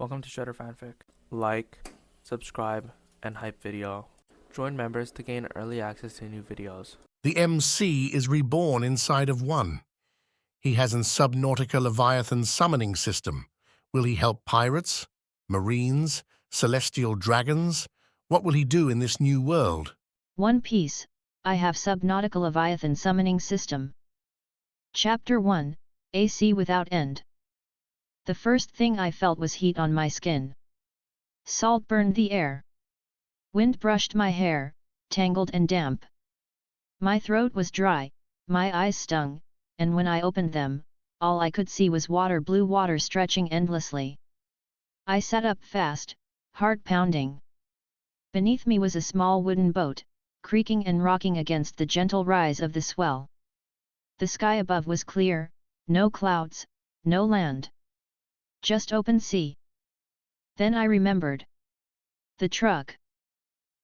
Welcome to Shredder Fanfic. Like, subscribe, and hype video. Join members to gain early access to new videos. The MC is reborn inside of one. He has an Subnautica Leviathan summoning system. Will he help pirates, marines, celestial dragons? What will he do in this new world? One Piece, I have Subnautica Leviathan summoning system. Chapter 1, AC without end. The first thing I felt was heat on my skin. Salt burned the air. Wind brushed my hair, tangled and damp. My throat was dry, my eyes stung, and when I opened them, all I could see was blue water stretching endlessly. I sat up fast, heart pounding. Beneath me was a small wooden boat, creaking and rocking against the gentle rise of the swell. The sky above was clear, no clouds, no land. Just open sea. Then I remembered. The truck.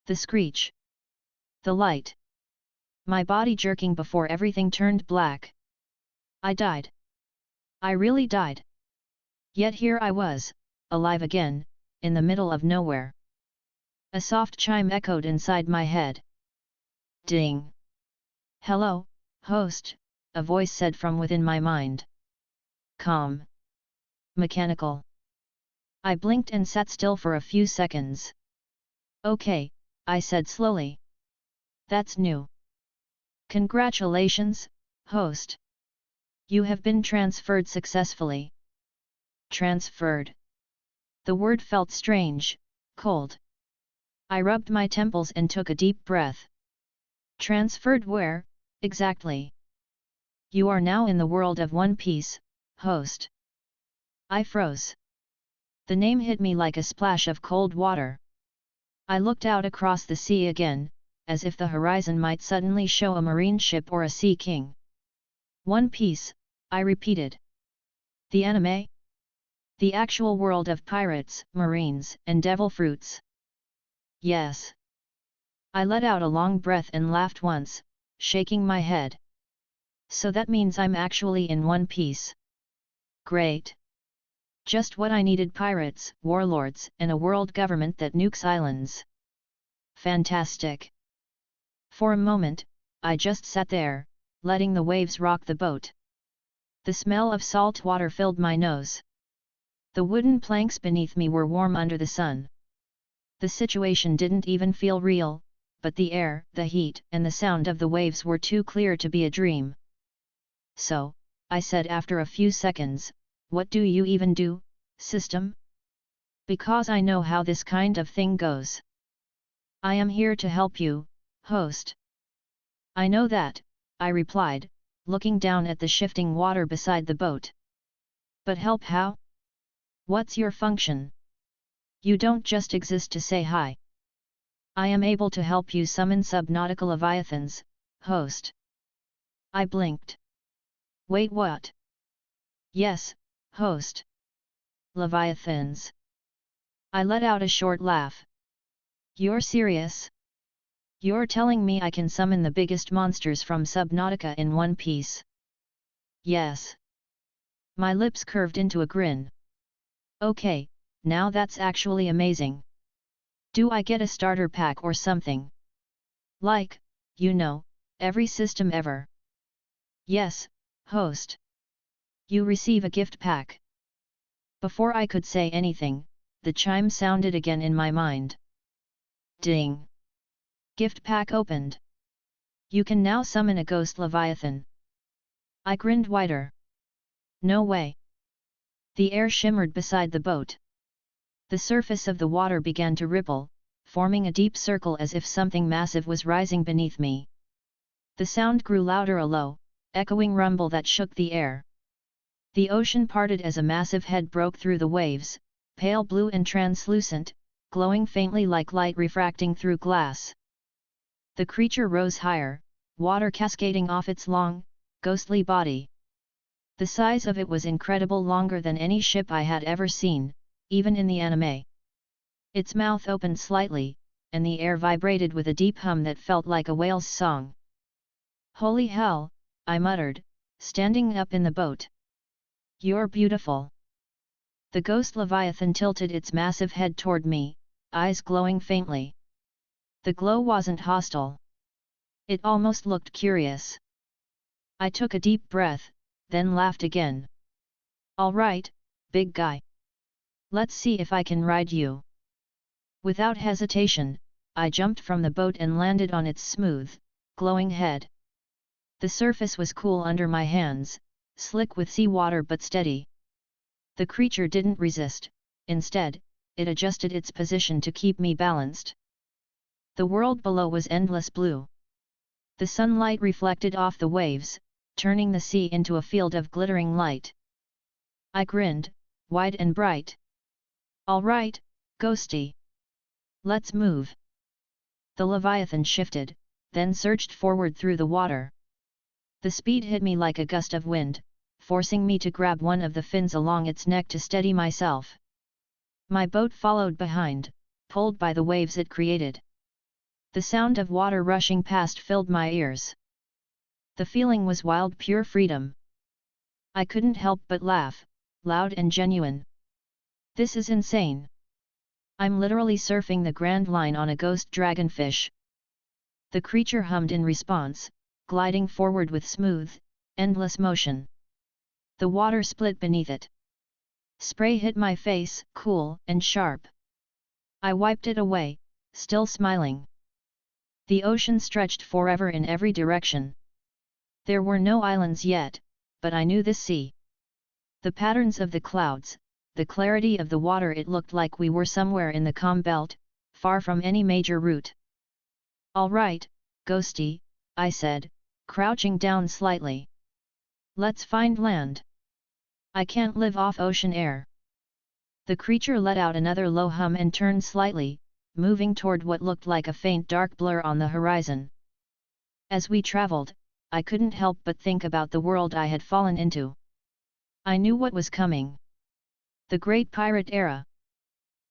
The screech. The light. My body jerking before everything turned black. I died. I really died. Yet here I was, alive again, in the middle of nowhere. A soft chime echoed inside my head. Ding. Hello, host, a voice said from within my mind. Calm. Mechanical. I blinked and sat still for a few seconds. Okay, I said slowly. That's new. Congratulations, host. You have been transferred successfully. Transferred. The word felt strange, cold. I rubbed my temples and took a deep breath. Transferred where, exactly? You are now in the world of One Piece, host. I froze. The name hit me like a splash of cold water. I looked out across the sea again, as if the horizon might suddenly show a marine ship or a sea king. One Piece, I repeated. The anime? The actual world of pirates, marines, and devil fruits. Yes. I let out a long breath and laughed once, shaking my head. So that means I'm actually in One Piece. Great. Just what I needed: pirates, warlords, and a world government that nukes islands. Fantastic. For a moment, I just sat there, letting the waves rock the boat. The smell of salt water filled my nose. The wooden planks beneath me were warm under the sun. The situation didn't even feel real, but the air, the heat, and the sound of the waves were too clear to be a dream. So, I said after a few seconds, what do you even do, system? Because I know how this kind of thing goes. I am here to help you, host. I know that, I replied, looking down at the shifting water beside the boat. But help how? What's your function? You don't just exist to say hi. I am able to help you summon Subnautica Leviathans, host. I blinked. Wait, what? Yes, host. Leviathans. I let out a short laugh. You're serious? You're telling me I can summon the biggest monsters from Subnautica in One Piece? Yes. My lips curved into a grin. Okay, now that's actually amazing. Do I get a starter pack or something? Like, every system ever? Yes, host. You receive a gift pack. Before I could say anything, the chime sounded again in my mind. Ding. Gift pack opened. You can now summon a ghost Leviathan. I grinned wider. No way. The air shimmered beside the boat. The surface of the water began to ripple, forming a deep circle as if something massive was rising beneath me. The sound grew louder, a low, echoing rumble that shook the air. The ocean parted as a massive head broke through the waves, pale blue and translucent, glowing faintly like light refracting through glass. The creature rose higher, water cascading off its long, ghostly body. The size of it was incredible, longer than any ship I had ever seen, even in the anime. Its mouth opened slightly, and the air vibrated with a deep hum that felt like a whale's song. Holy hell, I muttered, standing up in the boat. You're beautiful. The ghost Leviathan tilted its massive head toward me, eyes glowing faintly. The glow wasn't hostile. It almost looked curious. I took a deep breath, then laughed again. "All right, big guy. Let's see if I can ride you." Without hesitation, I jumped from the boat and landed on its smooth, glowing head. The surface was cool under my hands, slick with seawater but steady. The creature didn't resist, instead, it adjusted its position to keep me balanced. The world below was endless blue. The sunlight reflected off the waves, turning the sea into a field of glittering light. I grinned, wide and bright. "All right, Ghosty. Let's move." The Leviathan shifted, then surged forward through the water. The speed hit me like a gust of wind, forcing me to grab one of the fins along its neck to steady myself. My boat followed behind, pulled by the waves it created. The sound of water rushing past filled my ears. The feeling was wild, pure freedom. I couldn't help but laugh, loud and genuine. "This is insane. I'm literally surfing the Grand Line on a ghost dragonfish." The creature hummed in response, gliding forward with smooth, endless motion. The water split beneath it. Spray hit my face, cool and sharp. I wiped it away, still smiling. The ocean stretched forever in every direction. There were no islands yet, but I knew this sea. The patterns of the clouds, the clarity of the water, it looked like we were somewhere in the calm belt, far from any major route. "All right, Ghosty," I said, crouching down slightly. "Let's find land. I can't live off ocean air." The creature let out another low hum and turned slightly, moving toward what looked like a faint dark blur on the horizon. As we traveled, I couldn't help but think about the world I had fallen into. I knew what was coming. The Great Pirate Era.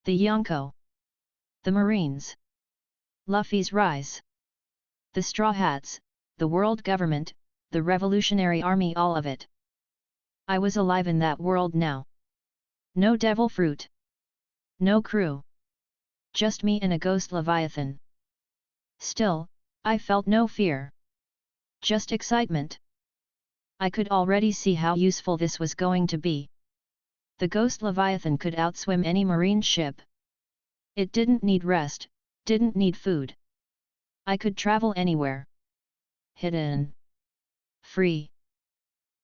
The Yonko. The Marines. Luffy's rise. The Straw Hats, the world government, the Revolutionary Army, all of it. I was alive in that world now. No devil fruit. No crew. Just me and a ghost Leviathan. Still, I felt no fear. Just excitement. I could already see how useful this was going to be. The ghost Leviathan could outswim any marine ship. It didn't need rest, didn't need food. I could travel anywhere. Hidden. Free.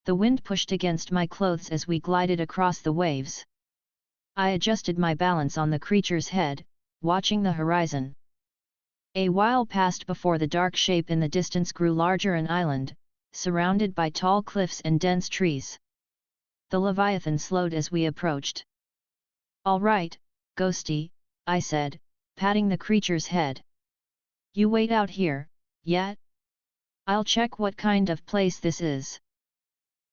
The wind pushed against my clothes as we glided across the waves. I adjusted my balance on the creature's head, watching the horizon. A while passed before the dark shape in the distance grew larger, an island, surrounded by tall cliffs and dense trees. The Leviathan slowed as we approached. "All right, Ghosty," I said, patting the creature's head. "You wait out here, yet? I'll check what kind of place this is."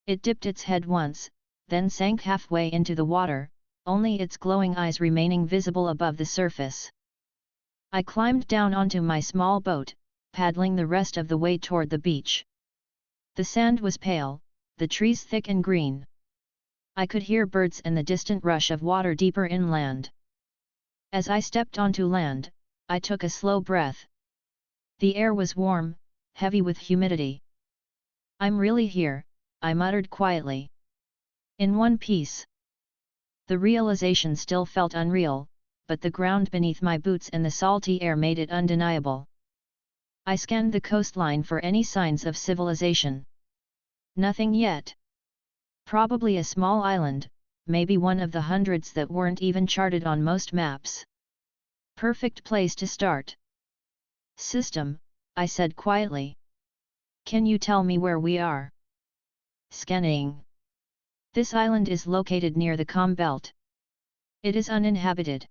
It dipped its head once, then sank halfway into the water, only its glowing eyes remaining visible above the surface. I climbed down onto my small boat, paddling the rest of the way toward the beach. The sand was pale, the trees thick and green. I could hear birds and the distant rush of water deeper inland. As I stepped onto land, I took a slow breath. The air was warm, heavy with humidity. "I'm really here," I muttered quietly. "In one piece." The realization still felt unreal, but the ground beneath my boots and the salty air made it undeniable. I scanned the coastline for any signs of civilization. Nothing yet. Probably a small island, maybe one of the hundreds that weren't even charted on most maps. Perfect place to start. "System," I said quietly. "Can you tell me where we are?" Scanning. "This island is located near the calm belt. It is uninhabited."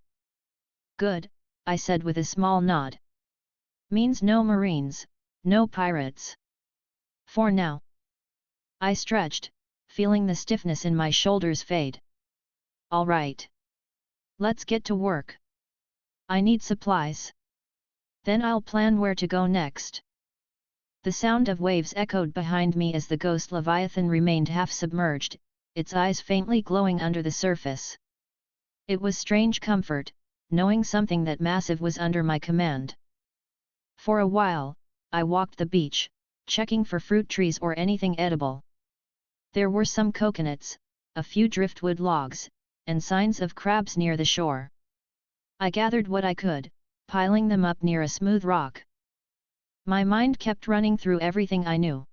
"Good," I said with a small nod. "Means no marines, no pirates. For now." I stretched, feeling the stiffness in my shoulders fade. "All right. Let's get to work. I need supplies. Then I'll plan where to go next." The sound of waves echoed behind me as the ghost Leviathan remained half submerged, its eyes faintly glowing under the surface. It was strange comfort, knowing something that massive was under my command. For a while, I walked the beach, checking for fruit trees or anything edible. There were some coconuts, a few driftwood logs, and signs of crabs near the shore. I gathered what I could, piling them up near a smooth rock. My mind kept running through everything I knew.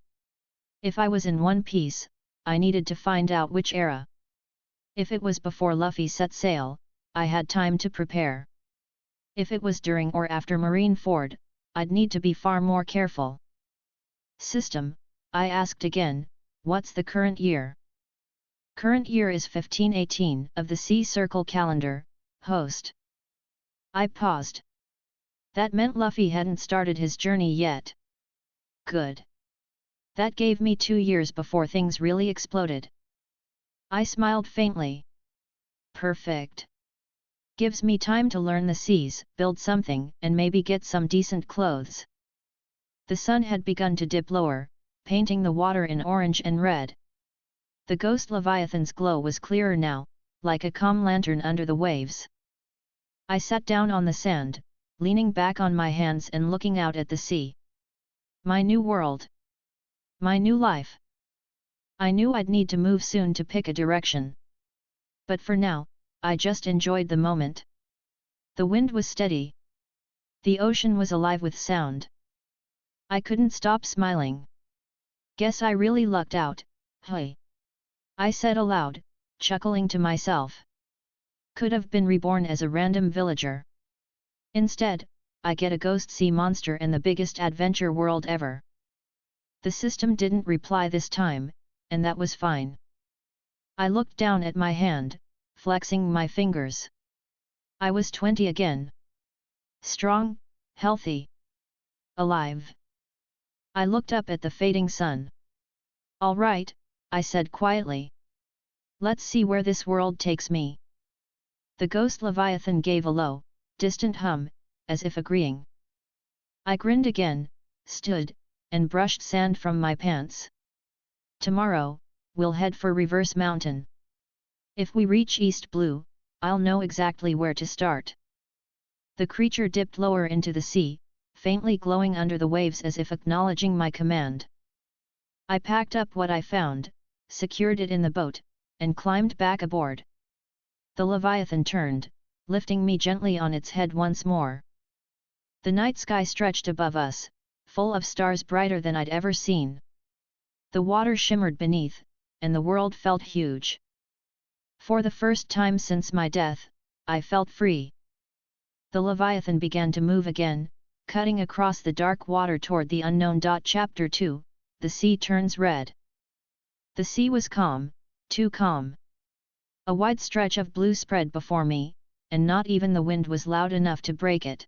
If I was in One Piece, I needed to find out which era. If it was before Luffy set sail, I had time to prepare. If it was during or after Marineford, I'd need to be far more careful. System, I asked again, what's the current year? Current year is 1518 of the Sea Circle calendar, host. I paused. That meant Luffy hadn't started his journey yet. Good. That gave me 2 years before things really exploded. I smiled faintly. Perfect. Gives me time to learn the seas, build something, and maybe get some decent clothes. The sun had begun to dip lower, painting the water in orange and red. The ghost Leviathan's glow was clearer now, like a calm lantern under the waves. I sat down on the sand, leaning back on my hands and looking out at the sea. My new world. My new life. I knew I'd need to move soon to pick a direction. But for now, I just enjoyed the moment. The wind was steady. The ocean was alive with sound. I couldn't stop smiling. Guess I really lucked out, hey. I said aloud, chuckling to myself. Could have been reborn as a random villager. Instead, I get a ghost sea monster and the biggest adventure world ever. The system didn't reply this time, and that was fine. I looked down at my hand, flexing my fingers. I was 20 again. Strong, healthy. Alive. I looked up at the fading sun. All right, I said quietly. Let's see where this world takes me. The ghost Leviathan gave a low, distant hum, as if agreeing. I grinned again, stood, and brushed sand from my pants. Tomorrow, we'll head for Reverse Mountain. If we reach East Blue, I'll know exactly where to start. The creature dipped lower into the sea, faintly glowing under the waves as if acknowledging my command. I packed up what I found, secured it in the boat, and climbed back aboard. The Leviathan turned, lifting me gently on its head once more. The night sky stretched above us, full of stars brighter than I'd ever seen. The water shimmered beneath, and the world felt huge. For the first time since my death, I felt free. The Leviathan began to move again, cutting across the dark water toward the unknown. Chapter 2, The Sea Turns Red. The sea was calm, too calm. A wide stretch of blue spread before me, and not even the wind was loud enough to break it.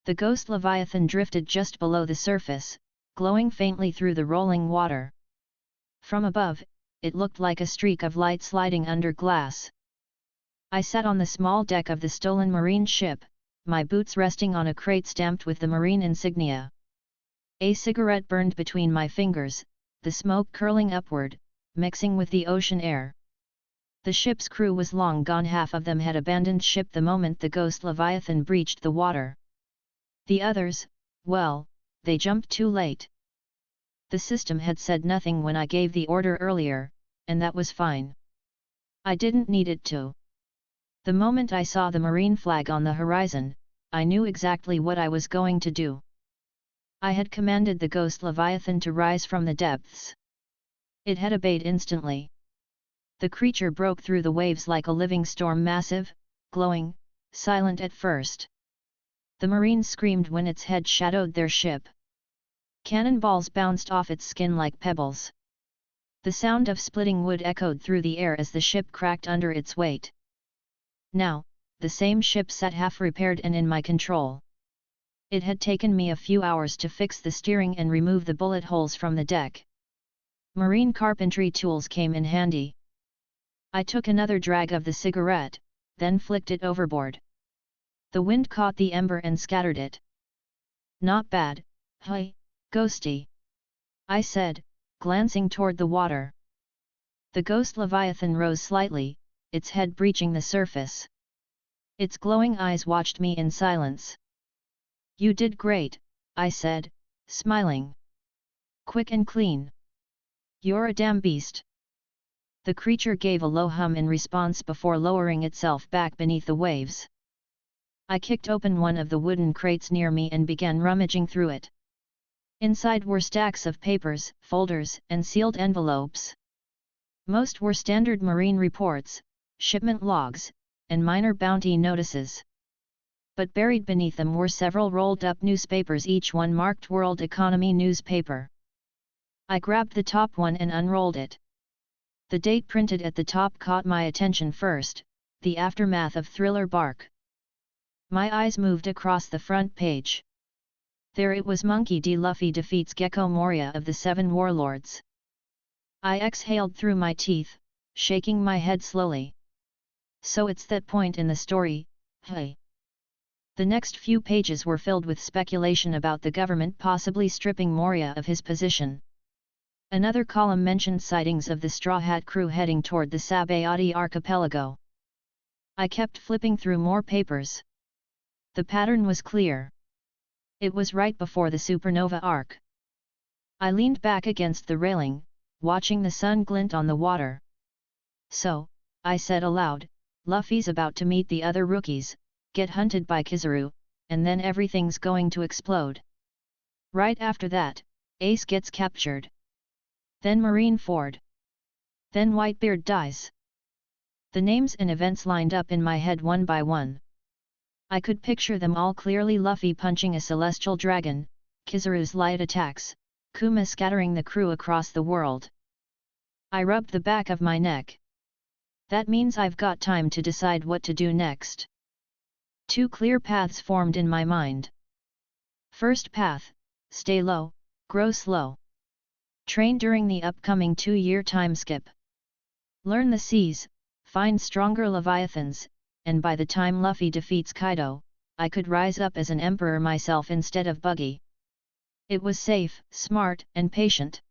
The ghost Leviathan drifted just below the surface, glowing faintly through the rolling water. From above, it looked like a streak of light sliding under glass. I sat on the small deck of the stolen marine ship, my boots resting on a crate stamped with the marine insignia. A cigarette burned between my fingers, the smoke curling upward, mixing with the ocean air. The ship's crew was long gone. Half of them had abandoned ship the moment the ghost Leviathan breached the water. The others, well, they jumped too late. The system had said nothing when I gave the order earlier, and that was fine. I didn't need it to. The moment I saw the marine flag on the horizon, I knew exactly what I was going to do. I had commanded the ghost Leviathan to rise from the depths. It had obeyed instantly. The creature broke through the waves like a living storm, massive, glowing, silent at first. The Marines screamed when its head shadowed their ship. Cannonballs bounced off its skin like pebbles. The sound of splitting wood echoed through the air as the ship cracked under its weight. Now, the same ship sat half-repaired and in my control. It had taken me a few hours to fix the steering and remove the bullet holes from the deck. Marine carpentry tools came in handy. I took another drag of the cigarette, then flicked it overboard. The wind caught the ember and scattered it. Not bad, hey, ghosty, I said, glancing toward the water. The ghost Leviathan rose slightly, its head breaching the surface. Its glowing eyes watched me in silence. "You did great," I said, smiling. "Quick and clean. You're a damn beast." The creature gave a low hum in response before lowering itself back beneath the waves. I kicked open one of the wooden crates near me and began rummaging through it. Inside were stacks of papers, folders, and sealed envelopes. Most were standard marine reports, shipment logs, and minor bounty notices. But buried beneath them were several rolled-up newspapers, each one marked World Economy Newspaper. I grabbed the top one and unrolled it. The date printed at the top caught my attention first, the aftermath of Thriller Bark. My eyes moved across the front page. There it was: Monkey D. Luffy defeats Gecko Moria of the Seven Warlords. I exhaled through my teeth, shaking my head slowly. So it's that point in the story, hey? The next few pages were filled with speculation about the government possibly stripping Moria of his position. Another column mentioned sightings of the Straw Hat crew heading toward the Sabayati archipelago. I kept flipping through more papers. The pattern was clear. It was right before the supernova arc. I leaned back against the railing, watching the sun glint on the water. "So," I said aloud, "Luffy's about to meet the other rookies, get hunted by Kizaru, and then everything's going to explode. Right after that, Ace gets captured. Then Marineford. Then Whitebeard dies." The names and events lined up in my head one by one. I could picture them all clearly: Luffy punching a celestial dragon, Kizaru's light attacks, Kuma scattering the crew across the world. I rubbed the back of my neck. That means I've got time to decide what to do next. Two clear paths formed in my mind. First path: stay low, grow slow. Train during the upcoming 2-year time skip. Learn the seas, find stronger Leviathans, and by the time Luffy defeats Kaido, I could rise up as an emperor myself instead of Buggy. It was safe, smart, and patient.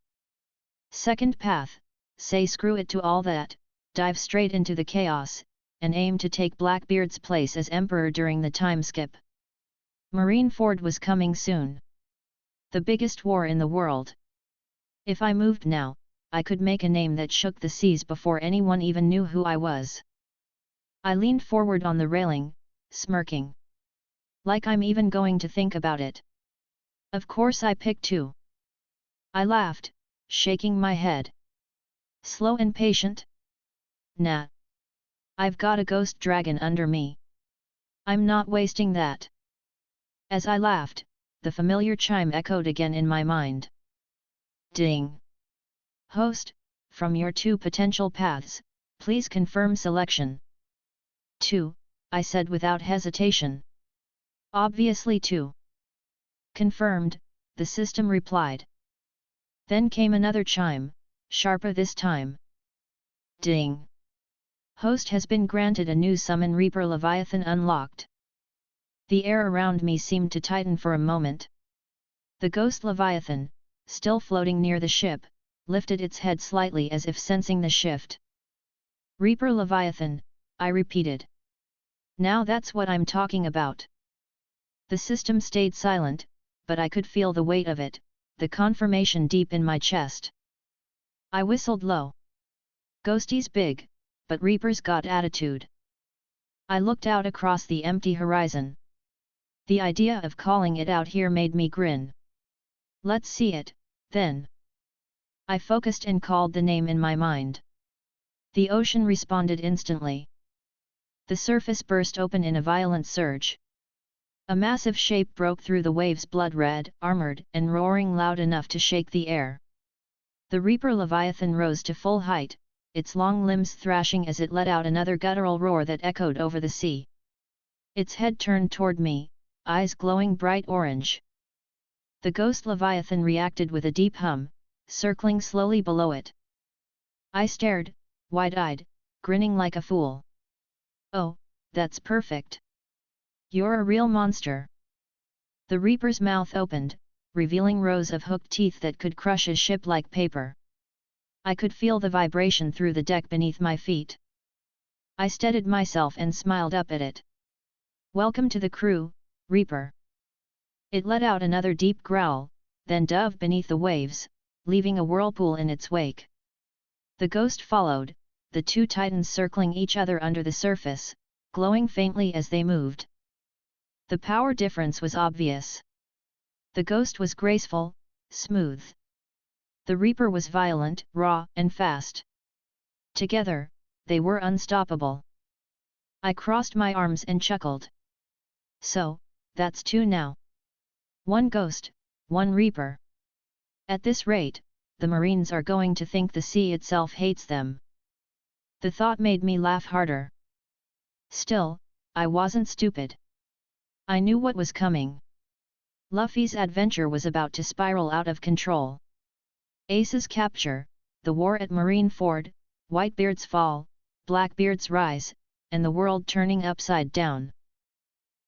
Second path: say screw it to all that, dive straight into the chaos, and aim to take Blackbeard's place as emperor during the time skip. Marineford was coming soon. The biggest war in the world. If I moved now, I could make a name that shook the seas before anyone even knew who I was. I leaned forward on the railing, smirking. Like I'm even going to think about it. Of course I picked 2. I laughed, shaking my head. Slow and patient? Nah. I've got a ghost dragon under me. I'm not wasting that. As I laughed, the familiar chime echoed again in my mind. Ding! Host, from your 2 potential paths, please confirm selection. 2, I said without hesitation. Obviously 2. Confirmed, the system replied. Then came another chime, sharper this time. Ding! Host has been granted a new summon: Reaper Leviathan unlocked. The air around me seemed to tighten for a moment. The ghost Leviathan, still floating near the ship, lifted its head slightly as if sensing the shift. Reaper Leviathan, I repeated. Now that's what I'm talking about. The system stayed silent, but I could feel the weight of it, the confirmation deep in my chest. I whistled low. Ghosty's big, but Reaper's got attitude. I looked out across the empty horizon. The idea of calling it out here made me grin. Let's see it, then. I focused and called the name in my mind. The ocean responded instantly. The surface burst open in a violent surge. A massive shape broke through the waves, blood-red, armored, and roaring loud enough to shake the air. The Reaper Leviathan rose to full height, its long limbs thrashing as it let out another guttural roar that echoed over the sea. Its head turned toward me, eyes glowing bright orange. The ghost Leviathan reacted with a deep hum, circling slowly below it. I stared, wide-eyed, grinning like a fool. Oh, that's perfect. You're a real monster. The Reaper's mouth opened, revealing rows of hooked teeth that could crush a ship like paper. I could feel the vibration through the deck beneath my feet. I steadied myself and smiled up at it. "Welcome to the crew, Reaper." It let out another deep growl, then dove beneath the waves, leaving a whirlpool in its wake. The ghost followed, the two titans circling each other under the surface, glowing faintly as they moved. The power difference was obvious. The ghost was graceful, smooth. The Reaper was violent, raw, and fast. Together, they were unstoppable. I crossed my arms and chuckled. So, that's two now. One ghost, one Reaper. At this rate, the Marines are going to think the sea itself hates them. The thought made me laugh harder. Still, I wasn't stupid. I knew what was coming. Luffy's adventure was about to spiral out of control. Ace's capture, the war at Marineford, Whitebeard's fall, Blackbeard's rise, and the world turning upside down.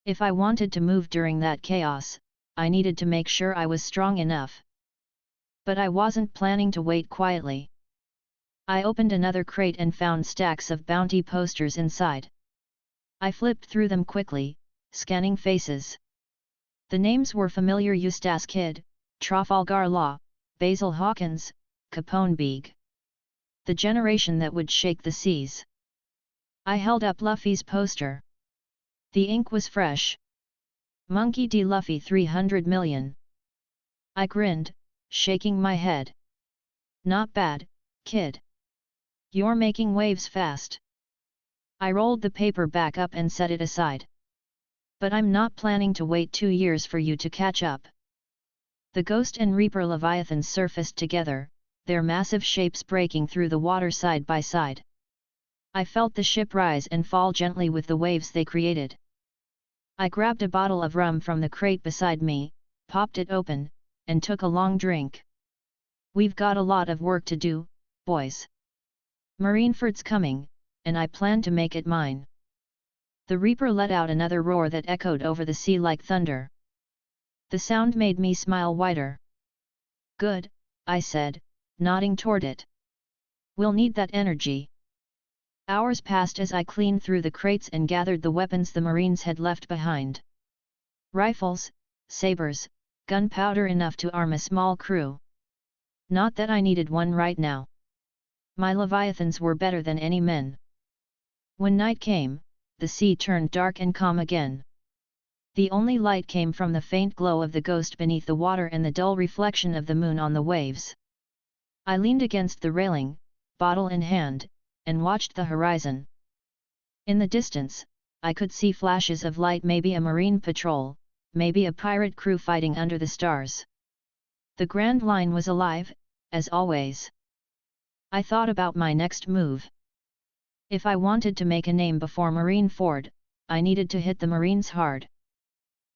If I wanted to move during that chaos, I needed to make sure I was strong enough. But I wasn't planning to wait quietly. I opened another crate and found stacks of bounty posters inside. I flipped through them quickly, scanning faces. The names were familiar: Eustace Kidd, Trafalgar Law, Basil Hawkins, Capone Beeg. The generation that would shake the seas. I held up Luffy's poster. The ink was fresh. Monkey D. Luffy 300 million. I grinned, shaking my head. Not bad, kid. You're making waves fast. I rolled the paper back up and set it aside. But I'm not planning to wait 2 years for you to catch up. The Ghost and Reaper Leviathans surfaced together, their massive shapes breaking through the water side by side. I felt the ship rise and fall gently with the waves they created. I grabbed a bottle of rum from the crate beside me, popped it open, and took a long drink. We've got a lot of work to do, boys. Marineford's coming, and I plan to make it mine. The Reaper let out another roar that echoed over the sea like thunder. The sound made me smile wider. Good, I said, nodding toward it. We'll need that energy. Hours passed as I cleaned through the crates and gathered the weapons the Marines had left behind. Rifles, sabers, gunpowder, enough to arm a small crew. Not that I needed one right now. My Leviathans were better than any men. When night came, the sea turned dark and calm again. The only light came from the faint glow of the Ghost beneath the water and the dull reflection of the moon on the waves. I leaned against the railing, bottle in hand, and watched the horizon. In the distance, I could see flashes of light, maybe a marine patrol, maybe a pirate crew fighting under the stars. The Grand Line was alive, as always. I thought about my next move. If I wanted to make a name before Marineford, I needed to hit the Marines hard.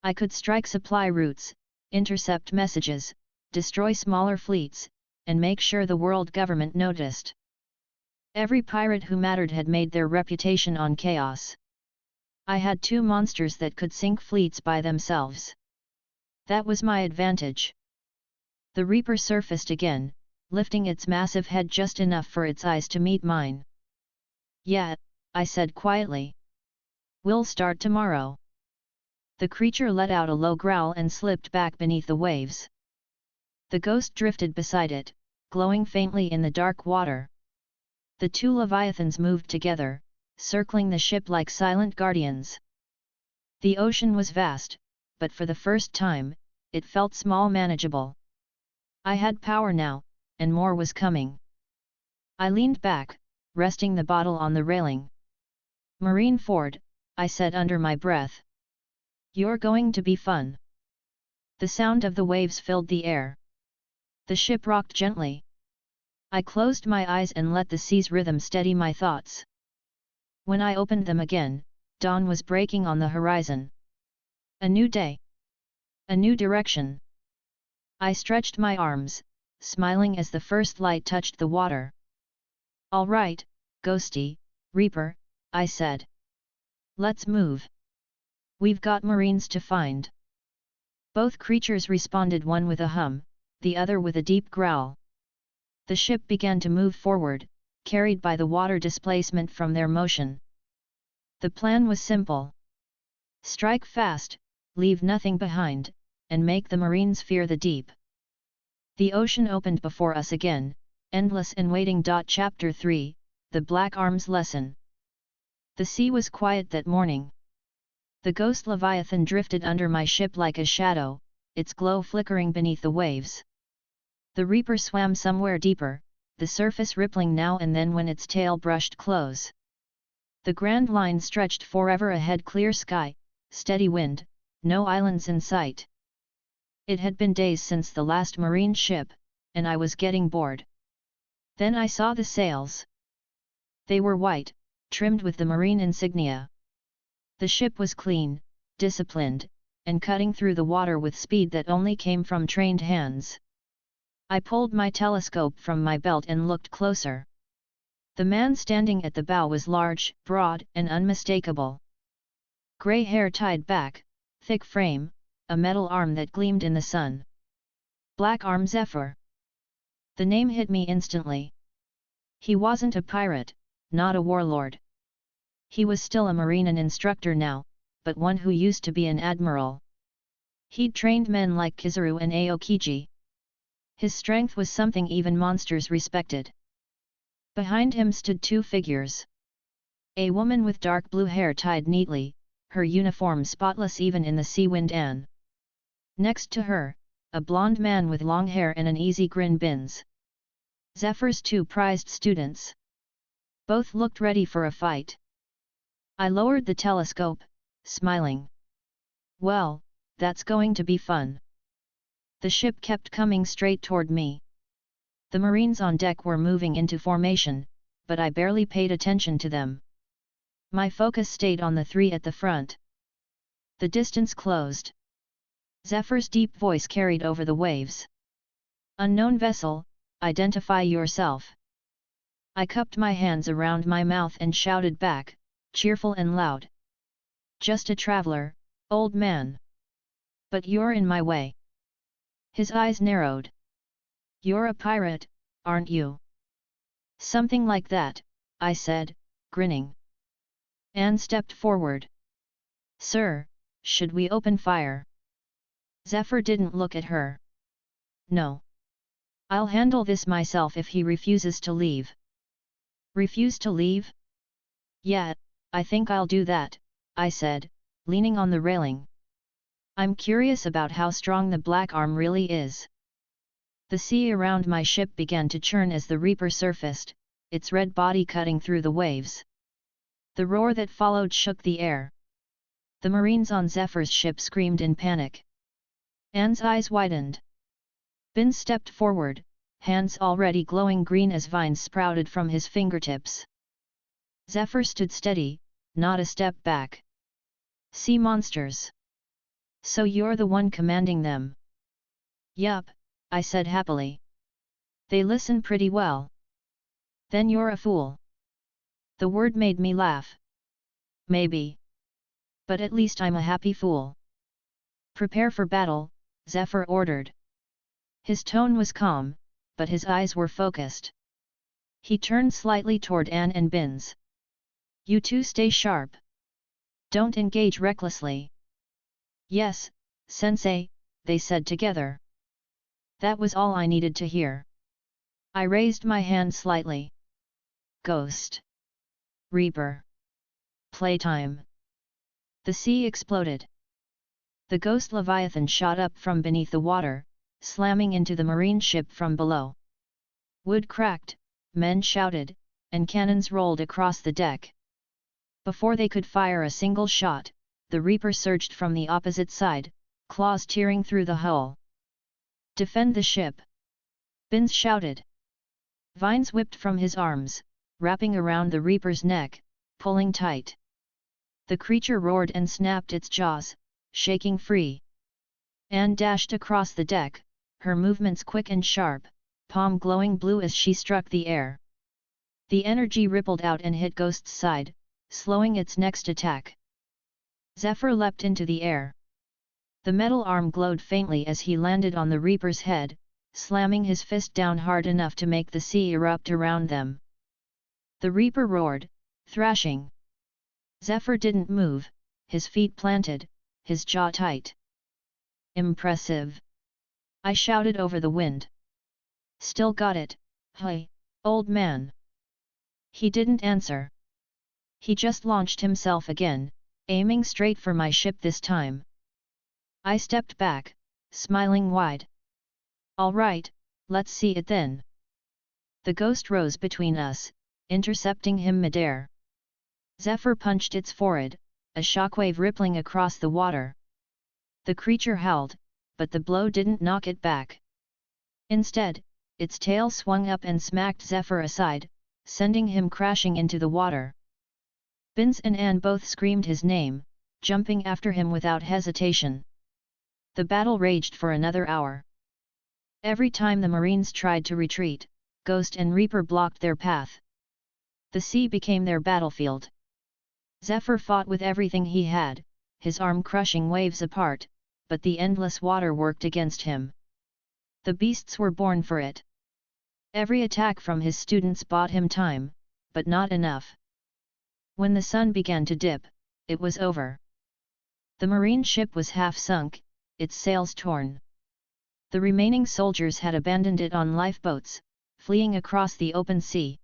I could strike supply routes, intercept messages, destroy smaller fleets, and make sure the world government noticed. Every pirate who mattered had made their reputation on chaos. I had two monsters that could sink fleets by themselves. That was my advantage. The Reaper surfaced again, lifting its massive head just enough for its eyes to meet mine. Yeah, I said quietly. We'll start tomorrow. The creature let out a low growl and slipped back beneath the waves. The Ghost drifted beside it, glowing faintly in the dark water. The two Leviathans moved together, circling the ship like silent guardians. The ocean was vast, but for the first time, it felt small, manageable. I had power now, and more was coming. I leaned back, resting the bottle on the railing. Marineford, I said under my breath. You're going to be fun. The sound of the waves filled the air. The ship rocked gently. I closed my eyes and let the sea's rhythm steady my thoughts. When I opened them again, dawn was breaking on the horizon. A new day. A new direction. I stretched my arms, smiling as the first light touched the water. All right, Ghosty, Reaper, I said. Let's move. We've got Marines to find. Both creatures responded, one with a hum, the other with a deep growl. The ship began to move forward, carried by the water displacement from their motion. The plan was simple. Strike fast, leave nothing behind, and make the Marines fear the deep. The ocean opened before us again, endless and waiting. Chapter 3, The Black Arms Lesson. The sea was quiet that morning. The ghost Leviathan drifted under my ship like a shadow, its glow flickering beneath the waves. The Reaper swam somewhere deeper, the surface rippling now and then when its tail brushed close. The Grand Line stretched forever ahead, clear sky, steady wind, no islands in sight. It had been days since the last marine ship, and I was getting bored. Then I saw the sails. They were white, trimmed with the marine insignia. The ship was clean, disciplined, and cutting through the water with speed that only came from trained hands. I pulled my telescope from my belt and looked closer. The man standing at the bow was large, broad, and unmistakable. Grey hair tied back, thick frame, a metal arm that gleamed in the sun. Black Arm Zephyr. The name hit me instantly. He wasn't a pirate, not a warlord. He was still a marine and instructor now, but one who used to be an admiral. He'd trained men like Kizaru and Aokiji. His strength was something even monsters respected. Behind him stood two figures. A woman with dark blue hair tied neatly, her uniform spotless even in the sea wind, and next to her, a blond man with long hair and an easy grin. Bins. Zephyr's two prized students. Both looked ready for a fight. I lowered the telescope, smiling. Well, that's going to be fun. The ship kept coming straight toward me. The Marines on deck were moving into formation, but I barely paid attention to them. My focus stayed on the three at the front. The distance closed. Zephyr's deep voice carried over the waves. Unknown vessel, identify yourself. I cupped my hands around my mouth and shouted back, cheerful and loud. Just a traveler, old man. But you're in my way. His eyes narrowed. You're a pirate, aren't you? Something like that, I said, grinning. Anne stepped forward. Sir, should we open fire? Zephyr didn't look at her. No. I'll handle this myself if he refuses to leave. Refuse to leave? Yeah, I think I'll do that, I said, leaning on the railing. I'm curious about how strong the Black Arm really is. The sea around my ship began to churn as the Reaper surfaced, its red body cutting through the waves. The roar that followed shook the air. The Marines on Zephyr's ship screamed in panic. Anne's eyes widened. Ben stepped forward, hands already glowing green as vines sprouted from his fingertips. Zephyr stood steady, not a step back. Sea monsters. So you're the one commanding them? Yup, I said happily. They listen pretty well. Then you're a fool. The word made me laugh. Maybe. But at least I'm a happy fool. Prepare for battle, Zephyr ordered. His tone was calm, but his eyes were focused. He turned slightly toward Anne and Bins. You two stay sharp. Don't engage recklessly. Yes, Sensei, they said together. That was all I needed to hear. I raised my hand slightly. Ghost. Reaper. Playtime. The sea exploded. The ghost Leviathan shot up from beneath the water, slamming into the marine ship from below. Wood cracked, men shouted, and cannons rolled across the deck. Before they could fire a single shot, the Reaper surged from the opposite side, claws tearing through the hull. Defend the ship! Bins shouted. Vines whipped from his arms, wrapping around the Reaper's neck, pulling tight. The creature roared and snapped its jaws, shaking free. Anne dashed across the deck, her movements quick and sharp, palm glowing blue as she struck the air. The energy rippled out and hit Ghost's side, slowing its next attack. Zephyr leapt into the air. The metal arm glowed faintly as he landed on the Reaper's head, slamming his fist down hard enough to make the sea erupt around them. The Reaper roared, thrashing. Zephyr didn't move, his feet planted, his jaw tight. Impressive! I shouted over the wind. Still got it, hey, old man. He didn't answer. He just launched himself again, aiming straight for my ship this time. I stepped back, smiling wide. All right, let's see it then. The ghost rose between us, intercepting him midair. Zephyr punched its forehead, a shockwave rippling across the water. The creature howled, but the blow didn't knock it back. Instead, its tail swung up and smacked Zephyr aside, sending him crashing into the water. Binz and Anne both screamed his name, jumping after him without hesitation. The battle raged for another hour. Every time the Marines tried to retreat, Ghost and Reaper blocked their path. The sea became their battlefield. Zephyr fought with everything he had, his arm crushing waves apart, but the endless water worked against him. The beasts were born for it. Every attack from his students bought him time, but not enough. When the sun began to dip, it was over. The Marine ship was half sunk, its sails torn. The remaining soldiers had abandoned it on lifeboats, fleeing across the open sea.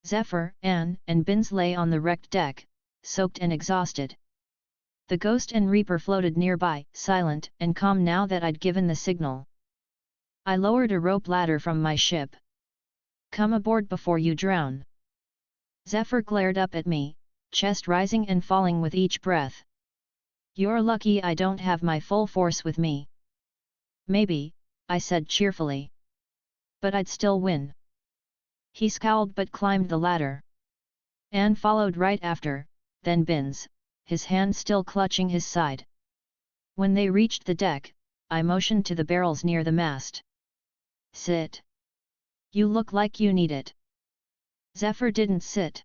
Zephyr, Anne, and Binz lay on the wrecked deck, soaked and exhausted. The Ghost and Reaper floated nearby, silent and calm now that I'd given the signal. I lowered a rope ladder from my ship. Come aboard before you drown. Zephyr glared up at me, chest rising and falling with each breath. You're lucky I don't have my full force with me. Maybe, I said cheerfully. But I'd still win. He scowled but climbed the ladder. Anne followed right after, then Binz, his hand still clutching his side. When they reached the deck, I motioned to the barrels near the mast. Sit. You look like you need it. Zephyr didn't sit.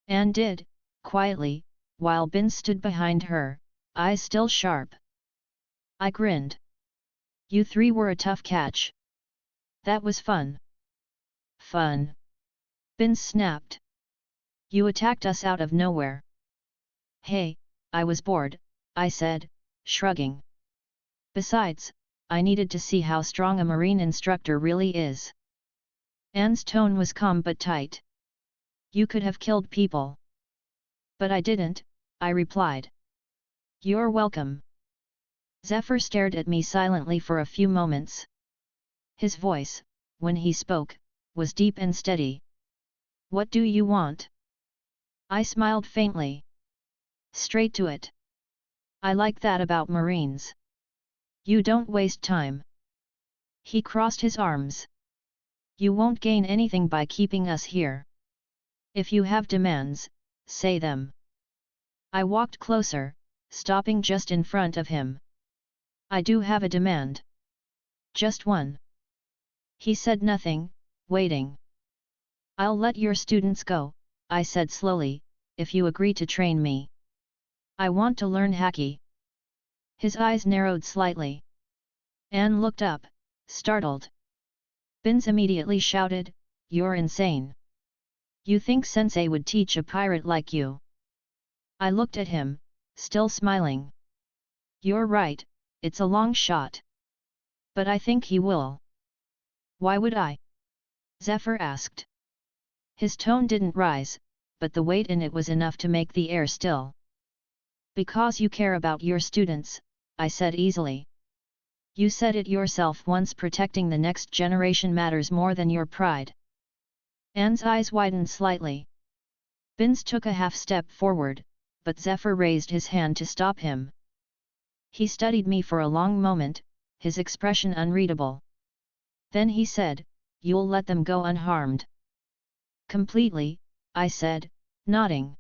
Anne did, quietly, while Binz stood behind her, eyes still sharp. I grinned. You three were a tough catch. That was fun. Fun. Binz snapped. You attacked us out of nowhere. Hey, I was bored, I said, shrugging. Besides, I needed to see how strong a Marine instructor really is. Anne's tone was calm but tight. You could have killed people. But I didn't, I replied. You're welcome. Zephyr stared at me silently for a few moments. His voice, when he spoke, was deep and steady. What do you want? I smiled faintly. Straight to it. I like that about Marines. You don't waste time. He crossed his arms. You won't gain anything by keeping us here. If you have demands, say them. I walked closer, stopping just in front of him. I do have a demand. Just one. He said nothing, waiting. I'll let your students go, I said slowly, if you agree to train me. I want to learn Haki. His eyes narrowed slightly. Anne looked up, startled. Binz immediately shouted, You're insane. You think Sensei would teach a pirate like you? I looked at him, still smiling. You're right, it's a long shot. But I think he will. Why would I? Zephyr asked. His tone didn't rise, but the weight in it was enough to make the air still. Because you care about your students, I said easily. You said it yourself once, protecting the next generation matters more than your pride. Anne's eyes widened slightly. Binz took a half step forward, but Zephyr raised his hand to stop him. He studied me for a long moment, his expression unreadable. Then he said, You'll let them go unharmed. Completely, I said, nodding.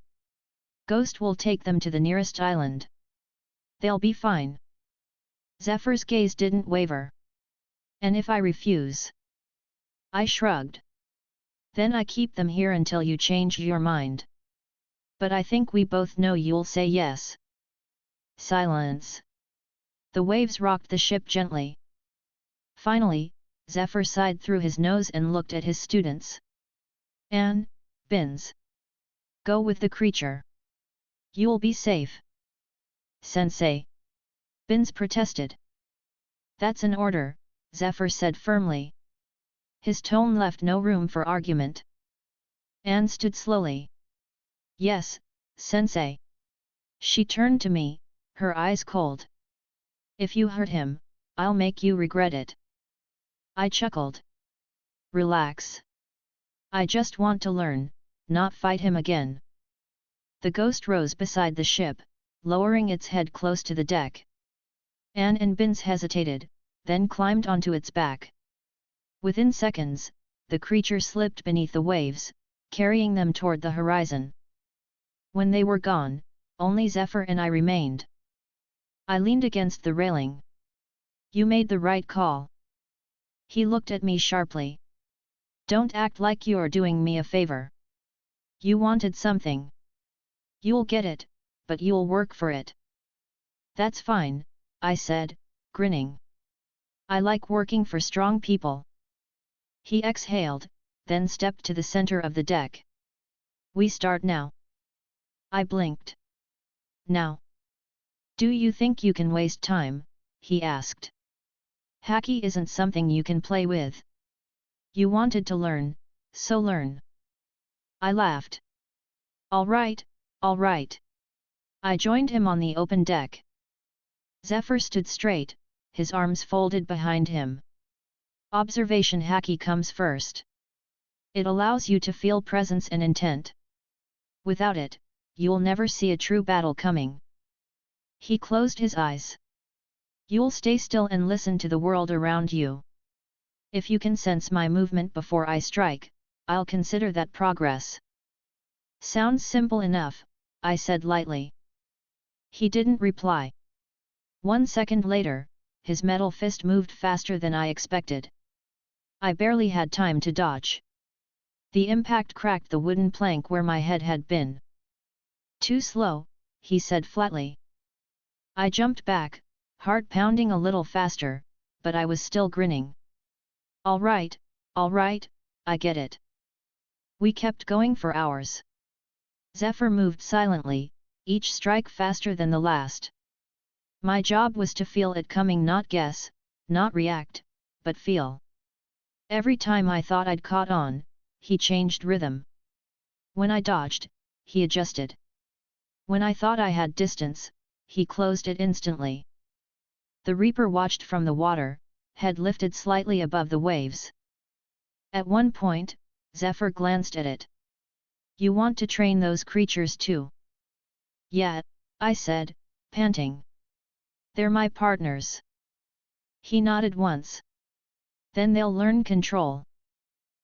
Ghost will take them to the nearest island. They'll be fine. Zephyr's gaze didn't waver. And if I refuse? I shrugged. Then I keep them here until you change your mind. But I think we both know you'll say yes. Silence. The waves rocked the ship gently. Finally, Zephyr sighed through his nose and looked at his students. Anne, Binz. Go with the creature. You'll be safe. Sensei. Binz protested. That's an order, Zephyr said firmly. His tone left no room for argument. Anne stood slowly. Yes, Sensei. She turned to me, her eyes cold. If you hurt him, I'll make you regret it. I chuckled. Relax. I just want to learn, not fight him again. The ghost rose beside the ship, lowering its head close to the deck. Anne and Binz hesitated, then climbed onto its back. Within seconds, the creature slipped beneath the waves, carrying them toward the horizon. When they were gone, only Zephyr and I remained. I leaned against the railing. You made the right call. He looked at me sharply. Don't act like you're doing me a favor. You wanted something. You'll get it, but you'll work for it. That's fine, I said, grinning. I like working for strong people. He exhaled, then stepped to the center of the deck. We start now. I blinked. Now. Do you think you can waste time? He asked. Haki isn't something you can play with. You wanted to learn, so learn. I laughed. All right, all right. I joined him on the open deck. Zephyr stood straight, his arms folded behind him. Observation Haki comes first. It allows you to feel presence and intent. Without it, you'll never see a true battle coming. He closed his eyes. You'll stay still and listen to the world around you. If you can sense my movement before I strike, I'll consider that progress. Sounds simple enough, I said lightly. He didn't reply. 1 second later, his metal fist moved faster than I expected. I barely had time to dodge. The impact cracked the wooden plank where my head had been. Too slow, he said flatly. I jumped back, heart pounding a little faster, but I was still grinning. All right, I get it. We kept going for hours. Zephyr moved silently, each strike faster than the last. My job was to feel it coming, not guess, not react, but feel. Every time I thought I'd caught on, he changed rhythm. When I dodged, he adjusted. When I thought I had distance, he closed it instantly. The Reaper watched from the water, head lifted slightly above the waves. At one point, Zephyr glanced at it. You want to train those creatures too? Yeah, I said, panting. They're my partners. He nodded once. Then they'll learn control.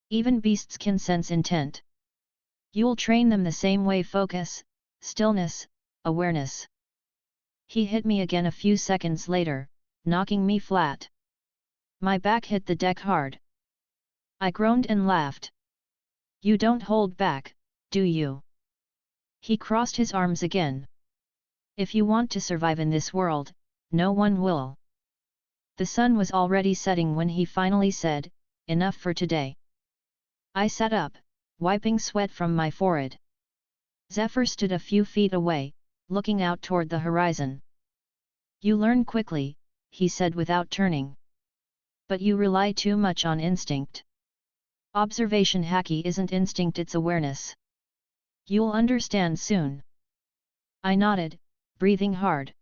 Even beasts can sense intent. You'll train them the same way: focus, stillness, awareness. He hit me again a few seconds later, knocking me flat. My back hit the deck hard. I groaned and laughed. You don't hold back, do you? He crossed his arms again. If you want to survive in this world, no one will. The sun was already setting when he finally said, enough for today. I sat up, wiping sweat from my forehead. Zephyr stood a few feet away, looking out toward the horizon. You learn quickly, he said without turning. But you rely too much on instinct. Observation Haki isn't instinct, it's awareness. You'll understand soon. I nodded, breathing hard.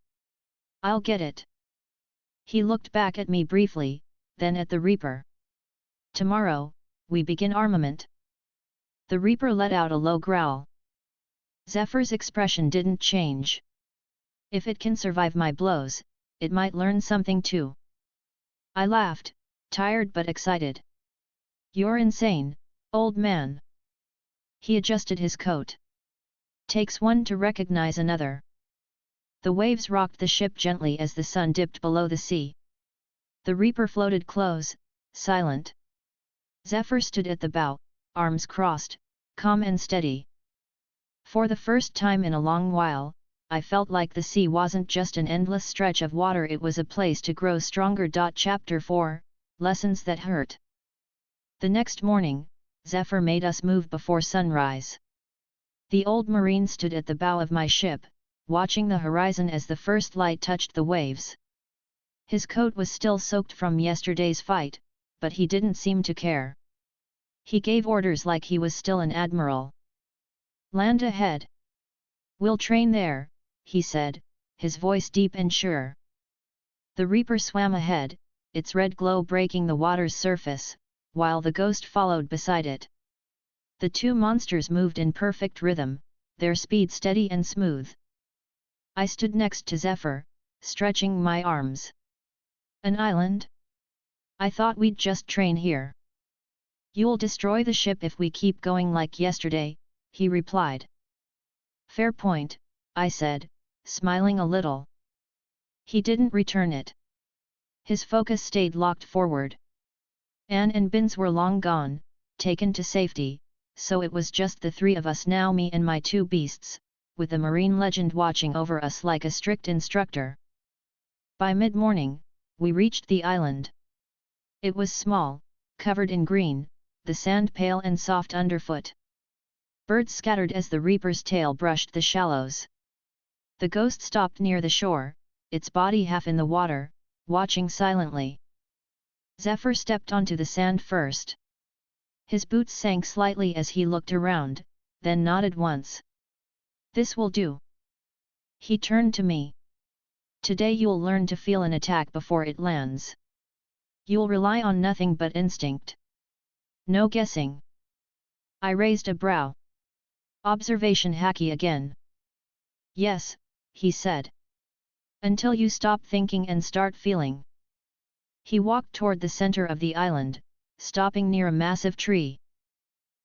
I'll get it. He looked back at me briefly, then at the Reaper. Tomorrow, we begin armament. The Reaper let out a low growl. Zephyr's expression didn't change. If it can survive my blows, it might learn something too. I laughed, tired but excited. You're insane, old man. He adjusted his coat. Takes one to recognize another. The waves rocked the ship gently as the sun dipped below the sea. The Reaper floated close, silent. Zephyr stood at the bow, arms crossed, calm and steady. For the first time in a long while, I felt like the sea wasn't just an endless stretch of water, it was a place to grow stronger. Chapter 4, Lessons That Hurt. The next morning, Zephyr made us move before sunrise. The old marine stood at the bow of my ship, watching the horizon as the first light touched the waves. His coat was still soaked from yesterday's fight, but he didn't seem to care. He gave orders like he was still an admiral. "Land ahead. We'll train there," he said, his voice deep and sure. The Reaper swam ahead, its red glow breaking the water's surface, while the ghost followed beside it. The two monsters moved in perfect rhythm, their speed steady and smooth. I stood next to Zephyr, stretching my arms. "An island? I thought we'd just train here." "You'll destroy the ship if we keep going like yesterday," he replied. "Fair point," I said, smiling a little. He didn't return it. His focus stayed locked forward. Anne and Binz were long gone, taken to safety, so it was just the three of us now, me and my two beasts, with the marine legend watching over us like a strict instructor. By mid-morning, we reached the island. It was small, covered in green, the sand pale and soft underfoot. Birds scattered as the Reaper's tail brushed the shallows. The ghost stopped near the shore, its body half in the water, watching silently. Zephyr stepped onto the sand first. His boots sank slightly as he looked around, then nodded once. "This will do." He turned to me. "Today you'll learn to feel an attack before it lands. You'll rely on nothing but instinct. No guessing." I raised a brow. "Observation Haki again?" "Yes," he said. "Until you stop thinking and start feeling." He walked toward the center of the island, stopping near a massive tree.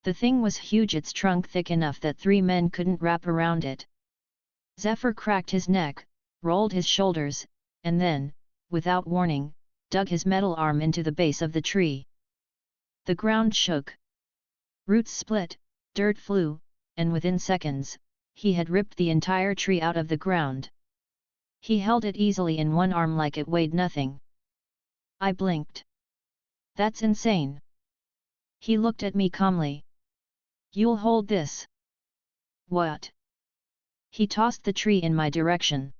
The thing was huge, its trunk thick enough that three men couldn't wrap around it. Zephyr cracked his neck, rolled his shoulders, and then, without warning, dug his metal arm into the base of the tree. The ground shook. Roots split, dirt flew, and within seconds, he had ripped the entire tree out of the ground. He held it easily in one arm like it weighed nothing. I blinked. "That's insane." He looked at me calmly. "You'll hold this." "What?" He tossed the tree in my direction.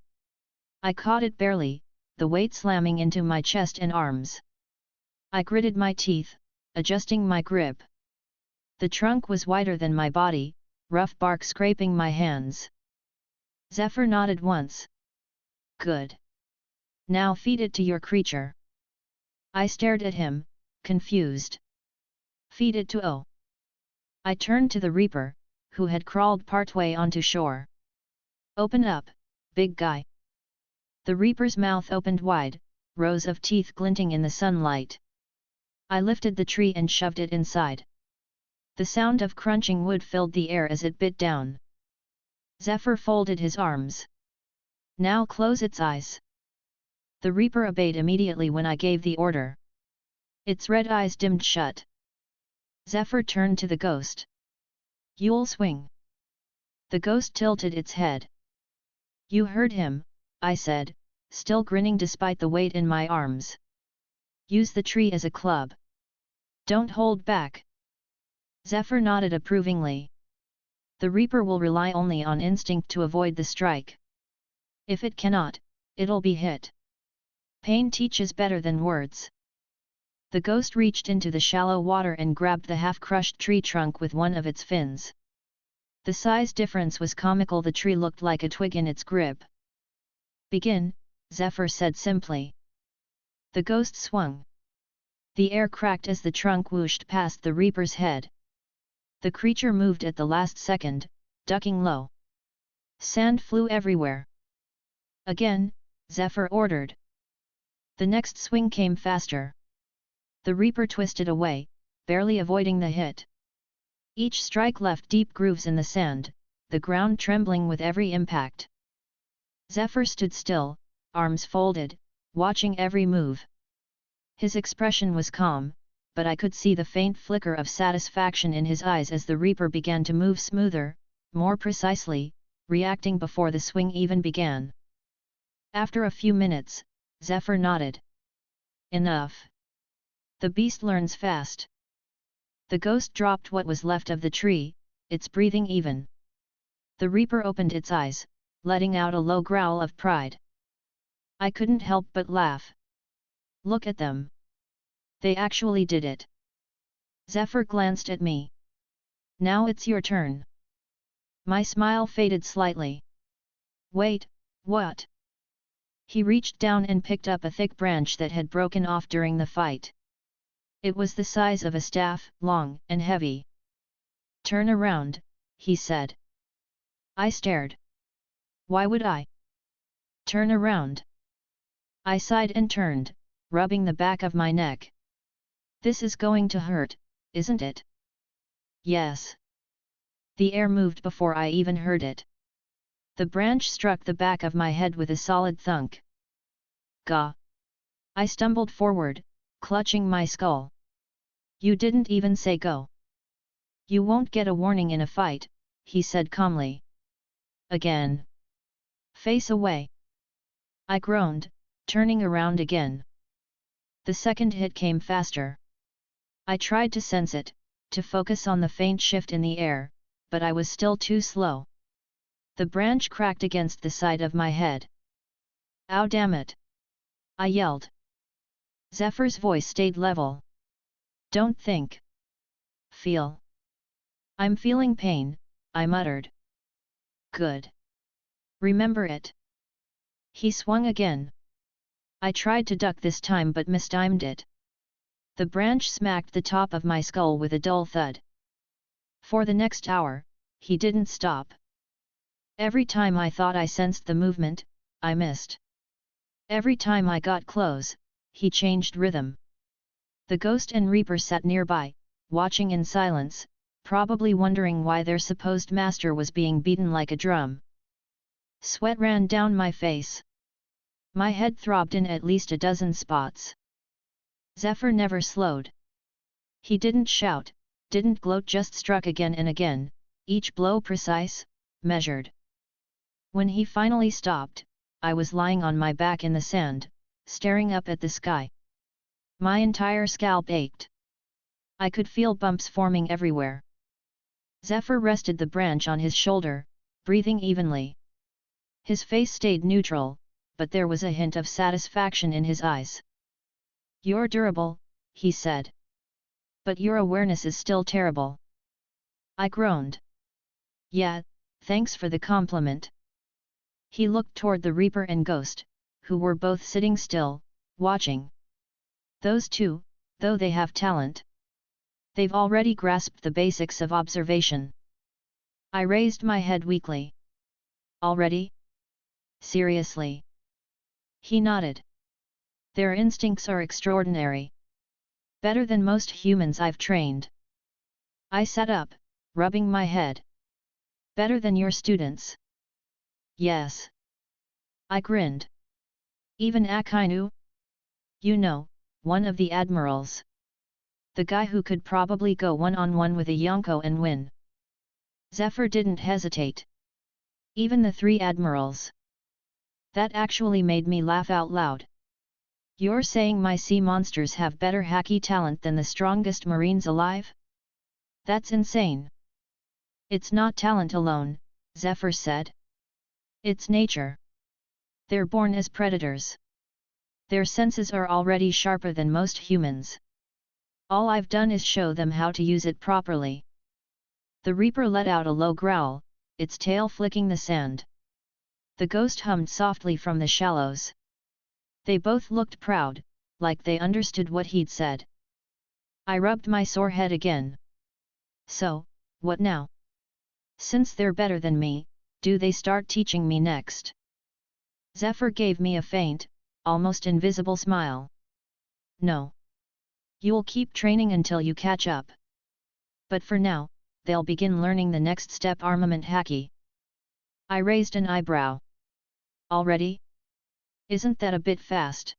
I caught it barely, the weight slamming into my chest and arms. I gritted my teeth, adjusting my grip. The trunk was wider than my body, rough bark scraping my hands. Zephyr nodded once. "Good. Now feed it to your creature." I stared at him, confused. "Feed it to O." I turned to the Reaper, who had crawled partway onto shore. "Open up, big guy." The Reaper's mouth opened wide, rows of teeth glinting in the sunlight. I lifted the tree and shoved it inside. The sound of crunching wood filled the air as it bit down. Zephyr folded his arms. "Now close its eyes." The Reaper obeyed immediately when I gave the order. Its red eyes dimmed shut. Zephyr turned to the ghost. "You'll swing." The ghost tilted its head. "You heard him," I said, still grinning despite the weight in my arms. "Use the tree as a club. Don't hold back." Zephyr nodded approvingly. "The Reaper will rely only on instinct to avoid the strike. If it cannot, it'll be hit. Pain teaches better than words." The ghost reached into the shallow water and grabbed the half-crushed tree trunk with one of its fins. The size difference was comical. The tree looked like a twig in its grip. "Begin," Zephyr said simply. The ghost swung. The air cracked as the trunk whooshed past the Reaper's head. The creature moved at the last second, ducking low. Sand flew everywhere. "Again," Zephyr ordered. The next swing came faster. The Reaper twisted away, barely avoiding the hit. Each strike left deep grooves in the sand, the ground trembling with every impact. Zephyr stood still, arms folded, watching every move. His expression was calm, but I could see the faint flicker of satisfaction in his eyes as the Reaper began to move smoother, more precisely, reacting before the swing even began. After a few minutes, Zephyr nodded. "Enough. The beast learns fast." The ghost dropped what was left of the tree, its breathing even. The Reaper opened its eyes, letting out a low growl of pride. I couldn't help but laugh. Look at them. They actually did it. Zephyr glanced at me. Now it's your turn. My smile faded slightly. Wait, what? He reached down and picked up a thick branch that had broken off during the fight. It was the size of a staff, long and heavy. Turn around, he said. I stared. Why would I turn around? I sighed and turned, rubbing the back of my neck. This is going to hurt, isn't it? Yes. The air moved before I even heard it. The branch struck the back of my head with a solid thunk. Gah! I stumbled forward, clutching my skull. You didn't even say go. You won't get a warning in a fight, he said calmly. Again. Face away. I groaned, turning around again. The second hit came faster. I tried to sense it, to focus on the faint shift in the air, but I was still too slow. The branch cracked against the side of my head. Ow, damn it! I yelled. Zephyr's voice stayed level. Don't think. Feel. I'm feeling pain, I muttered. Good. Remember it. He swung again. I tried to duck this time but mistimed it. The branch smacked the top of my skull with a dull thud. For the next hour, he didn't stop. Every time I thought I sensed the movement, I missed. Every time I got close, he changed rhythm. The Ghost and Reaper sat nearby, watching in silence, probably wondering why their supposed master was being beaten like a drum. Sweat ran down my face. My head throbbed in at least a dozen spots. Zephyr never slowed. He didn't shout, didn't gloat, just struck again and again, each blow precise, measured. When he finally stopped, I was lying on my back in the sand, staring up at the sky. My entire scalp ached. I could feel bumps forming everywhere. Zephyr rested the branch on his shoulder, breathing evenly. His face stayed neutral, but there was a hint of satisfaction in his eyes. You're durable, he said. But your awareness is still terrible. I groaned. Yeah, thanks for the compliment. He looked toward the Reaper and Ghost, who were both sitting still, watching. Those two, though they have talent. They've already grasped the basics of observation. I raised my head weakly. Already? Seriously? He nodded. Their instincts are extraordinary. Better than most humans I've trained. I sat up, rubbing my head. Better than your students? Yes. I grinned. Even Akainu? You know, one of the admirals. The guy who could probably go one-on-one with a Yonko and win. Zephyr didn't hesitate. Even the three admirals. That actually made me laugh out loud. You're saying my sea monsters have better Haki talent than the strongest marines alive? That's insane. It's not talent alone, Zephyr said. It's nature. They're born as predators. Their senses are already sharper than most humans. All I've done is show them how to use it properly. The Reaper let out a low growl, its tail flicking the sand. The Ghost hummed softly from the shallows. They both looked proud, like they understood what he'd said. I rubbed my sore head again. So, what now? Since they're better than me, do they start teaching me next? Zephyr gave me a faint, almost invisible smile. No. You'll keep training until you catch up. But for now, they'll begin learning the next step, armament Haki. I raised an eyebrow. Already? Isn't that a bit fast?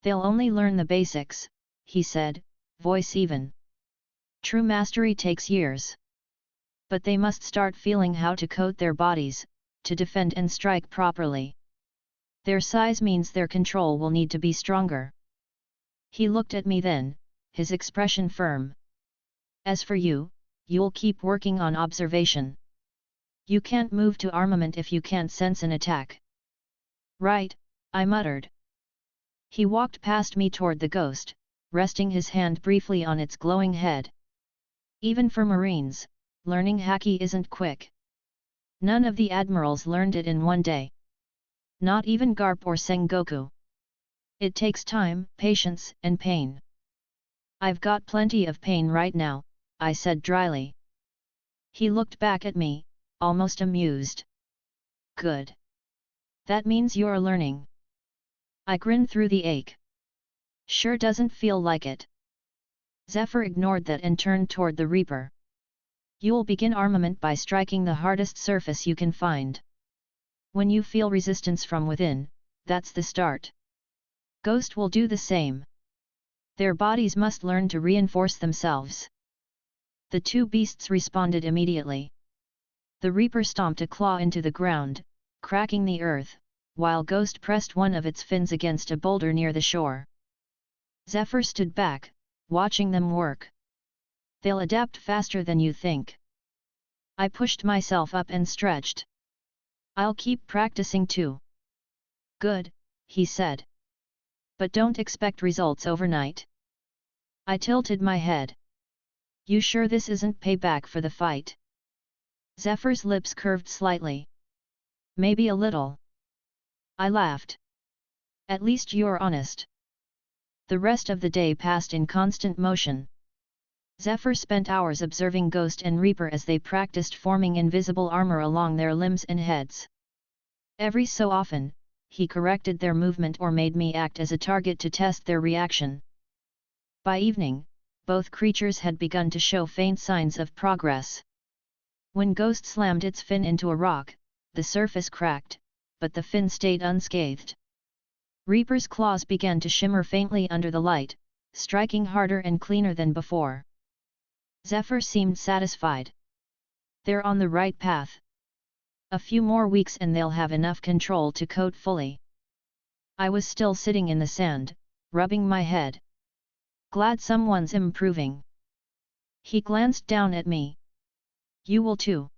They'll only learn the basics, he said, voice even. True mastery takes years. But they must start feeling how to coat their bodies, to defend and strike properly. Their size means their control will need to be stronger. He looked at me then, his expression firm. As for you, you'll keep working on observation. You can't move to armament if you can't sense an attack. Right, I muttered. He walked past me toward the ghost, resting his hand briefly on its glowing head. Even for Marines, learning Haki isn't quick. None of the admirals learned it in one day. Not even Garp or Sengoku. It takes time, patience, and pain. I've got plenty of pain right now, I said dryly. He looked back at me, almost amused. Good. That means you're learning. I grinned through the ache. Sure doesn't feel like it. Zephyr ignored that and turned toward the Reaper. You'll begin armament by striking the hardest surface you can find. When you feel resistance from within, that's the start. Ghost will do the same. Their bodies must learn to reinforce themselves. The two beasts responded immediately. The Reaper stomped a claw into the ground, cracking the earth, while Ghost pressed one of its fins against a boulder near the shore. Zephyr stood back, watching them work. They'll adapt faster than you think. I pushed myself up and stretched. I'll keep practicing too. Good, he said. But don't expect results overnight. I tilted my head. You sure this isn't payback for the fight? Zephyr's lips curved slightly. Maybe a little. I laughed. At least you're honest. The rest of the day passed in constant motion. Zephyr spent hours observing Ghost and Reaper as they practiced forming invisible armor along their limbs and heads. Every so often, he corrected their movement or made me act as a target to test their reaction. By evening, both creatures had begun to show faint signs of progress. When Ghost slammed its fin into a rock, the surface cracked, but the fin stayed unscathed. Reaper's claws began to shimmer faintly under the light, striking harder and cleaner than before. Zephyr seemed satisfied. They're on the right path. A few more weeks and they'll have enough control to coat fully. I was still sitting in the sand, rubbing my head. Glad someone's improving. He glanced down at me. You will too.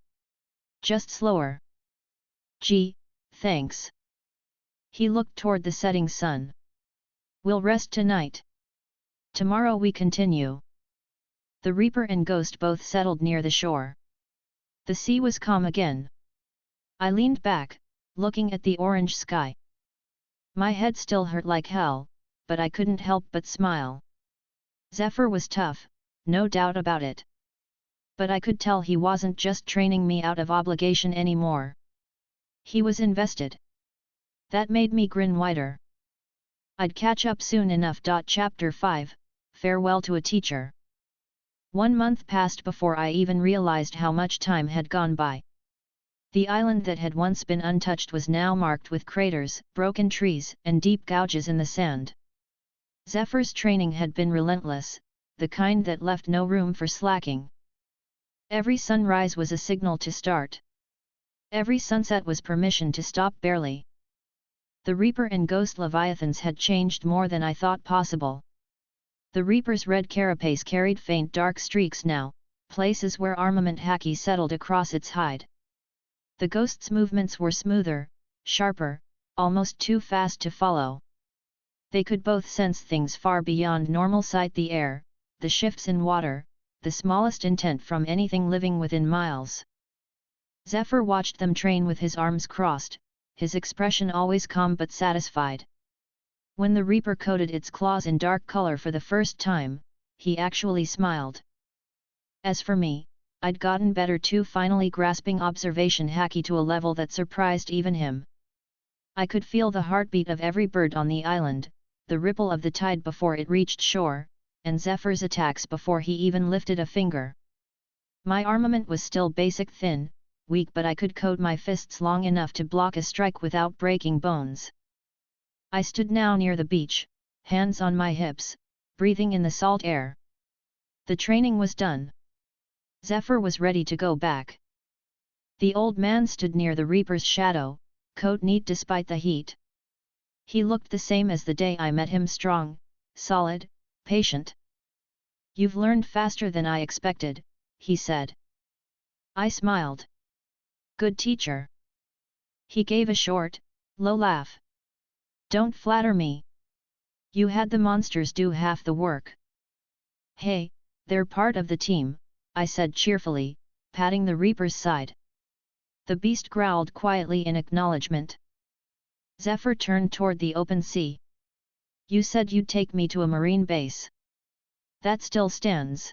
Just slower. Gee, thanks. He looked toward the setting sun. We'll rest tonight. Tomorrow we continue. The Reaper and Ghost both settled near the shore. The sea was calm again. I leaned back, looking at the orange sky. My head still hurt like hell, but I couldn't help but smile. Zephyr was tough, no doubt about it. But I could tell he wasn't just training me out of obligation anymore. He was invested. That made me grin wider. I'd catch up soon enough. Chapter 5, Farewell to a Teacher. 1 month passed before I even realized how much time had gone by. The island that had once been untouched was now marked with craters, broken trees, and deep gouges in the sand. Zephyr's training had been relentless, the kind that left no room for slacking. Every sunrise was a signal to start. Every sunset was permission to stop barely. The Reaper and Ghost Leviathans had changed more than I thought possible. The Reaper's red carapace carried faint dark streaks now, places where armament Haki settled across its hide. The Ghost's movements were smoother, sharper, almost too fast to follow. They could both sense things far beyond normal sight: the air, the shifts in water, the smallest intent from anything living within miles. Zephyr watched them train with his arms crossed, his expression always calm but satisfied. When the Reaper coated its claws in dark color for the first time, he actually smiled. As for me, I'd gotten better too, finally grasping observation Haki to a level that surprised even him. I could feel the heartbeat of every bird on the island, the ripple of the tide before it reached shore, and Zephyr's attacks before he even lifted a finger. My armament was still basic, thin, weak, but I could coat my fists long enough to block a strike without breaking bones. I stood now near the beach, hands on my hips, breathing in the salt air. The training was done. Zephyr was ready to go back. The old man stood near the Reaper's shadow, coat neat despite the heat. He looked the same as the day I met him: strong, solid, patient. You've learned faster than I expected, he said. I smiled. Good teacher. He gave a short, low laugh. Don't flatter me. You had the monsters do half the work. Hey, they're part of the team, I said cheerfully, patting the Reaper's side. The beast growled quietly in acknowledgement. Zephyr turned toward the open sea. You said you'd take me to a marine base. That still stands.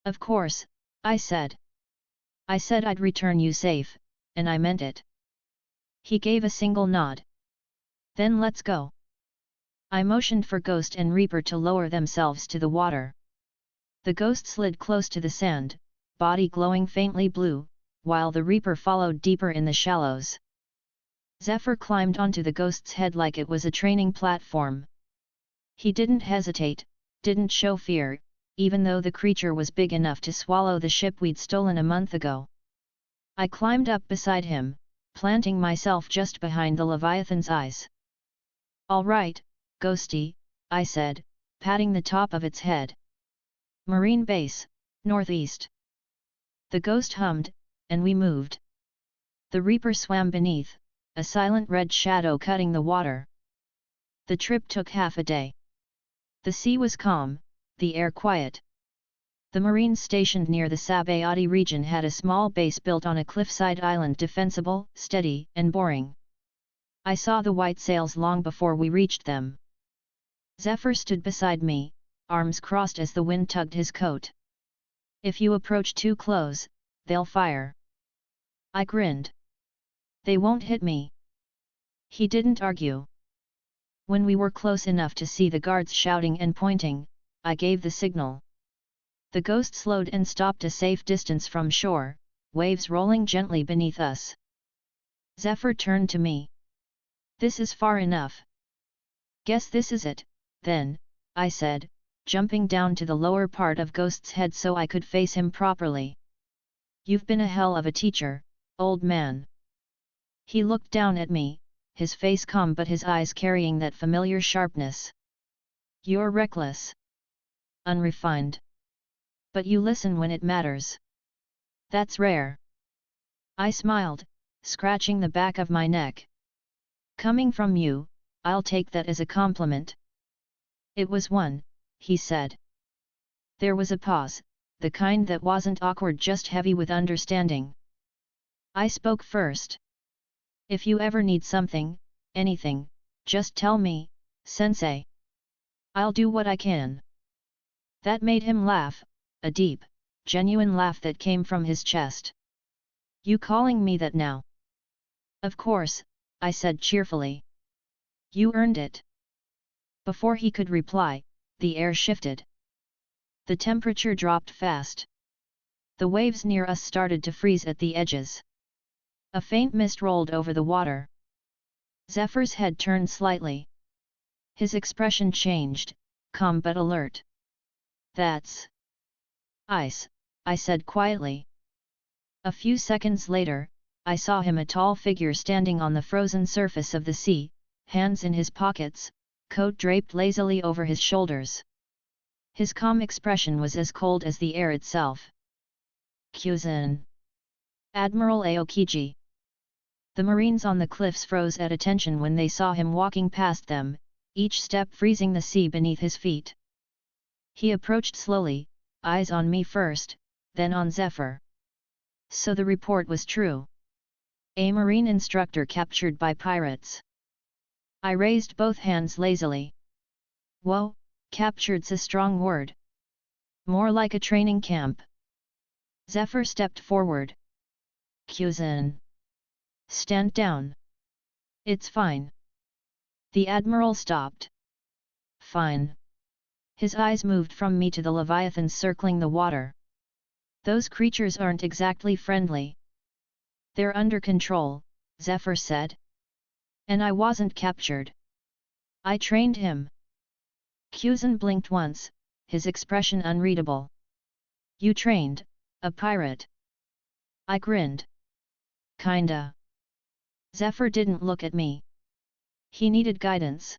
Of course, I said. I said I'd return you safe, and I meant it. He gave a single nod. Then let's go. I motioned for Ghost and Reaper to lower themselves to the water. The Ghost slid close to the sand, body glowing faintly blue, while the Reaper followed deeper in the shallows. Zephyr climbed onto the Ghost's head like it was a training platform. He didn't hesitate, didn't show fear, even though the creature was big enough to swallow the ship we'd stolen a month ago. I climbed up beside him, planting myself just behind the Leviathan's eyes. All right, Ghosty, I said, patting the top of its head. Marine base, northeast. The Ghost hummed, and we moved. The Reaper swam beneath, a silent red shadow cutting the water. The trip took half a day. The sea was calm, the air quiet. The Marines stationed near the Sabayati region had a small base built on a cliffside island, defensible, steady, and boring. I saw the white sails long before we reached them. Zephyr stood beside me, arms crossed as the wind tugged his coat. If you approach too close, they'll fire. I grinned. They won't hit me. He didn't argue. When we were close enough to see the guards shouting and pointing, I gave the signal. The Ghost slowed and stopped a safe distance from shore, waves rolling gently beneath us. Zephyr turned to me. This is far enough. Guess this is it, then, I said, jumping down to the lower part of Ghost's head so I could face him properly. You've been a hell of a teacher, old man. He looked down at me, his face calm but his eyes carrying that familiar sharpness. You're reckless. Unrefined. But you listen when it matters. That's rare. I smiled, scratching the back of my neck. Coming from you, I'll take that as a compliment. It was one, he said. There was a pause, the kind that wasn't awkward, just heavy with understanding. I spoke first. If you ever need something, anything, just tell me, Sensei. I'll do what I can. That made him laugh, a deep, genuine laugh that came from his chest. You calling me that now? Of course, I said cheerfully. You earned it. Before he could reply, the air shifted. The temperature dropped fast. The waves near us started to freeze at the edges. A faint mist rolled over the water. Zephyr's head turned slightly. His expression changed, calm but alert. That's ice, I said quietly. A few seconds later, I saw him, a tall figure standing on the frozen surface of the sea, hands in his pockets, coat draped lazily over his shoulders. His calm expression was as cold as the air itself. Kyuzin. Admiral Aokiji. The Marines on the cliffs froze at attention when they saw him walking past them, each step freezing the sea beneath his feet. He approached slowly, eyes on me first, then on Zephyr. So the report was true. A Marine instructor captured by pirates. I raised both hands lazily. Whoa, captured's a strong word. More like a training camp. Zephyr stepped forward. Kyuzin. Stand down. It's fine. The Admiral stopped. Fine. His eyes moved from me to the Leviathans circling the water. Those creatures aren't exactly friendly. They're under control, Zephyr said. And I wasn't captured. I trained him. Kyuzin blinked once, his expression unreadable. You trained a pirate? I grinned. Kinda. Zephyr didn't look at me. He needed guidance.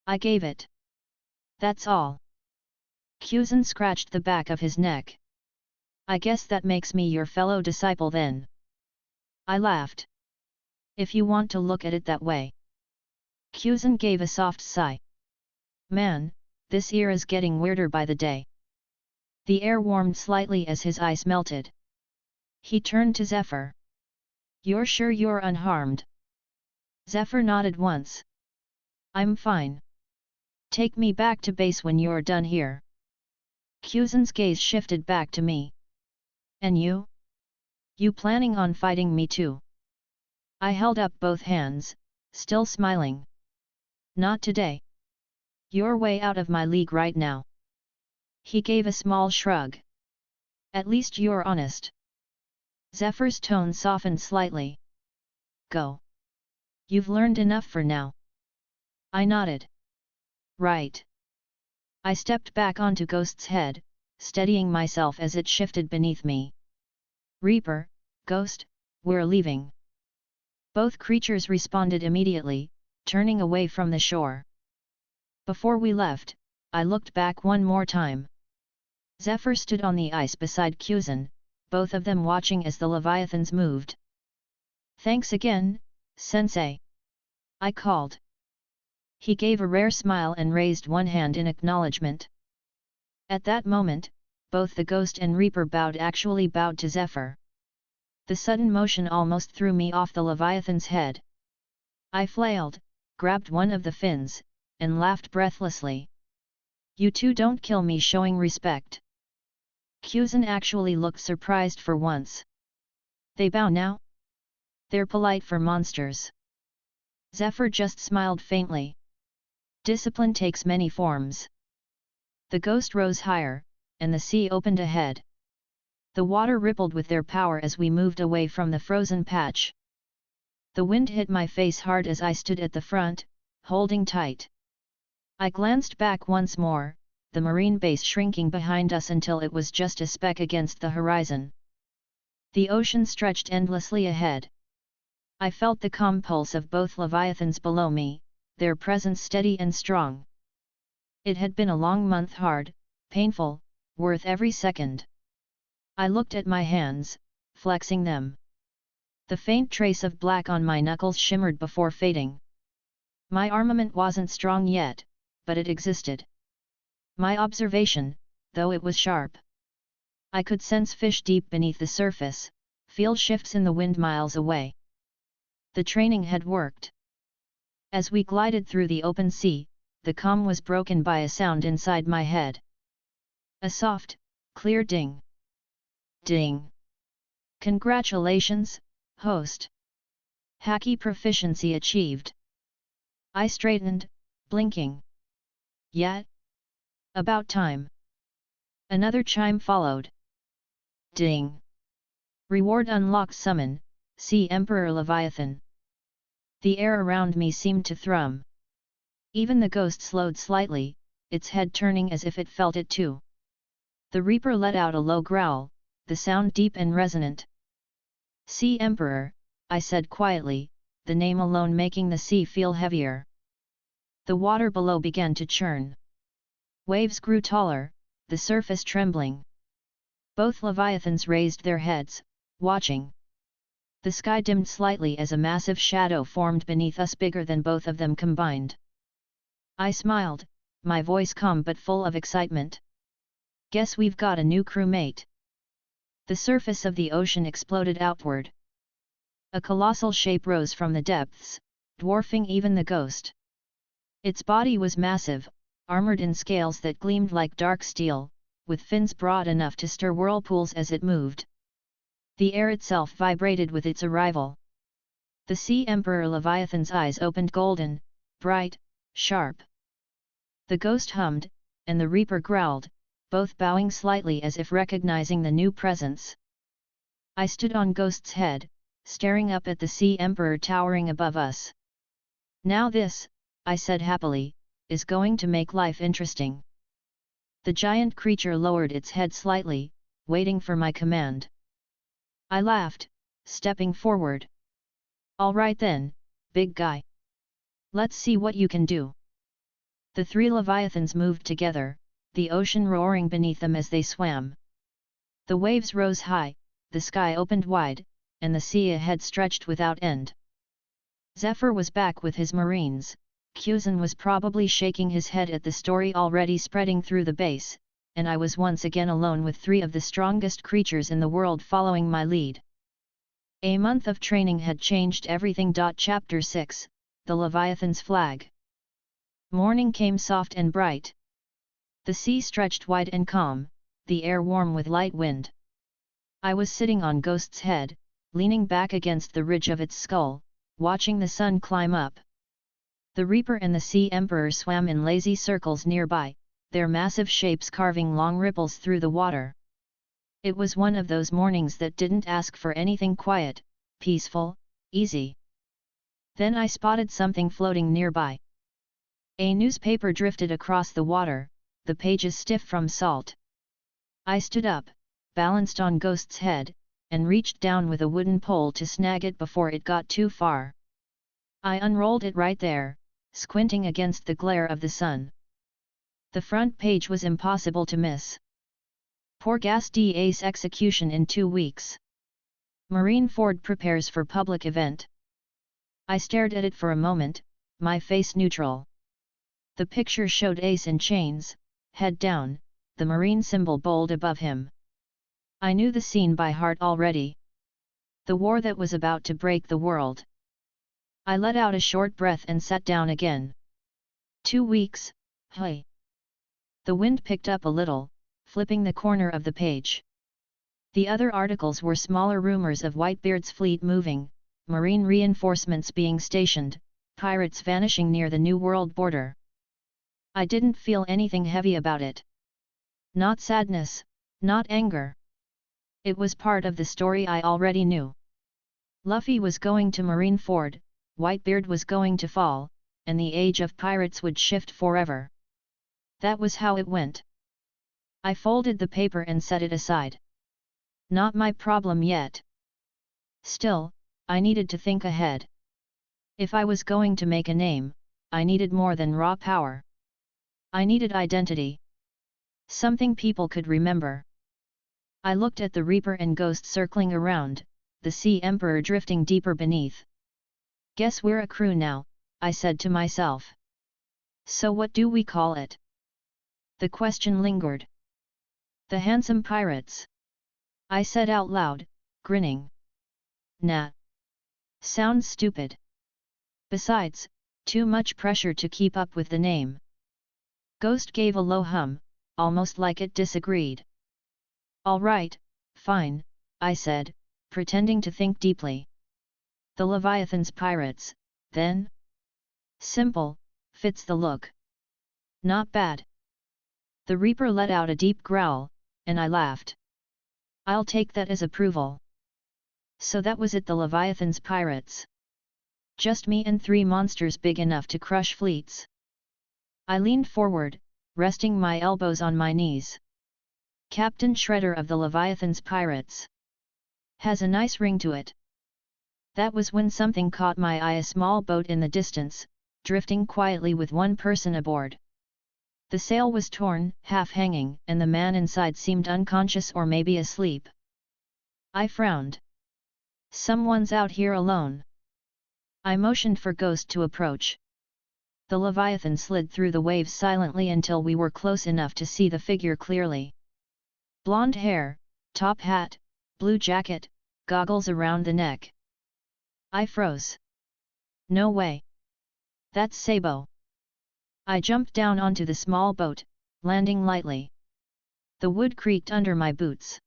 I gave it. That's all. Kyuzin scratched the back of his neck. I guess that makes me your fellow disciple then. I laughed. If you want to look at it that way. Kyuzan gave a soft sigh. Man, this year is getting weirder by the day. The air warmed slightly as his ice melted. He turned to Zephyr. You're sure you're unharmed? Zephyr nodded once. I'm fine. Take me back to base when you're done here. Kyuzan's gaze shifted back to me. And you? You planning on fighting me too? I held up both hands, still smiling. Not today. You're way out of my league right now. He gave a small shrug. At least you're honest. Zephyr's tone softened slightly. Go. You've learned enough for now. I nodded. Right. I stepped back onto Ghost's head, steadying myself as it shifted beneath me. Reaper, Ghost, we're leaving. Both creatures responded immediately, turning away from the shore. Before we left, I looked back one more time. Zephyr stood on the ice beside Kyuzan, both of them watching as the Leviathans moved. Thanks again, Sensei. I called. He gave a rare smile and raised one hand in acknowledgement. At that moment, both the Ghost and Reaper actually bowed to Zephyr. The sudden motion almost threw me off the Leviathan's head. I flailed, grabbed one of the fins, and laughed breathlessly. You two don't kill me showing respect. Kyuzan actually looked surprised for once. They bow now? They're polite for monsters. Zephyr just smiled faintly. Discipline takes many forms. The Ghost rose higher, and the sea opened ahead. The water rippled with their power as we moved away from the frozen patch. The wind hit my face hard as I stood at the front, holding tight. I glanced back once more, the marine base shrinking behind us until it was just a speck against the horizon. The ocean stretched endlessly ahead. I felt the calm pulse of both Leviathans below me, their presence steady and strong. It had been a long month, hard, painful, worth every second. I looked at my hands, flexing them. The faint trace of black on my knuckles shimmered before fading. My armament wasn't strong yet, but it existed. My observation, though it was sharp. I could sense fish deep beneath the surface, feel shifts in the wind miles away. The training had worked. As we glided through the open sea, the calm was broken by a sound inside my head. A soft, clear ding. Ding. Congratulations, host. Haki proficiency achieved. I straightened, blinking. Yet? About time. Another chime followed. Ding. Reward unlocked. Summon, Sea Emperor Leviathan. The air around me seemed to thrum. Even the Ghost slowed slightly, its head turning as if it felt it too. The Reaper let out a low growl, the sound deep and resonant. Sea Emperor, I said quietly, the name alone making the sea feel heavier. The water below began to churn. Waves grew taller, the surface trembling. Both Leviathans raised their heads, watching. The sky dimmed slightly as a massive shadow formed beneath us, bigger than both of them combined. I smiled, my voice calm but full of excitement. Guess we've got a new crewmate. The surface of the ocean exploded outward. A colossal shape rose from the depths, dwarfing even the Ghost. Its body was massive, armored in scales that gleamed like dark steel, with fins broad enough to stir whirlpools as it moved. The air itself vibrated with its arrival. The Sea Emperor Leviathan's eyes opened golden, bright, sharp. The Ghost hummed, and the Reaper growled, both bowing slightly as if recognizing the new presence. I stood on Ghost's head, staring up at the Sea Emperor towering above us. Now this, I said happily, is going to make life interesting. The giant creature lowered its head slightly, waiting for my command. I laughed, stepping forward. All right then, big guy. Let's see what you can do. The three Leviathans moved together, the ocean roaring beneath them as they swam. The waves rose high, the sky opened wide, and the sea ahead stretched without end. Zephyr was back with his marines. Kuzan was probably shaking his head at the story already spreading through the base, and I was once again alone with 3 of the strongest creatures in the world following my lead. A month of training had changed everything. Chapter 6, The Leviathan's Flag. Morning came soft and bright. The sea stretched wide and calm, the air warm with light wind. I was sitting on Ghost's head, leaning back against the ridge of its skull, watching the sun climb up. The Reaper and the Sea Emperor swam in lazy circles nearby, their massive shapes carving long ripples through the water. It was one of those mornings that didn't ask for anything, quiet, peaceful, easy. Then I spotted something floating nearby. A newspaper drifted across the water, the pages stiff from salt. I stood up, balanced on Ghost's head, and reached down with a wooden pole to snag it before it got too far. I unrolled it right there, squinting against the glare of the sun. The front page was impossible to miss. Porgas DA's execution in 2 weeks. Marineford prepares for public event. I stared at it for a moment, my face neutral. The picture showed Ace in chains, head down, the marine symbol bold above him. I knew the scene by heart already. The war that was about to break the world. I let out a short breath and sat down again. 2 weeks, hey. The wind picked up a little, flipping the corner of the page. The other articles were smaller rumors of Whitebeard's fleet moving, marine reinforcements being stationed, pirates vanishing near the New World border. I didn't feel anything heavy about it. Not sadness, not anger. It was part of the story I already knew. Luffy was going to Marineford, Whitebeard was going to fall, and the age of pirates would shift forever. That was how it went. I folded the paper and set it aside. Not my problem yet. Still, I needed to think ahead. If I was going to make a name, I needed more than raw power. I needed identity. Something people could remember. I looked at the Reaper and Ghost circling around, the Sea Emperor drifting deeper beneath. Guess we're a crew now, I said to myself. So what do we call it? The question lingered. The Handsome Pirates. I said out loud, grinning. Nah. Sounds stupid. Besides, too much pressure to keep up with the name. Ghost gave a low hum, almost like it disagreed. All right, fine, I said, pretending to think deeply. The Leviathan's Pirates, then? Simple, fits the look. Not bad. The Reaper let out a deep growl, and I laughed. I'll take that as approval. So that was it, the Leviathan's Pirates. Just me and 3 monsters big enough to crush fleets. I leaned forward, resting my elbows on my knees. Captain Shredder of the Leviathan's Pirates. Has a nice ring to it. That was when something caught my eye, a small boat in the distance, drifting quietly with 1 person aboard. The sail was torn, half hanging, and the man inside seemed unconscious or maybe asleep. I frowned. Someone's out here alone. I motioned for Ghost to approach. The Leviathan slid through the waves silently until we were close enough to see the figure clearly. Blonde hair, top hat, blue jacket, goggles around the neck. I froze. No way. That's Sabo. I jumped down onto the small boat, landing lightly. The wood creaked under my boots.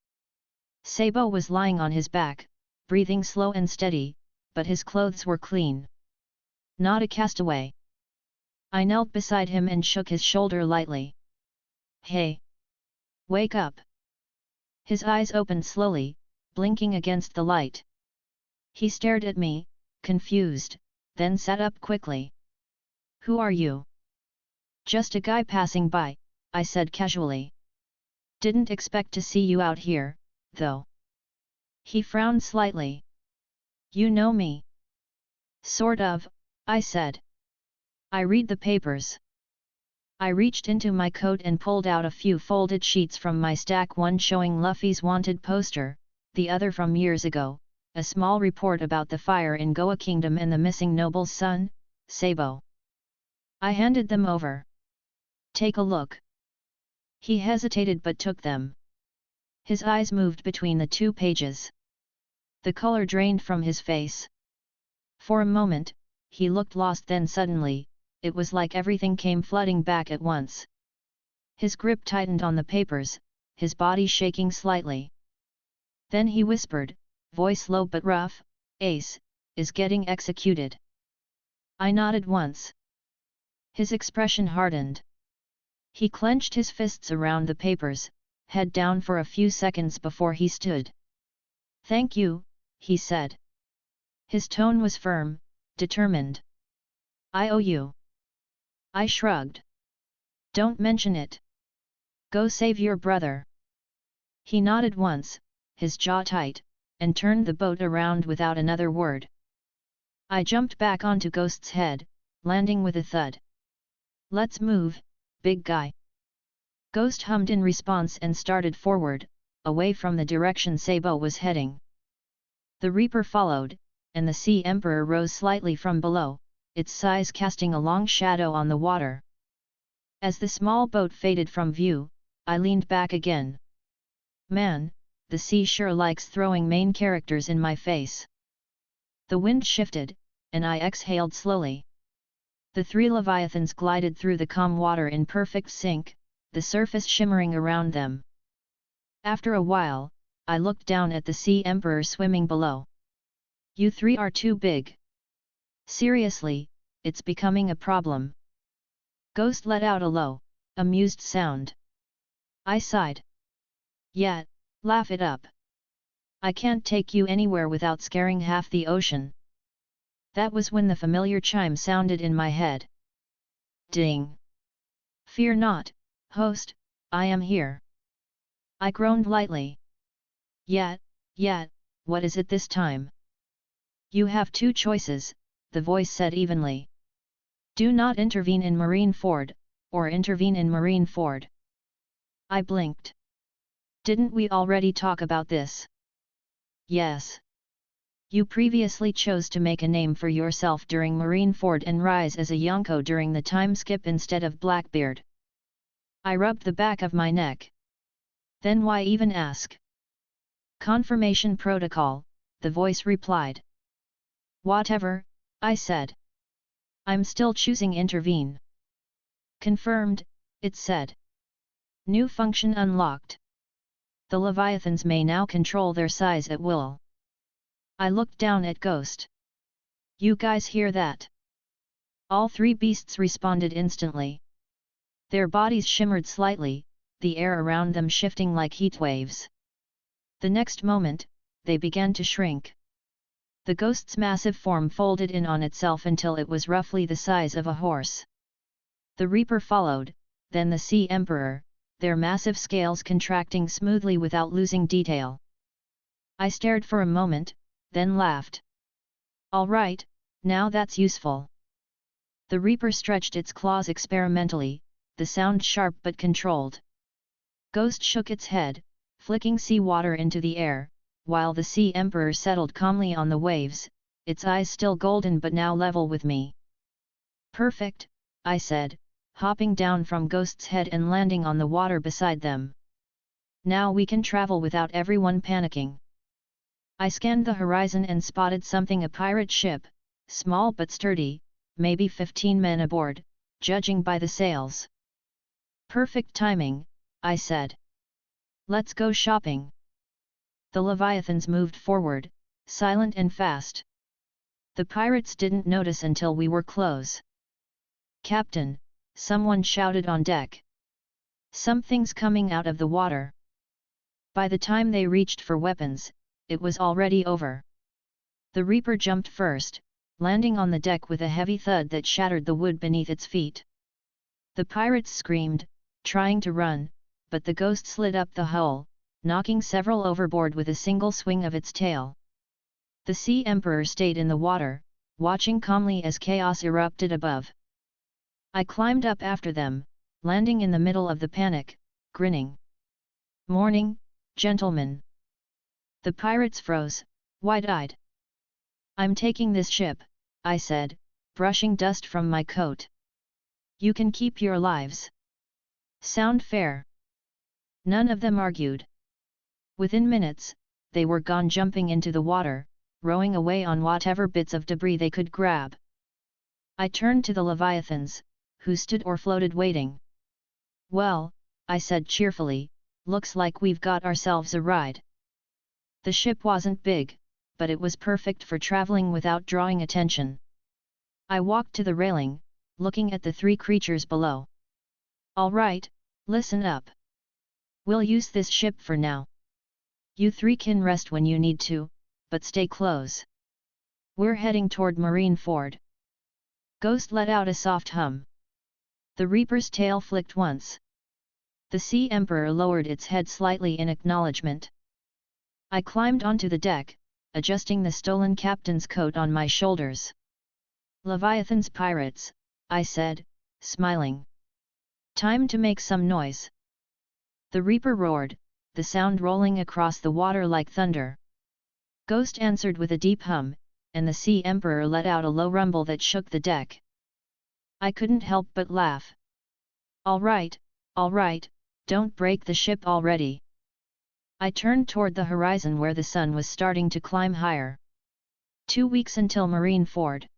Sabo was lying on his back, breathing slow and steady, but his clothes were clean. Not a castaway. I knelt beside him and shook his shoulder lightly. Hey! Wake up! His eyes opened slowly, blinking against the light. He stared at me, confused, then sat up quickly. Who are you? Just a guy passing by, I said casually. Didn't expect to see you out here, though. He frowned slightly. You know me? Sort of, I said. I read the papers. I reached into my coat and pulled out a few folded sheets from my stack, one showing Luffy's wanted poster, the other from years ago, a small report about the fire in Goa Kingdom and the missing noble's son, Sabo. I handed them over. Take a look. He hesitated but took them. His eyes moved between the 2 pages. The color drained from his face. For a moment, he looked lost, then suddenly, it was like everything came flooding back at once. His grip tightened on the papers, his body shaking slightly. Then he whispered, voice low but rough, "Ace, is getting executed." I nodded once. His expression hardened. He clenched his fists around the papers, head down for a few seconds before he stood. "Thank you," he said. His tone was firm, determined. "I owe you." I shrugged. "Don't mention it. Go save your brother." He nodded once, his jaw tight, and turned the boat around without another word. I jumped back onto Ghost's head, landing with a thud. "Let's move, big guy." Ghost hummed in response and started forward, away from the direction Sabo was heading. The Reaper followed, and the Sea Emperor rose slightly from below, its size casting a long shadow on the water. As the small boat faded from view, I leaned back again. Man, the sea sure likes throwing main characters in my face. The wind shifted, and I exhaled slowly. The 3 Leviathans glided through the calm water in perfect sync, the surface shimmering around them. After a while, I looked down at the Sea Emperor swimming below. "You 3 are too big. Seriously, it's becoming a problem." Ghost let out a low, amused sound. I sighed. "Yeah, laugh it up. I can't take you anywhere without scaring half the ocean." That was when the familiar chime sounded in my head. Ding! "Fear not, host, I am here." I groaned lightly. Yeah, what is it this time?" "You have 2 choices," the voice said evenly. "Do not intervene in Marineford, or intervene in Marineford." I blinked. "Didn't we already talk about this?" "Yes. You previously chose to make a name for yourself during Marineford and rise as a Yonko during the time skip instead of Blackbeard." I rubbed the back of my neck. "Then why even ask?" "Confirmation protocol," the voice replied. "Whatever," I said. "I'm still choosing intervene." "Confirmed," it said. "New function unlocked. The Leviathans may now control their size at will." I looked down at Ghost. "You guys hear that?" All 3 beasts responded instantly. Their bodies shimmered slightly, the air around them shifting like heat waves. The next moment, they began to shrink. The Ghost's massive form folded in on itself until it was roughly the size of a horse. The Reaper followed, then the Sea Emperor, their massive scales contracting smoothly without losing detail. I stared for a moment, then laughed. "All right, now that's useful." The Reaper stretched its claws experimentally, the sound sharp but controlled. Ghost shook its head, flicking seawater into the air, while the Sea Emperor settled calmly on the waves, its eyes still golden but now level with me. "Perfect," I said, hopping down from Ghost's head and landing on the water beside them. "Now we can travel without everyone panicking." I scanned the horizon and spotted something, a pirate ship, small but sturdy, maybe 15 men aboard, judging by the sails. "Perfect timing," I said. "Let's go shopping." The Leviathans moved forward, silent and fast. The pirates didn't notice until we were close. "Captain," someone shouted on deck. "Something's coming out of the water." By the time they reached for weapons, it was already over. The Reaper jumped first, landing on the deck with a heavy thud that shattered the wood beneath its feet. The pirates screamed, trying to run, but the Ghost slid up the hull, knocking several overboard with a single swing of its tail. The Sea Emperor stayed in the water, watching calmly as chaos erupted above. I climbed up after them, landing in the middle of the panic, grinning. "Morning, gentlemen." The pirates froze, wide-eyed. "I'm taking this ship," I said, brushing dust from my coat. "You can keep your lives. Sound fair?" None of them argued. Within minutes, they were gone, jumping into the water, rowing away on whatever bits of debris they could grab. I turned to the Leviathans, who stood or floated waiting. "Well," I said cheerfully, "looks like we've got ourselves a ride." The ship wasn't big, but it was perfect for traveling without drawing attention. I walked to the railing, looking at the three creatures below. "All right, listen up. We'll use this ship for now. You three can rest when you need to, but stay close. We're heading toward Marineford." Ghost let out a soft hum. The Reaper's tail flicked once. The Sea Emperor lowered its head slightly in acknowledgement. I climbed onto the deck, adjusting the stolen captain's coat on my shoulders. "Leviathan's pirates," I said, smiling. "Time to make some noise." The Reaper roared, the sound rolling across the water like thunder. Ghost answered with a deep hum, and the Sea Emperor let out a low rumble that shook the deck. I couldn't help but laugh. All right, don't break the ship already." I turned toward the horizon where the sun was starting to climb higher. 2 weeks until Marineford.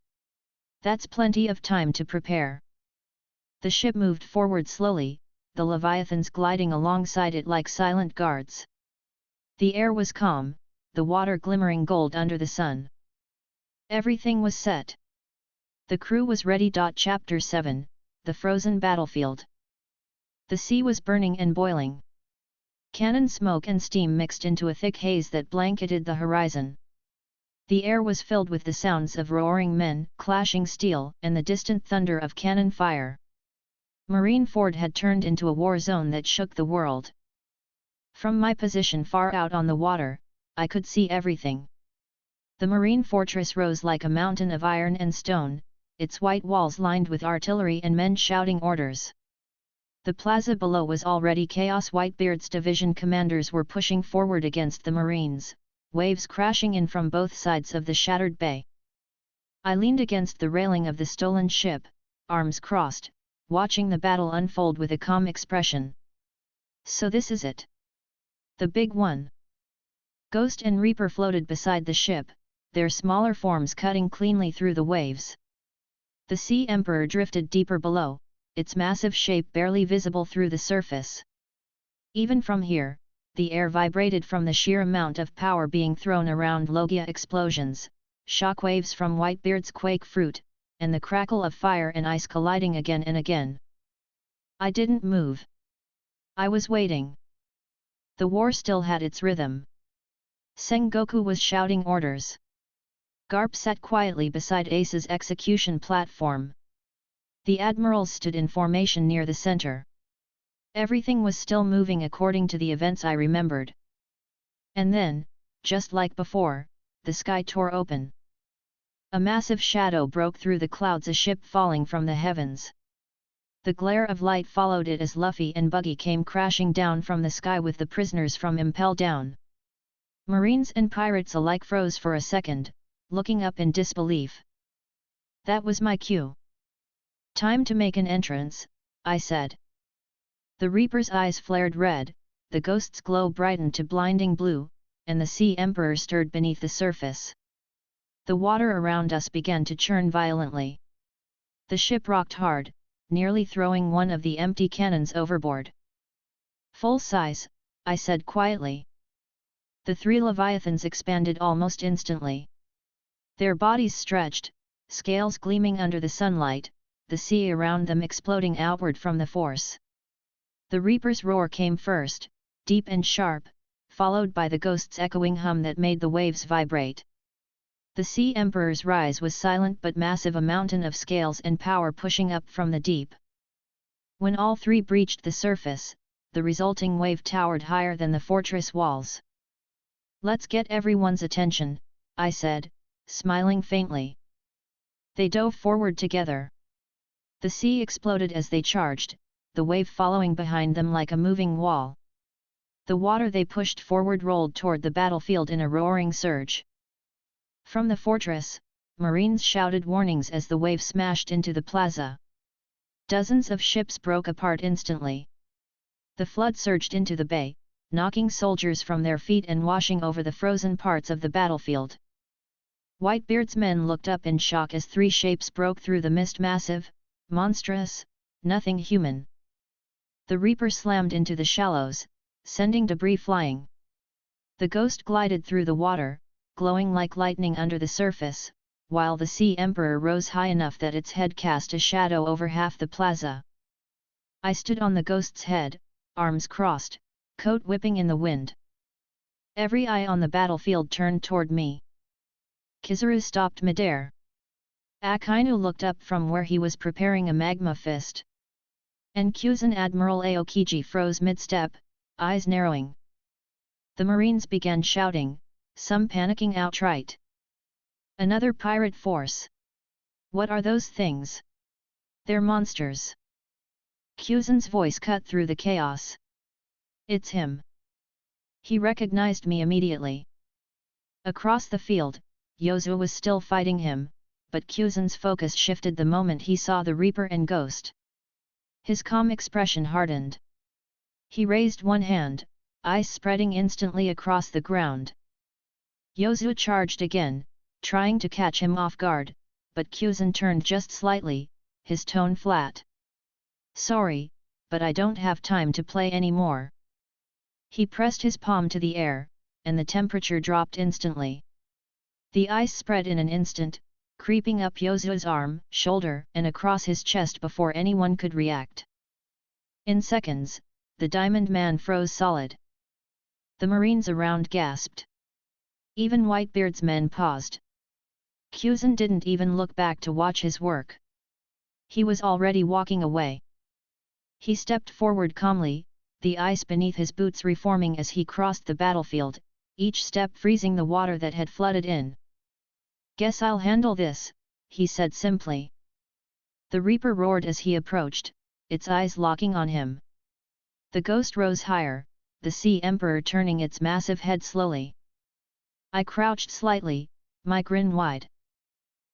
That's plenty of time to prepare. The ship moved forward slowly, the Leviathans gliding alongside it like silent guards. The air was calm, the water glimmering gold under the sun. Everything was set. The crew was ready. Chapter 7, The Frozen Battlefield. The sea was burning and boiling. Cannon smoke and steam mixed into a thick haze that blanketed the horizon. The air was filled with the sounds of roaring men, clashing steel, and the distant thunder of cannon fire. Marineford had turned into a war zone that shook the world. From my position far out on the water, I could see everything. The marine fortress rose like a mountain of iron and stone, its white walls lined with artillery and men shouting orders. The plaza below was already chaos. Whitebeard's division commanders were pushing forward against the Marines, waves crashing in from both sides of the shattered bay. I leaned against the railing of the stolen ship, arms crossed, watching the battle unfold with a calm expression. So this is it. The big one. Ghost and Reaper floated beside the ship, their smaller forms cutting cleanly through the waves. The Sea Emperor drifted deeper below, its massive shape barely visible through the surface. Even from here, the air vibrated from the sheer amount of power being thrown around. Logia explosions, shockwaves from Whitebeard's quake fruit, and the crackle of fire and ice colliding again and again. I didn't move. I was waiting. The war still had its rhythm. Sengoku was shouting orders. Garp sat quietly beside Ace's execution platform. The admirals stood in formation near the center. Everything was still moving according to the events I remembered. And then, just like before, the sky tore open. A massive shadow broke through the clouds, a ship falling from the heavens. The glare of light followed it as Luffy and Buggy came crashing down from the sky with the prisoners from Impel down. Marines and pirates alike froze for a second, looking up in disbelief. That was my cue. Time to make an entrance, I said. The Reaper's eyes flared red, the Ghost's glow brightened to blinding blue, and the Sea Emperor stirred beneath the surface. The water around us began to churn violently. The ship rocked hard, nearly throwing one of the empty cannons overboard. Full size, I said quietly. The 3 Leviathans expanded almost instantly. Their bodies stretched, scales gleaming under the sunlight, the sea around them exploding outward from the force. The Reaper's roar came first, deep and sharp, followed by the Ghost's echoing hum that made the waves vibrate. The Sea Emperor's rise was silent but massive, a mountain of scales and power pushing up from the deep. When all 3 breached the surface, the resulting wave towered higher than the fortress walls. Let's get everyone's attention, I said, smiling faintly. They dove forward together. The sea exploded as they charged, the wave following behind them like a moving wall. The water they pushed forward rolled toward the battlefield in a roaring surge. From the fortress, Marines shouted warnings as the wave smashed into the plaza. Dozens of ships broke apart instantly. The flood surged into the bay, knocking soldiers from their feet and washing over the frozen parts of the battlefield. Whitebeard's men looked up in shock as three shapes broke through the mist, massive, monstrous, nothing human. The Reaper slammed into the shallows, sending debris flying. The Ghost glided through the water, glowing like lightning under the surface, while the Sea Emperor rose high enough that its head cast a shadow over half the plaza. I stood on the Ghost's head, arms crossed, coat whipping in the wind. Every eye on the battlefield turned toward me. Kizaru stopped midair. Akainu looked up from where he was preparing a magma fist. And Kyuzan Admiral Aokiji froze mid-step, eyes narrowing. The Marines began shouting, some panicking outright. Another pirate force. What are those things? They're monsters. Kyuzan's voice cut through the chaos. It's him. He recognized me immediately. Across the field, Yozu was still fighting him, but Kyuzan's focus shifted the moment he saw the Reaper and Ghost. His calm expression hardened. He raised one hand, ice spreading instantly across the ground. Yozu charged again, trying to catch him off guard, but Kyuzan turned just slightly, his tone flat. Sorry, but I don't have time to play anymore. He pressed his palm to the air, and the temperature dropped instantly. The ice spread in an instant, creeping up Yozu's arm, shoulder, and across his chest before anyone could react. In seconds, the Diamond Man froze solid. The Marines around gasped. Even Whitebeard's men paused. Kyuzan didn't even look back to watch his work. He was already walking away. He stepped forward calmly, the ice beneath his boots reforming as he crossed the battlefield, each step freezing the water that had flooded in. "Guess I'll handle this," he said simply. The Reaper roared as he approached, its eyes locking on him. The Ghost rose higher, the Sea Emperor turning its massive head slowly. I crouched slightly, my grin wide.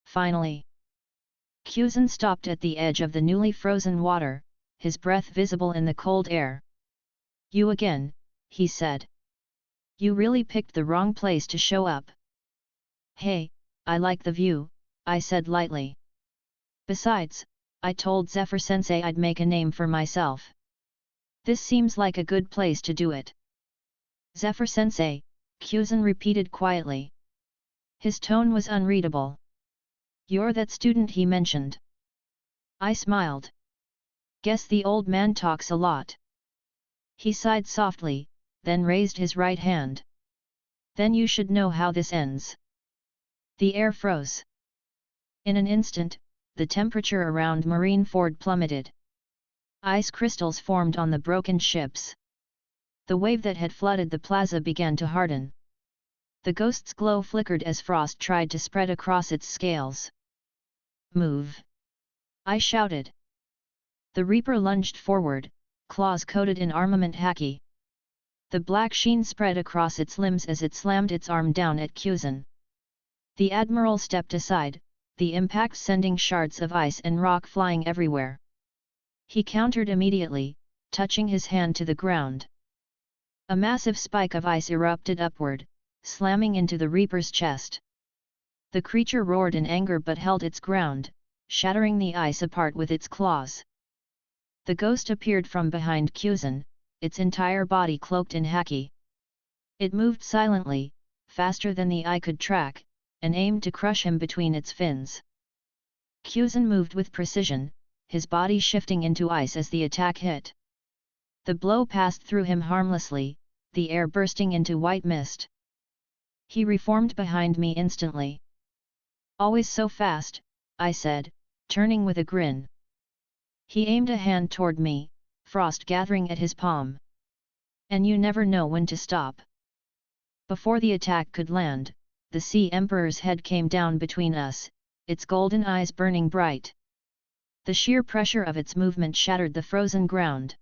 Finally. Kyuzan stopped at the edge of the newly frozen water, his breath visible in the cold air. "You again," he said. "You really picked the wrong place to show up." "Hey, I like the view," I said lightly. "Besides, I told Zephyr Sensei I'd make a name for myself. This seems like a good place to do it." "Zephyr Sensei," Kyuzan repeated quietly. His tone was unreadable. "You're that student he mentioned." I smiled. "Guess the old man talks a lot." He sighed softly, then raised his right hand. "Then you should know how this ends." The air froze. In an instant, the temperature around Marineford plummeted. Ice crystals formed on the broken ships. The wave that had flooded the plaza began to harden. The Ghost's glow flickered as frost tried to spread across its scales. "Move!" I shouted. The Reaper lunged forward, claws coated in armament Haki. The black sheen spread across its limbs as it slammed its arm down at Kyuzan. The Admiral stepped aside, the impact sending shards of ice and rock flying everywhere. He countered immediately, touching his hand to the ground. A massive spike of ice erupted upward, slamming into the Reaper's chest. The creature roared in anger but held its ground, shattering the ice apart with its claws. The Ghost appeared from behind Kyuzan, its entire body cloaked in Haki. It moved silently, faster than the eye could track, and aimed to crush him between its fins. Kyuzan moved with precision, his body shifting into ice as the attack hit. The blow passed through him harmlessly, the air bursting into white mist. He reformed behind me instantly. "Always so fast," I said, turning with a grin. He aimed a hand toward me, frost gathering at his palm. "And you never know when to stop." Before the attack could land, the Sea Emperor's head came down between us, its golden eyes burning bright. The sheer pressure of its movement shattered the frozen ground.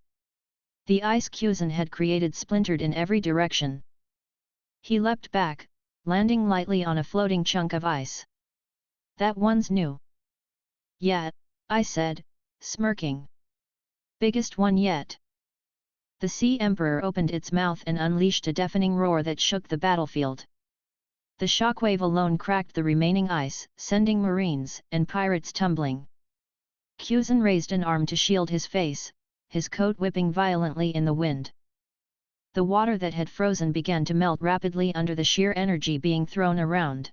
The ice Kyuzan had created splintered in every direction. He leapt back, landing lightly on a floating chunk of ice. That one's new. Yeah, I said, smirking. Biggest one yet. The Sea Emperor opened its mouth and unleashed a deafening roar that shook the battlefield. The shockwave alone cracked the remaining ice, sending marines and pirates tumbling. Kuzan raised an arm to shield his face, his coat whipping violently in the wind. The water that had frozen began to melt rapidly under the sheer energy being thrown around.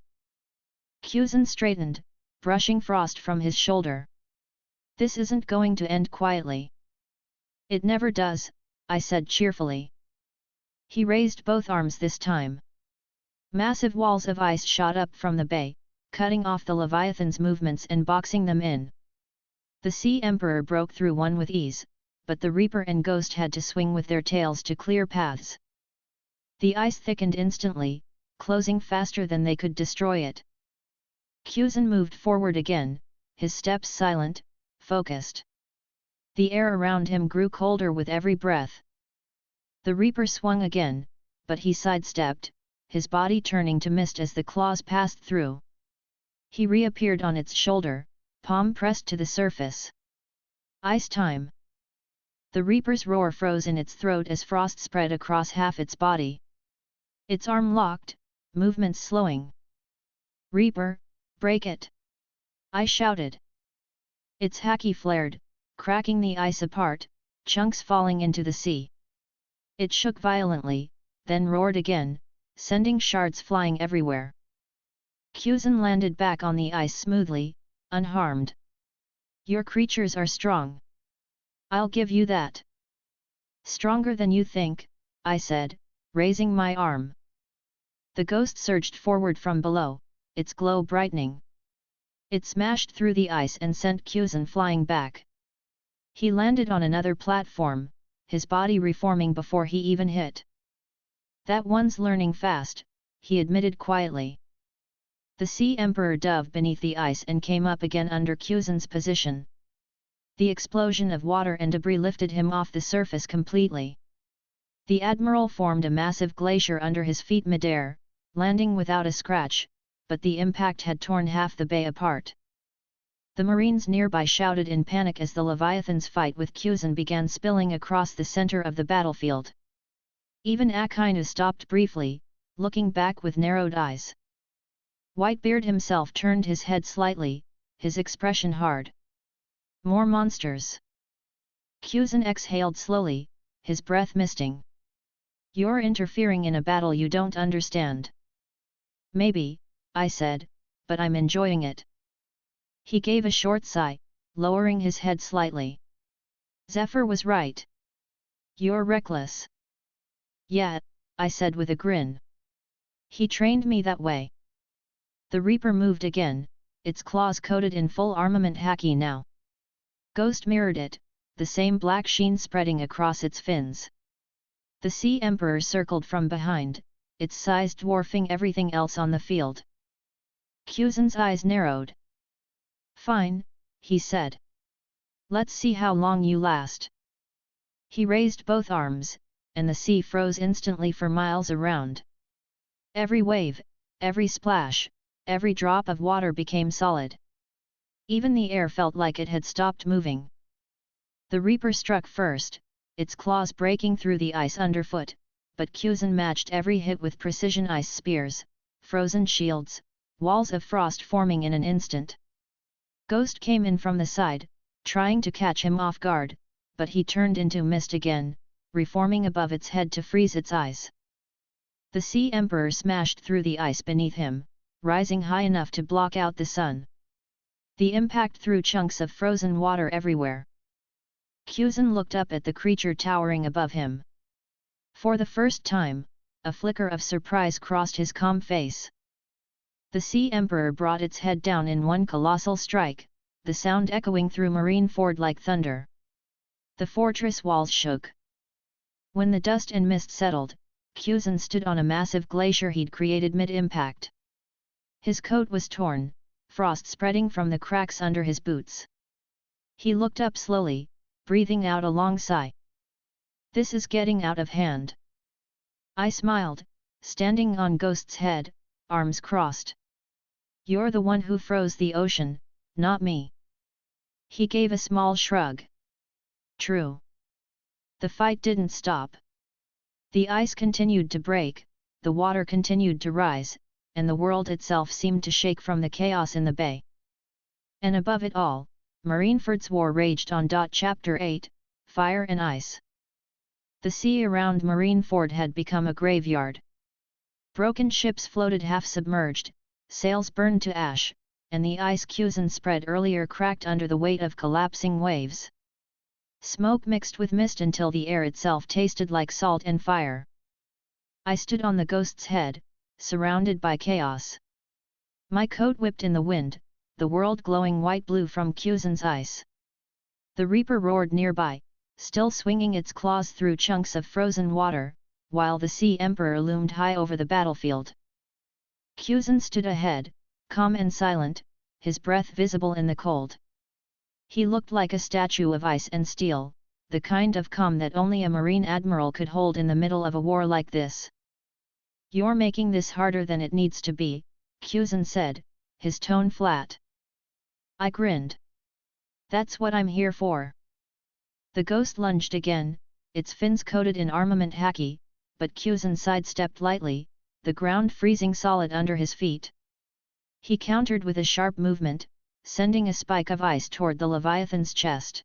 Kuzan straightened, brushing frost from his shoulder. This isn't going to end quietly. It never does, I said cheerfully. He raised both arms this time. Massive walls of ice shot up from the bay, cutting off the Leviathan's movements and boxing them in. The Sea Emperor broke through one with ease, but the Reaper and Ghost had to swing with their tails to clear paths. The ice thickened instantly, closing faster than they could destroy it. Kuzan moved forward again, his steps silent, focused. The air around him grew colder with every breath. The Reaper swung again, but he sidestepped, his body turning to mist as the claws passed through. He reappeared on its shoulder, palm pressed to the surface. Ice time! The Reaper's roar froze in its throat as frost spread across half its body. Its arm locked, movements slowing. Reaper, break it! I shouted. Its Haki flared, cracking the ice apart, chunks falling into the sea. It shook violently, then roared again, sending shards flying everywhere. Kuzan landed back on the ice smoothly, unharmed. Your creatures are strong. I'll give you that. Stronger than you think, I said, raising my arm. The ghost surged forward from below, its glow brightening. It smashed through the ice and sent Kuzan flying back. He landed on another platform, his body reforming before he even hit. That one's learning fast, he admitted quietly. The Sea Emperor dove beneath the ice and came up again under Kuzan's position. The explosion of water and debris lifted him off the surface completely. The Admiral formed a massive glacier under his feet midair, landing without a scratch, but the impact had torn half the bay apart. The Marines nearby shouted in panic as the Leviathan's fight with Kuzan began spilling across the center of the battlefield. Even Akainu stopped briefly, looking back with narrowed eyes. Whitebeard himself turned his head slightly, his expression hard. More monsters. Kuzan exhaled slowly, his breath misting. You're interfering in a battle you don't understand. Maybe, I said, but I'm enjoying it. He gave a short sigh, lowering his head slightly. Zephyr was right. You're reckless. Yeah, I said with a grin. He trained me that way. The Reaper moved again, its claws coated in full armament Haki now. Ghost mirrored it, the same black sheen spreading across its fins. The Sea Emperor circled from behind, its size dwarfing everything else on the field. Kuzan's eyes narrowed. Fine, he said. Let's see how long you last. He raised both arms, and the sea froze instantly for miles around. Every wave, every splash, every drop of water became solid. Even the air felt like it had stopped moving. The Reaper struck first, its claws breaking through the ice underfoot, but Kuzan matched every hit with precision ice spears, frozen shields, walls of frost forming in an instant. Ghost came in from the side, trying to catch him off guard, but he turned into mist again, reforming above its head to freeze its eyes. The Sea Emperor smashed through the ice beneath him, rising high enough to block out the sun. The impact threw chunks of frozen water everywhere. Kuzan looked up at the creature towering above him. For the first time, a flicker of surprise crossed his calm face. The Sea Emperor brought its head down in one colossal strike, the sound echoing through Marineford like thunder. The fortress walls shook. When the dust and mist settled, Kuzan stood on a massive glacier he'd created mid-impact. His coat was torn, frost spreading from the cracks under his boots. He looked up slowly, breathing out a long sigh. This is getting out of hand. I smiled, standing on Ghost's head, arms crossed. "You're the one who froze the ocean, not me." He gave a small shrug. "True." The fight didn't stop. The ice continued to break, the water continued to rise, and the world itself seemed to shake from the chaos in the bay. And above it all, Marineford's war raged on. Chapter 8, Fire and Ice. The sea around Marineford had become a graveyard. Broken ships floated half-submerged, sails burned to ash, and the ice Cusan spread earlier cracked under the weight of collapsing waves. Smoke mixed with mist until the air itself tasted like salt and fire. I stood on the ghost's head, surrounded by chaos. My coat whipped in the wind, the world glowing white-blue from Cusan's ice. The Reaper roared nearby, still swinging its claws through chunks of frozen water, while the Sea Emperor loomed high over the battlefield. Cusan stood ahead, calm and silent, his breath visible in the cold. He looked like a statue of ice and steel, the kind of calm that only a Marine admiral could hold in the middle of a war like this. "You're making this harder than it needs to be," Cusan said, his tone flat. I grinned. "That's what I'm here for." The ghost lunged again, its fins coated in armament Haki, but Cusan sidestepped lightly, the ground freezing solid under his feet. He countered with a sharp movement, sending a spike of ice toward the Leviathan's chest.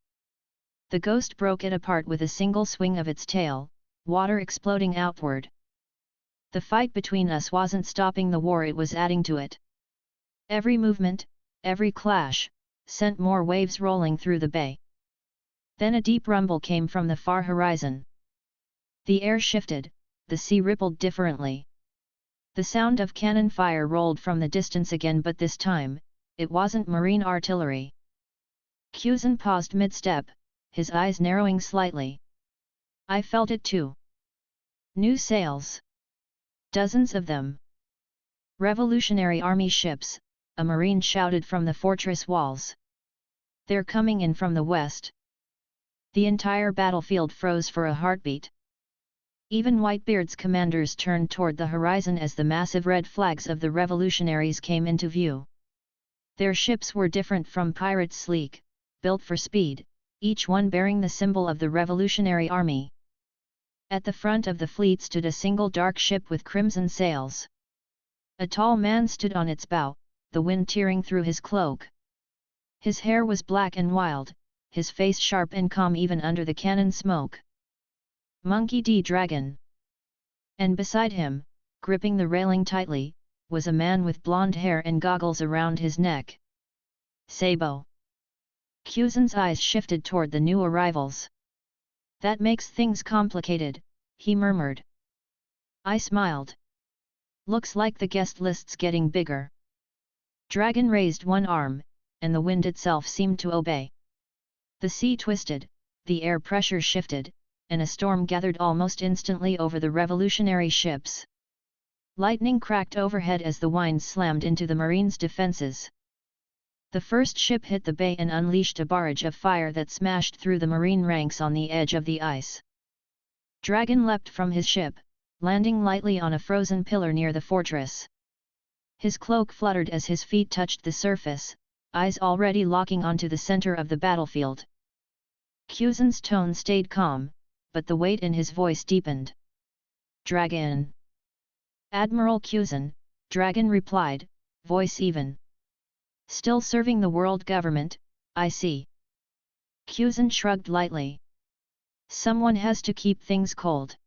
The ghost broke it apart with a single swing of its tail, water exploding outward. The fight between us wasn't stopping the war, it was adding to it. Every movement, every clash, sent more waves rolling through the bay. Then a deep rumble came from the far horizon. The air shifted, the sea rippled differently. The sound of cannon fire rolled from the distance again, but this time, it wasn't Marine artillery. Cusan paused mid-step, his eyes narrowing slightly. I felt it too. New sails. Dozens of them. Revolutionary Army ships, a Marine shouted from the fortress walls. "They're coming in from the west." The entire battlefield froze for a heartbeat. Even Whitebeard's commanders turned toward the horizon as the massive red flags of the revolutionaries came into view. Their ships were different from pirates, sleek, built for speed, each one bearing the symbol of the Revolutionary Army. At the front of the fleet stood a single dark ship with crimson sails. A tall man stood on its bow, the wind tearing through his cloak. His hair was black and wild, his face sharp and calm even under the cannon smoke. Monkey D. Dragon. And beside him, gripping the railing tightly, was a man with blonde hair and goggles around his neck. Sabo. Cusan's eyes shifted toward the new arrivals. "That makes things complicated," he murmured. I smiled. "Looks like the guest list's getting bigger." Dragon raised one arm, and the wind itself seemed to obey. The sea twisted, the air pressure shifted, and a storm gathered almost instantly over the revolutionary ships. Lightning cracked overhead as the winds slammed into the Marines' defenses. The first ship hit the bay and unleashed a barrage of fire that smashed through the Marine ranks on the edge of the ice. Dragon leapt from his ship, landing lightly on a frozen pillar near the fortress. His cloak fluttered as his feet touched the surface, eyes already locking onto the center of the battlefield. Cusan's tone stayed calm, but the weight in his voice deepened. "Dragon." "Admiral Cusan," Dragon replied, voice even. "Still serving the world government, I see." Cusan shrugged lightly. "Someone has to keep things cold."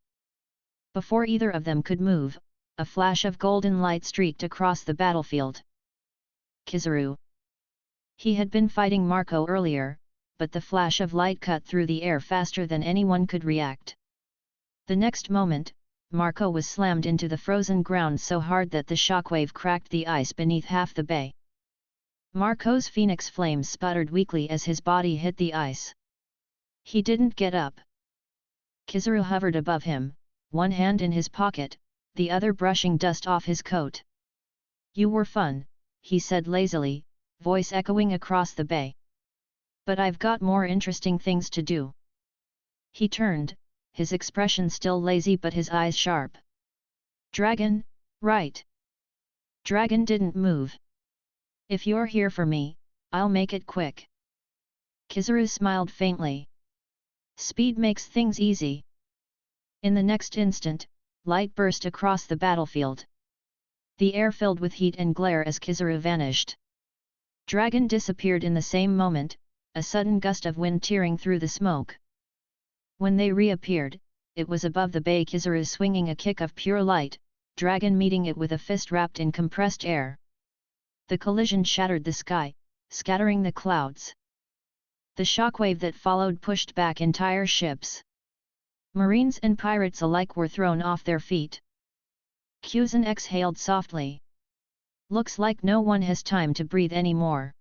Before either of them could move, a flash of golden light streaked across the battlefield. Kizaru. He had been fighting Marco earlier, but the flash of light cut through the air faster than anyone could react. The next moment, Marco was slammed into the frozen ground so hard that the shockwave cracked the ice beneath half the bay. Marco's phoenix flames sputtered weakly as his body hit the ice. He didn't get up. Kizaru hovered above him, one hand in his pocket, the other brushing dust off his coat. "You were fun," he said lazily, voice echoing across the bay. "But I've got more interesting things to do." He turned, his expression still lazy but his eyes sharp. "Dragon, right?" Dragon didn't move. If you're here for me, I'll make it quick. Kizaru smiled faintly. Speed makes things easy. In the next instant, light burst across the battlefield. The air filled with heat and glare as Kizaru vanished. Dragon disappeared in the same moment, a sudden gust of wind tearing through the smoke. When they reappeared, it was above the bay, Kizaru swinging a kick of pure light, Dragon meeting it with a fist wrapped in compressed air. The collision shattered the sky, scattering the clouds. The shockwave that followed pushed back entire ships. Marines and pirates alike were thrown off their feet. Kuzan exhaled softly. Looks like no one has time to breathe anymore.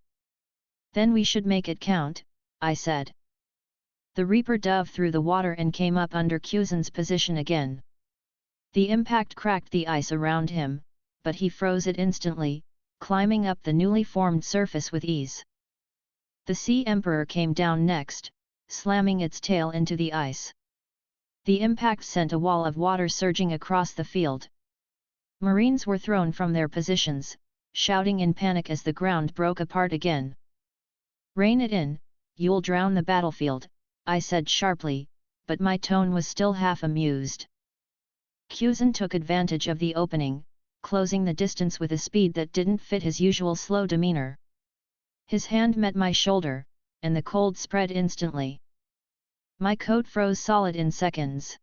Then we should make it count, I said. The Reaper dove through the water and came up under Kuzan's position again. The impact cracked the ice around him, but he froze it instantly, climbing up the newly formed surface with ease. The Sea Emperor came down next, slamming its tail into the ice. The impact sent a wall of water surging across the field. Marines were thrown from their positions, shouting in panic as the ground broke apart again. Rein it in, you'll drown the battlefield, I said sharply, but my tone was still half amused. Kuzan took advantage of the opening, closing the distance with a speed that didn't fit his usual slow demeanor. His hand met my shoulder, and the cold spread instantly. My coat froze solid in seconds.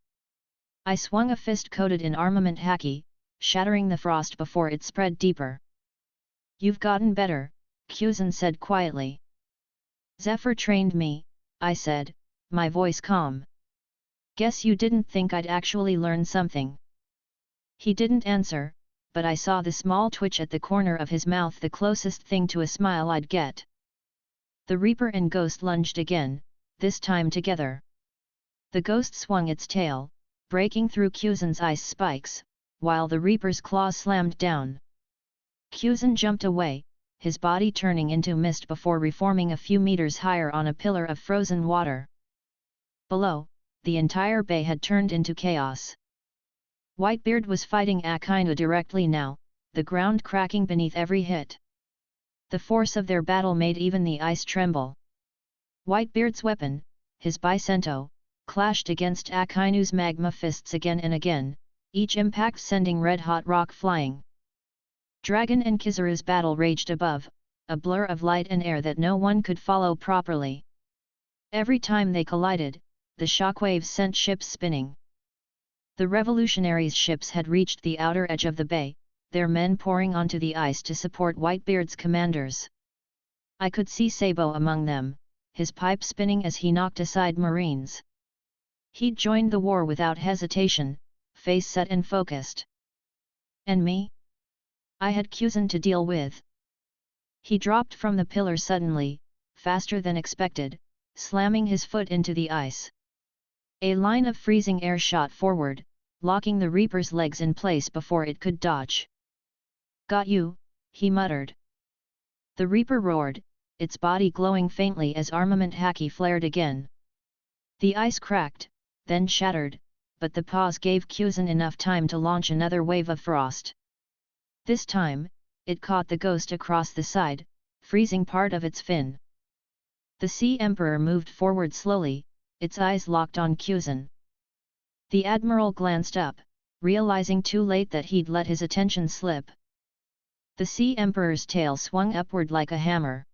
I swung a fist coated in armament Haki, shattering the frost before it spread deeper. You've gotten better, Kuzan said quietly. Zephyr trained me, I said, my voice calm. Guess you didn't think I'd actually learn something. He didn't answer, but I saw the small twitch at the corner of his mouth, the closest thing to a smile I'd get. The Reaper and Ghost lunged again, this time together. The Ghost swung its tail, breaking through Kuzan's ice spikes, while the Reaper's claws slammed down. Kuzan jumped away, his body turning into mist before reforming a few meters higher on a pillar of frozen water. Below, the entire bay had turned into chaos. Whitebeard was fighting Akainu directly now, the ground cracking beneath every hit. The force of their battle made even the ice tremble. Whitebeard's weapon, his Bicento, clashed against Akainu's magma fists again and again, each impact sending red-hot rock flying. Dragon and Kizaru's battle raged above, a blur of light and air that no one could follow properly. Every time they collided, the shockwaves sent ships spinning. The revolutionaries' ships had reached the outer edge of the bay, their men pouring onto the ice to support Whitebeard's commanders. I could see Sabo among them, his pipe spinning as he knocked aside Marines. He'd joined the war without hesitation, face set and focused. And me? I had Kuzan to deal with. He dropped from the pillar suddenly, faster than expected, slamming his foot into the ice. A line of freezing air shot forward, locking the Reaper's legs in place before it could dodge. Got you, he muttered. The Reaper roared, its body glowing faintly as armament Haki flared again. The ice cracked, then shattered, but the pause gave Kuzan enough time to launch another wave of frost. This time, it caught the Ghost across the side, freezing part of its fin. The Sea Emperor moved forward slowly, its eyes locked on Kuzan. The Admiral glanced up, realizing too late that he'd let his attention slip. The Sea Emperor's tail swung upward like a hammer.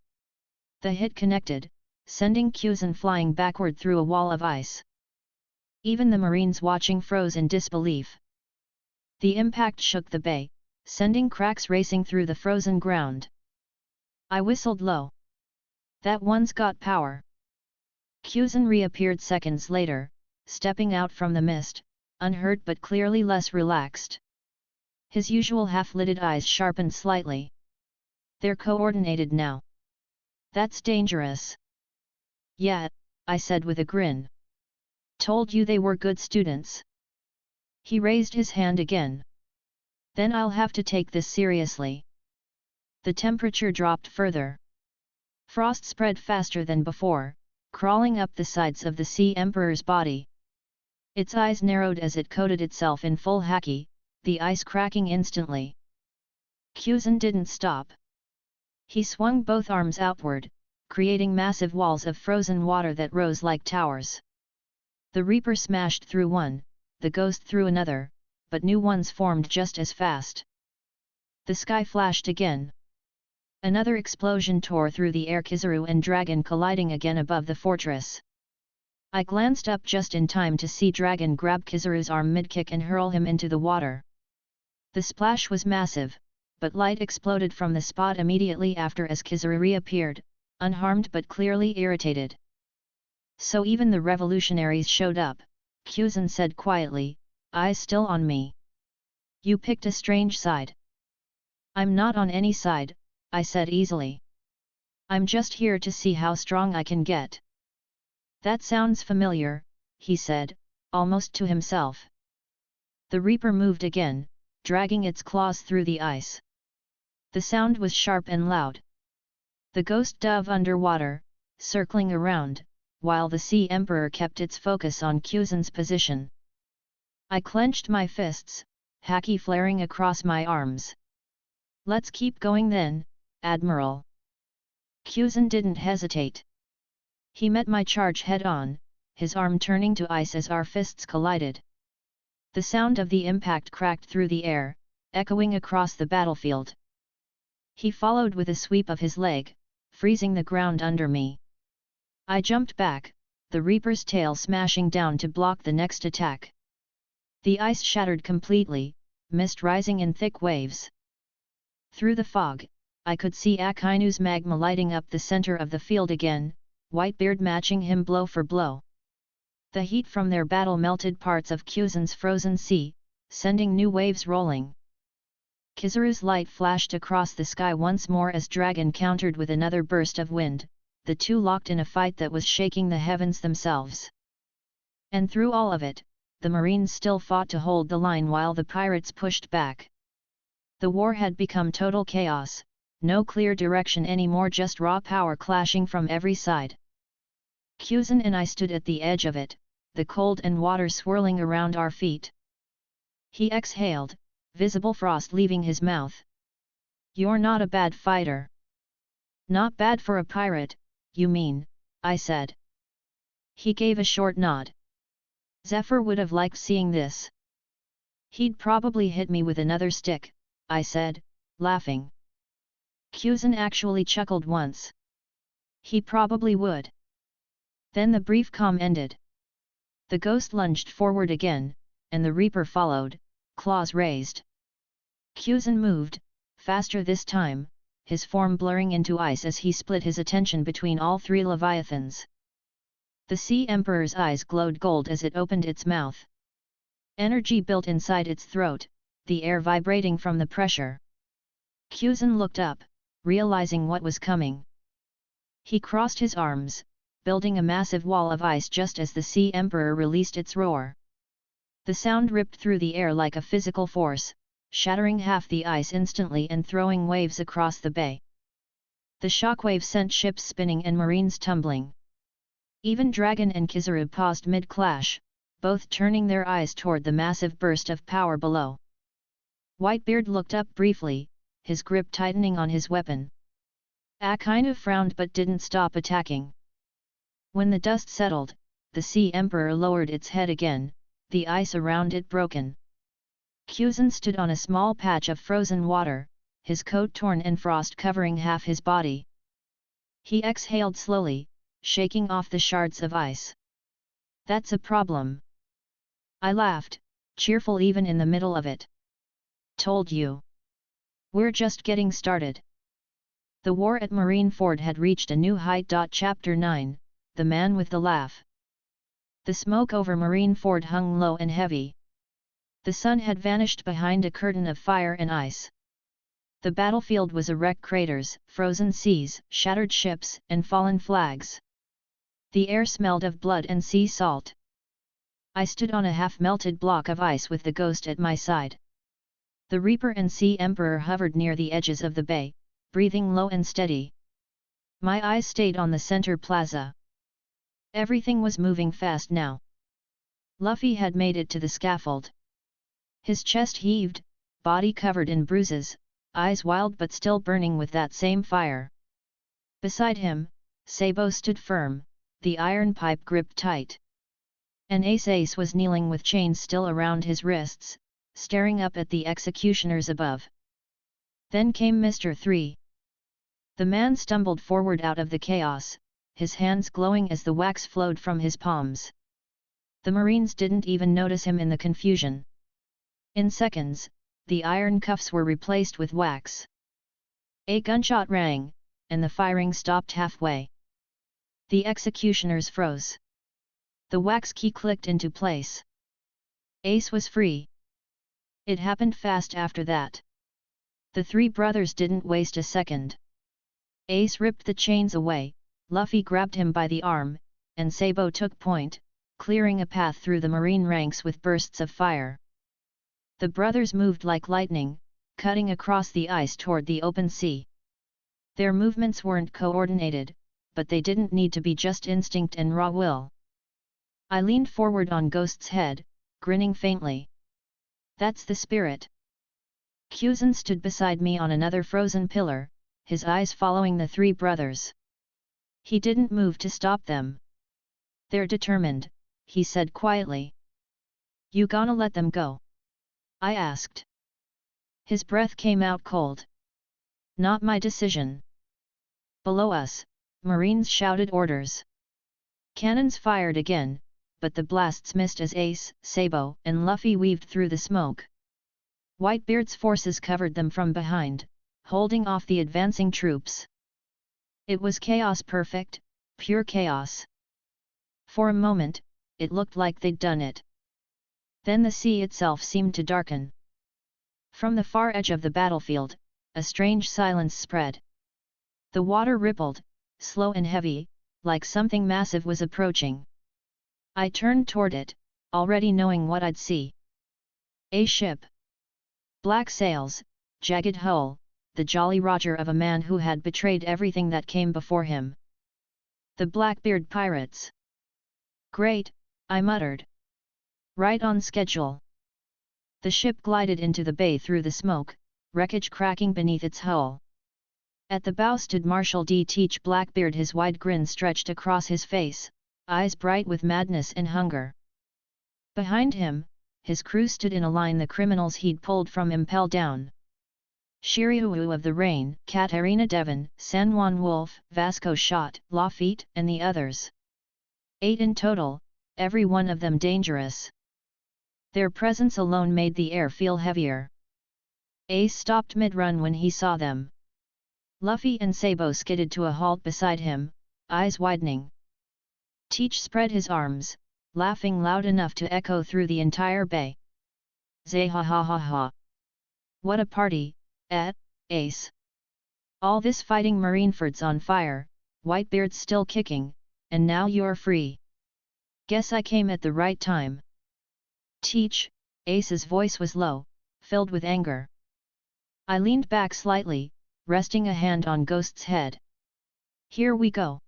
The hit connected, sending Kuzan flying backward through a wall of ice. Even the Marines watching froze in disbelief. The impact shook the bay, sending cracks racing through the frozen ground. I whistled low. That one's got power. Kuzan reappeared seconds later, stepping out from the mist, unhurt but clearly less relaxed. His usual half-lidded eyes sharpened slightly. They're coordinated now. That's dangerous. Yeah, I said with a grin. Told you they were good students. He raised his hand again. Then I'll have to take this seriously. The temperature dropped further. Frost spread faster than before, crawling up the sides of the Sea Emperor's body. Its eyes narrowed as it coated itself in full Haki, the ice cracking instantly. Kuzan didn't stop. He swung both arms outward, creating massive walls of frozen water that rose like towers. The Reaper smashed through one, the Ghost through another, but new ones formed just as fast. The sky flashed again. Another explosion tore through the air, Kizaru and Dragon colliding again above the fortress. I glanced up just in time to see Dragon grab Kizaru's arm mid-kick and hurl him into the water. The splash was massive, but light exploded from the spot immediately after as Kizaru reappeared, unharmed but clearly irritated. So even the revolutionaries showed up, Kuzan said quietly, eyes still on me. You picked a strange side. I'm not on any side, I said easily. I'm just here to see how strong I can get. That sounds familiar, he said, almost to himself. The Reaper moved again, dragging its claws through the ice. The sound was sharp and loud. The Ghost dove underwater, circling around, while the Sea Emperor kept its focus on Kuzan's position. I clenched my fists, Haki flaring across my arms. Let's keep going then, Admiral. Kuzan didn't hesitate. He met my charge head-on, his arm turning to ice as our fists collided. The sound of the impact cracked through the air, echoing across the battlefield. He followed with a sweep of his leg, freezing the ground under me. I jumped back, the Reaper's tail smashing down to block the next attack. The ice shattered completely, mist rising in thick waves. Through the fog, I could see Akainu's magma lighting up the center of the field again, Whitebeard matching him blow for blow. The heat from their battle melted parts of Kuzan's frozen sea, sending new waves rolling. Kizaru's light flashed across the sky once more as Dragon countered with another burst of wind, the two locked in a fight that was shaking the heavens themselves. And through all of it, the Marines still fought to hold the line while the pirates pushed back. The war had become total chaos, no clear direction anymore, just raw power clashing from every side. Kuzan and I stood at the edge of it, the cold and water swirling around our feet. He exhaled, visible frost leaving his mouth. You're not a bad fighter. Not bad for a pirate, you mean, I said. He gave a short nod. Zephyr would have liked seeing this. He'd probably hit me with another stick, I said, laughing. Kuzan actually chuckled once. He probably would. Then the brief calm ended. The Ghost lunged forward again, and the Reaper followed, claws raised. Kuzan moved, faster this time, his form blurring into ice as he split his attention between all three Leviathans. The Sea Emperor's eyes glowed gold as it opened its mouth. Energy built inside its throat, the air vibrating from the pressure. Kuzan looked up, realizing what was coming. He crossed his arms, building a massive wall of ice just as the Sea Emperor released its roar. The sound ripped through the air like a physical force, shattering half the ice instantly and throwing waves across the bay. The shockwave sent ships spinning and Marines tumbling. Even Dragon and Kizaru paused mid-clash, both turning their eyes toward the massive burst of power below. Whitebeard looked up briefly, his grip tightening on his weapon. Akainu frowned but didn't stop attacking. When the dust settled, the Sea Emperor lowered its head again, the ice around it broken. Kuzan stood on a small patch of frozen water, his coat torn and frost covering half his body. He exhaled slowly, shaking off the shards of ice. That's a problem. I laughed, cheerful even in the middle of it. Told you. We're just getting started. The war at Marineford had reached a new height. Chapter 9, The Man with the Laugh. The smoke over Marineford hung low and heavy. The sun had vanished behind a curtain of fire and ice. The battlefield was a wreck, craters, frozen seas, shattered ships, and fallen flags. The air smelled of blood and sea salt. I stood on a half-melted block of ice with the Ghost at my side. The Reaper and Sea Emperor hovered near the edges of the bay, breathing low and steady. My eyes stayed on the center plaza. Everything was moving fast now. Luffy had made it to the scaffold. His chest heaved, body covered in bruises, eyes wild but still burning with that same fire. Beside him, Sabo stood firm, the iron pipe gripped tight. And Ace was kneeling with chains still around his wrists, staring up at the executioners above. Then came Mr. 3. The man stumbled forward out of the chaos, his hands glowing as the wax flowed from his palms. The Marines didn't even notice him in the confusion. In seconds, the iron cuffs were replaced with wax. A gunshot rang, and the firing stopped halfway. The executioners froze. The wax key clicked into place. Ace was free. It happened fast after that. The three brothers didn't waste a second. Ace ripped the chains away, Luffy grabbed him by the arm, and Sabo took point, clearing a path through the marine ranks with bursts of fire. The brothers moved like lightning, cutting across the ice toward the open sea. Their movements weren't coordinated, but they didn't need to be, just instinct and raw will. I leaned forward on Ghost's head, grinning faintly. That's the spirit. Kuzan stood beside me on another frozen pillar, his eyes following the three brothers. He didn't move to stop them. They're determined, he said quietly. You gonna let them go? I asked. His breath came out cold. Not my decision. Below us, Marines shouted orders. Cannons fired again, but the blasts missed as Ace, Sabo, and Luffy weaved through the smoke. Whitebeard's forces covered them from behind, holding off the advancing troops. It was chaos perfect, pure chaos. For a moment, it looked like they'd done it. Then the sea itself seemed to darken. From the far edge of the battlefield, a strange silence spread. The water rippled, slow and heavy, like something massive was approaching. I turned toward it, already knowing what I'd see. A ship. Black sails, jagged hull, the Jolly Roger of a man who had betrayed everything that came before him. The Blackbeard pirates. Great, I muttered. Right on schedule. The ship glided into the bay through the smoke, wreckage cracking beneath its hull. At the bow stood Marshal D. Teach Blackbeard, his wide grin stretched across his face, eyes bright with madness and hunger. Behind him, his crew stood in a line, the criminals he'd pulled from Impel Down. Shiryu of the Rain, Katarina Devon, San Juan Wolf, Vasco Shot, Lafitte, and the others. 8 in total, every one of them dangerous. Their presence alone made the air feel heavier. Ace stopped mid-run when he saw them. Luffy and Sabo skidded to a halt beside him, eyes widening. Teach spread his arms, laughing loud enough to echo through the entire bay. Zay ha ha ha ha. What a party, Ace. All this fighting, Marineford's on fire, Whitebeard's still kicking, and now you're free. Guess I came at the right time. Teach, Ace's voice was low, filled with anger. I leaned back slightly, resting a hand on Ghost's head. Here we go.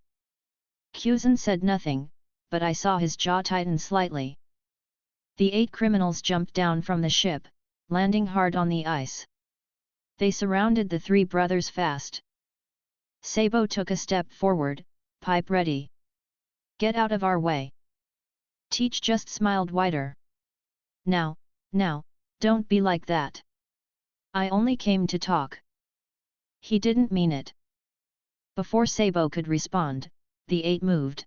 Kuzan said nothing, but I saw his jaw tighten slightly. The 8 criminals jumped down from the ship, landing hard on the ice. They surrounded the 3 brothers fast. Sabo took a step forward, pipe ready. Get out of our way. Teach just smiled wider. Now, don't be like that. I only came to talk. He didn't mean it. Before Sabo could respond, the 8 moved.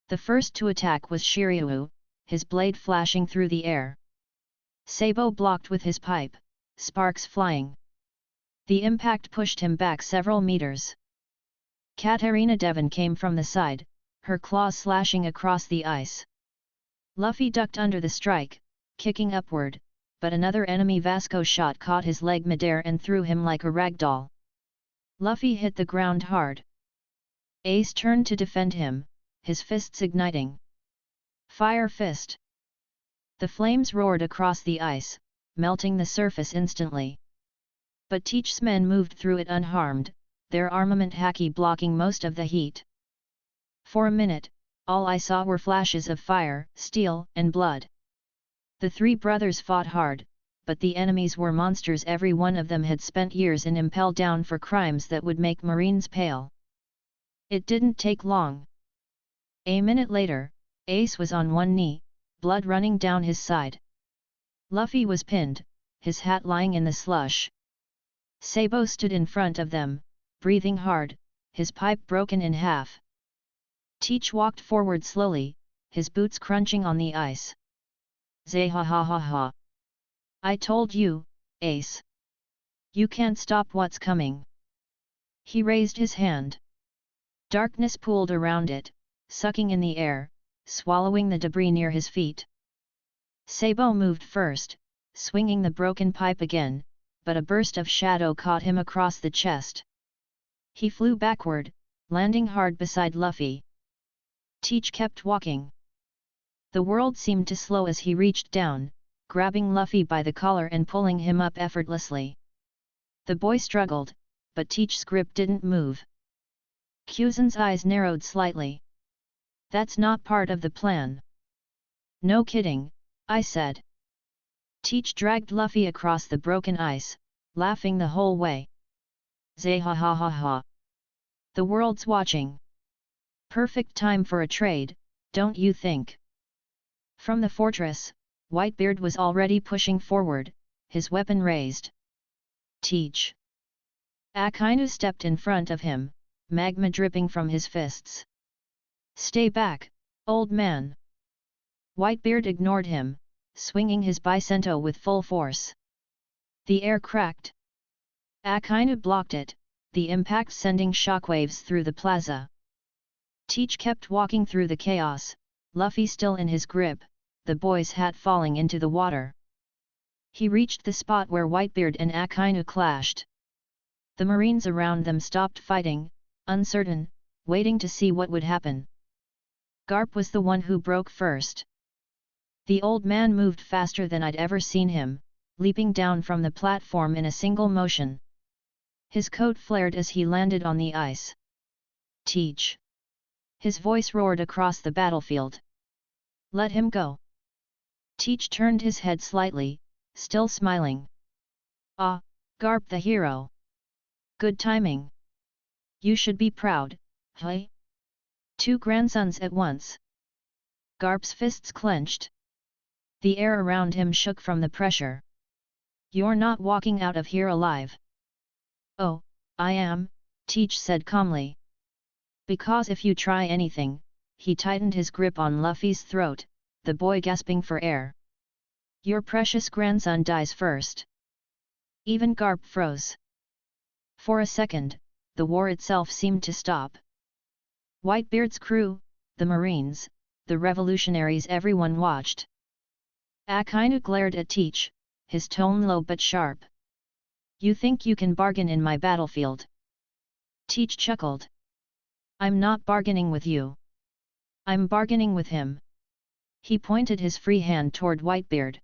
The first to attack was Shiryu, his blade flashing through the air. Sabo blocked with his pipe, sparks flying. The impact pushed him back several meters. Katarina Devon came from the side, her claws slashing across the ice. Luffy ducked under the strike, kicking upward, but another enemy Vasco Shot caught his leg midair and threw him like a rag doll. Luffy hit the ground hard. Ace turned to defend him, his fists igniting. Fire fist! The flames roared across the ice, melting the surface instantly. But Teach's men moved through it unharmed, their armament Haki blocking most of the heat. For a minute, all I saw were flashes of fire, steel, and blood. The 3 brothers fought hard, but the enemies were monsters. Every one of them had spent years in impel down for crimes that would make Marines pale. It didn't take long. A minute later, Ace was on one knee, blood running down his side. Luffy was pinned, his hat lying in the slush. Sabo stood in front of them, breathing hard, his pipe broken in half. Teach walked forward slowly, his boots crunching on the ice. Zay ha ha ha ha. I told you, Ace. You can't stop what's coming. He raised his hand. Darkness pooled around it, sucking in the air, swallowing the debris near his feet. Sabo moved first, swinging the broken pipe again, but a burst of shadow caught him across the chest. He flew backward, landing hard beside Luffy. Teach kept walking. The world seemed to slow as he reached down, grabbing Luffy by the collar and pulling him up effortlessly. The boy struggled, but Teach's grip didn't move. Kuzen's eyes narrowed slightly. That's not part of the plan. No kidding, I said. Teach dragged Luffy across the broken ice, laughing the whole way. Zay ha ha ha ha. The world's watching. Perfect time for a trade, don't you think? From the fortress, Whitebeard was already pushing forward, his weapon raised. Teach. Akainu stepped in front of him, magma dripping from his fists. Stay back, old man. Whitebeard ignored him, swinging his bicento with full force. The air cracked. Akainu blocked it, the impact sending shockwaves through the plaza. Teach kept walking through the chaos, Luffy still in his grip, the boy's hat falling into the water. He reached the spot where Whitebeard and Akainu clashed. The Marines around them stopped fighting, uncertain, waiting to see what would happen. Garp was the one who broke first. The old man moved faster than I'd ever seen him, leaping down from the platform in a single motion. His coat flared as he landed on the ice. Teach. His voice roared across the battlefield. Let him go. Teach turned his head slightly, still smiling. Ah, Garp the hero. Good timing. You should be proud, hey? 2 grandsons at once. Garp's fists clenched. The air around him shook from the pressure. You're not walking out of here alive. Oh, I am, Teach said calmly. Because if you try anything, he tightened his grip on Luffy's throat, the boy gasping for air. Your precious grandson dies first. Even Garp froze. For a second, the war itself seemed to stop. Whitebeard's crew, the Marines, the revolutionaries, everyone watched. Akainu glared at Teach, his tone low but sharp. You think you can bargain in my battlefield? Teach chuckled. I'm not bargaining with you. I'm bargaining with him. He pointed his free hand toward Whitebeard.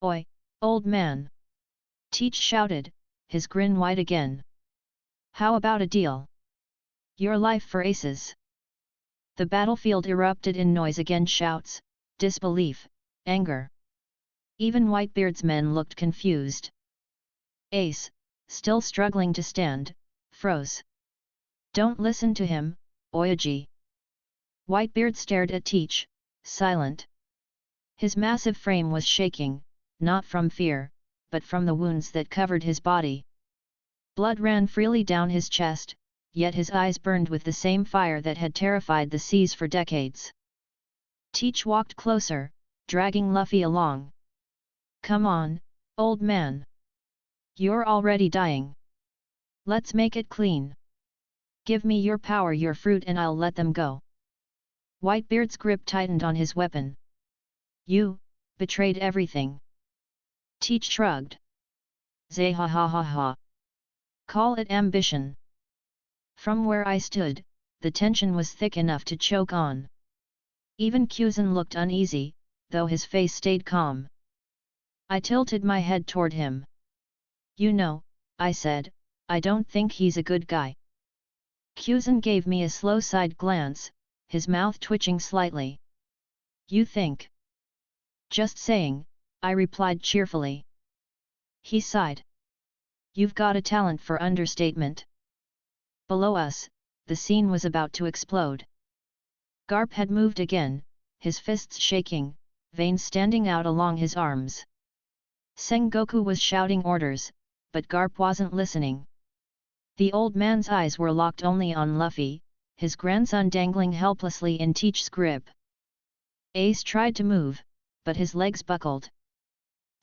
Oi, old man! Teach shouted, his grin wide again. How about a deal? Your life for aces. The battlefield erupted in noise again, shouts, disbelief, anger. Even Whitebeard's men looked confused. Ace, still struggling to stand, froze. Don't listen to him, Oyaji. Whitebeard stared at Teach, silent. His massive frame was shaking, not from fear, but from the wounds that covered his body. Blood ran freely down his chest, yet his eyes burned with the same fire that had terrified the seas for decades. Teach walked closer, dragging Luffy along. Come on, old man. You're already dying. Let's make it clean. Give me your power, your fruit, and I'll let them go. Whitebeard's grip tightened on his weapon. You betrayed everything. Teach shrugged. Zay ha ha ha ha. Call it ambition. From where I stood, the tension was thick enough to choke on. Even Kuzen looked uneasy, though his face stayed calm. I tilted my head toward him. You know, I said, I don't think he's a good guy. Kuzen gave me a slow side glance, his mouth twitching slightly. You think? Just saying, I replied cheerfully. He sighed. You've got a talent for understatement. Below us, the scene was about to explode. Garp had moved again, his fists shaking, veins standing out along his arms. Sengoku was shouting orders, but Garp wasn't listening. The old man's eyes were locked only on Luffy, his grandson dangling helplessly in Teach's grip. Ace tried to move, but his legs buckled.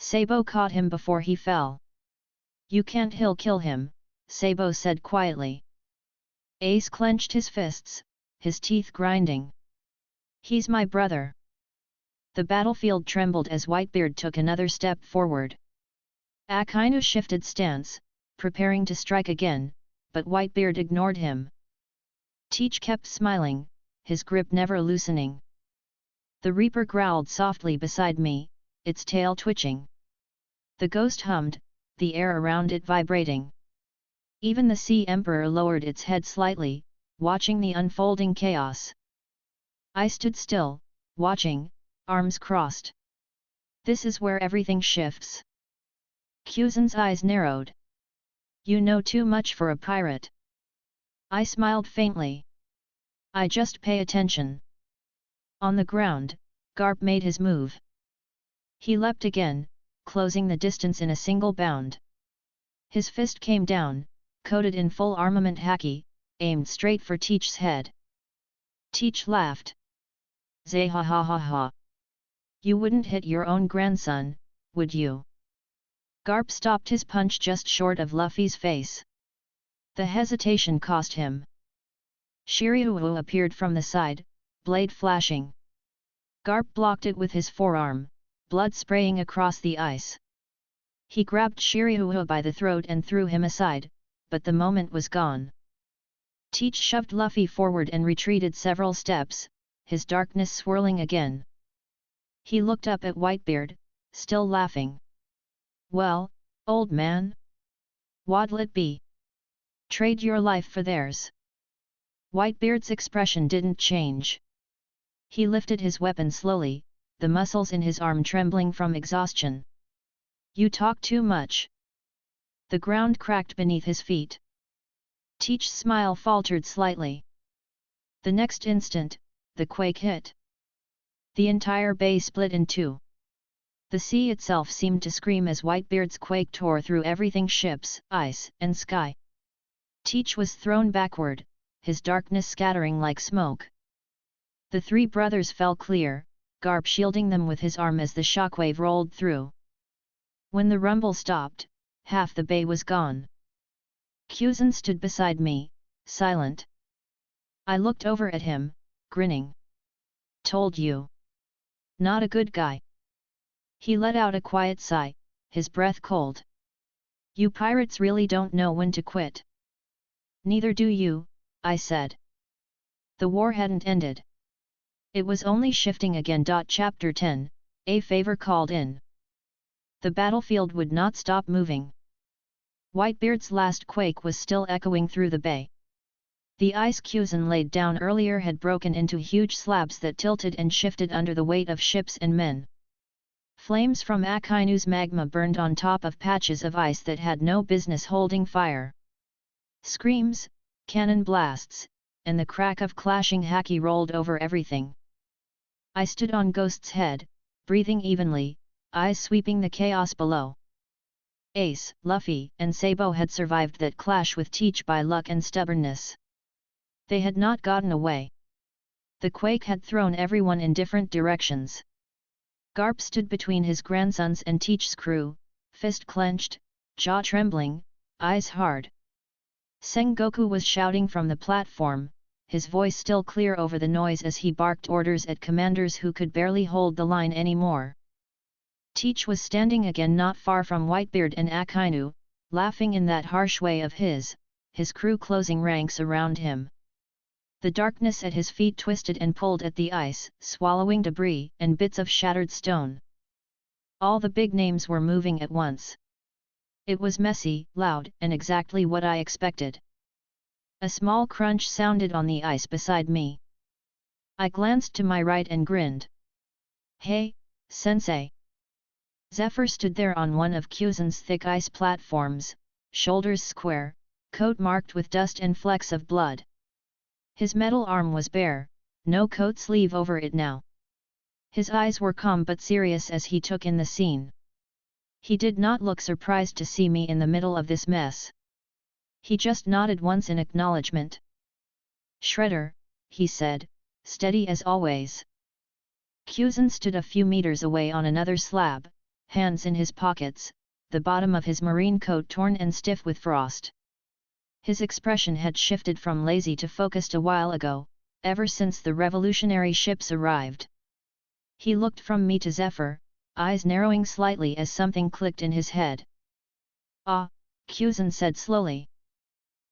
Sabo caught him before he fell. You can't kill him, Sabo said quietly. Ace clenched his fists, his teeth grinding. He's my brother. The battlefield trembled as Whitebeard took another step forward. Akainu shifted stance, preparing to strike again, but Whitebeard ignored him. Teach kept smiling, his grip never loosening. The Reaper growled softly beside me, its tail twitching. The ghost hummed, the air around it vibrating. Even the Sea Emperor lowered its head slightly, watching the unfolding chaos. I stood still, watching, arms crossed. This is where everything shifts. Kuzan's eyes narrowed. You know too much for a pirate. I smiled faintly. I just pay attention. On the ground, Garp made his move. He leapt again, closing the distance in a single bound. His fist came down, coated in full armament Haki, aimed straight for Teach's head. Teach laughed. Zay ha ha ha ha. You wouldn't hit your own grandson, would you? Garp stopped his punch just short of Luffy's face. The hesitation cost him. Shiryu appeared from the side, blade flashing. Garp blocked it with his forearm, blood spraying across the ice. He grabbed Shiryu by the throat and threw him aside, but the moment was gone. Teach shoved Luffy forward and retreated several steps, his darkness swirling again. He looked up at Whitebeard, still laughing. Well, old man? What'll it be? Trade your life for theirs. Whitebeard's expression didn't change. He lifted his weapon slowly, the muscles in his arm trembling from exhaustion. You talk too much. The ground cracked beneath his feet. Teach's smile faltered slightly. The next instant, the quake hit. The entire bay split in two. The sea itself seemed to scream as Whitebeard's quake tore through everything: ships, ice, and sky. Teach was thrown backward, his darkness scattering like smoke. The three brothers fell clear, Garp shielding them with his arm as the shockwave rolled through. When the rumble stopped, half the bay was gone. Kuzan stood beside me, silent. I looked over at him, grinning. Told you. Not a good guy. He let out a quiet sigh, his breath cold. You pirates really don't know when to quit. Neither do you, I said. The war hadn't ended. It was only shifting again. Chapter 10, a favor called in. The battlefield would not stop moving. Whitebeard's last quake was still echoing through the bay. The ice Kuzan laid down earlier had broken into huge slabs that tilted and shifted under the weight of ships and men. Flames from Akainu's magma burned on top of patches of ice that had no business holding fire. Screams, cannon blasts, and the crack of clashing Haki rolled over everything. I stood on Ghost's head, breathing evenly, eyes sweeping the chaos below. Ace, Luffy, and Sabo had survived that clash with Teach by luck and stubbornness. They had not gotten away. The quake had thrown everyone in different directions. Garp stood between his grandsons and Teach's crew, fist clenched, jaw trembling, eyes hard. Sengoku was shouting from the platform, his voice still clear over the noise as he barked orders at commanders who could barely hold the line anymore. Teach was standing again not far from Whitebeard and Akainu, laughing in that harsh way of his crew closing ranks around him. The darkness at his feet twisted and pulled at the ice, swallowing debris and bits of shattered stone. All the big names were moving at once. It was messy, loud, and exactly what I expected. A small crunch sounded on the ice beside me. I glanced to my right and grinned. Hey, sensei! Zephyr stood there on one of Kuzen's thick ice platforms, shoulders square, coat marked with dust and flecks of blood. His metal arm was bare, no coat sleeve over it now. His eyes were calm but serious as he took in the scene. He did not look surprised to see me in the middle of this mess. He just nodded once in acknowledgement. "Shredder," he said, steady as always. Kuzen stood a few meters away on another slab, hands in his pockets, the bottom of his marine coat torn and stiff with frost. His expression had shifted from lazy to focused a while ago, ever since the revolutionary ships arrived. He looked from me to Zephyr, eyes narrowing slightly as something clicked in his head. "Ah," Kuzen said slowly.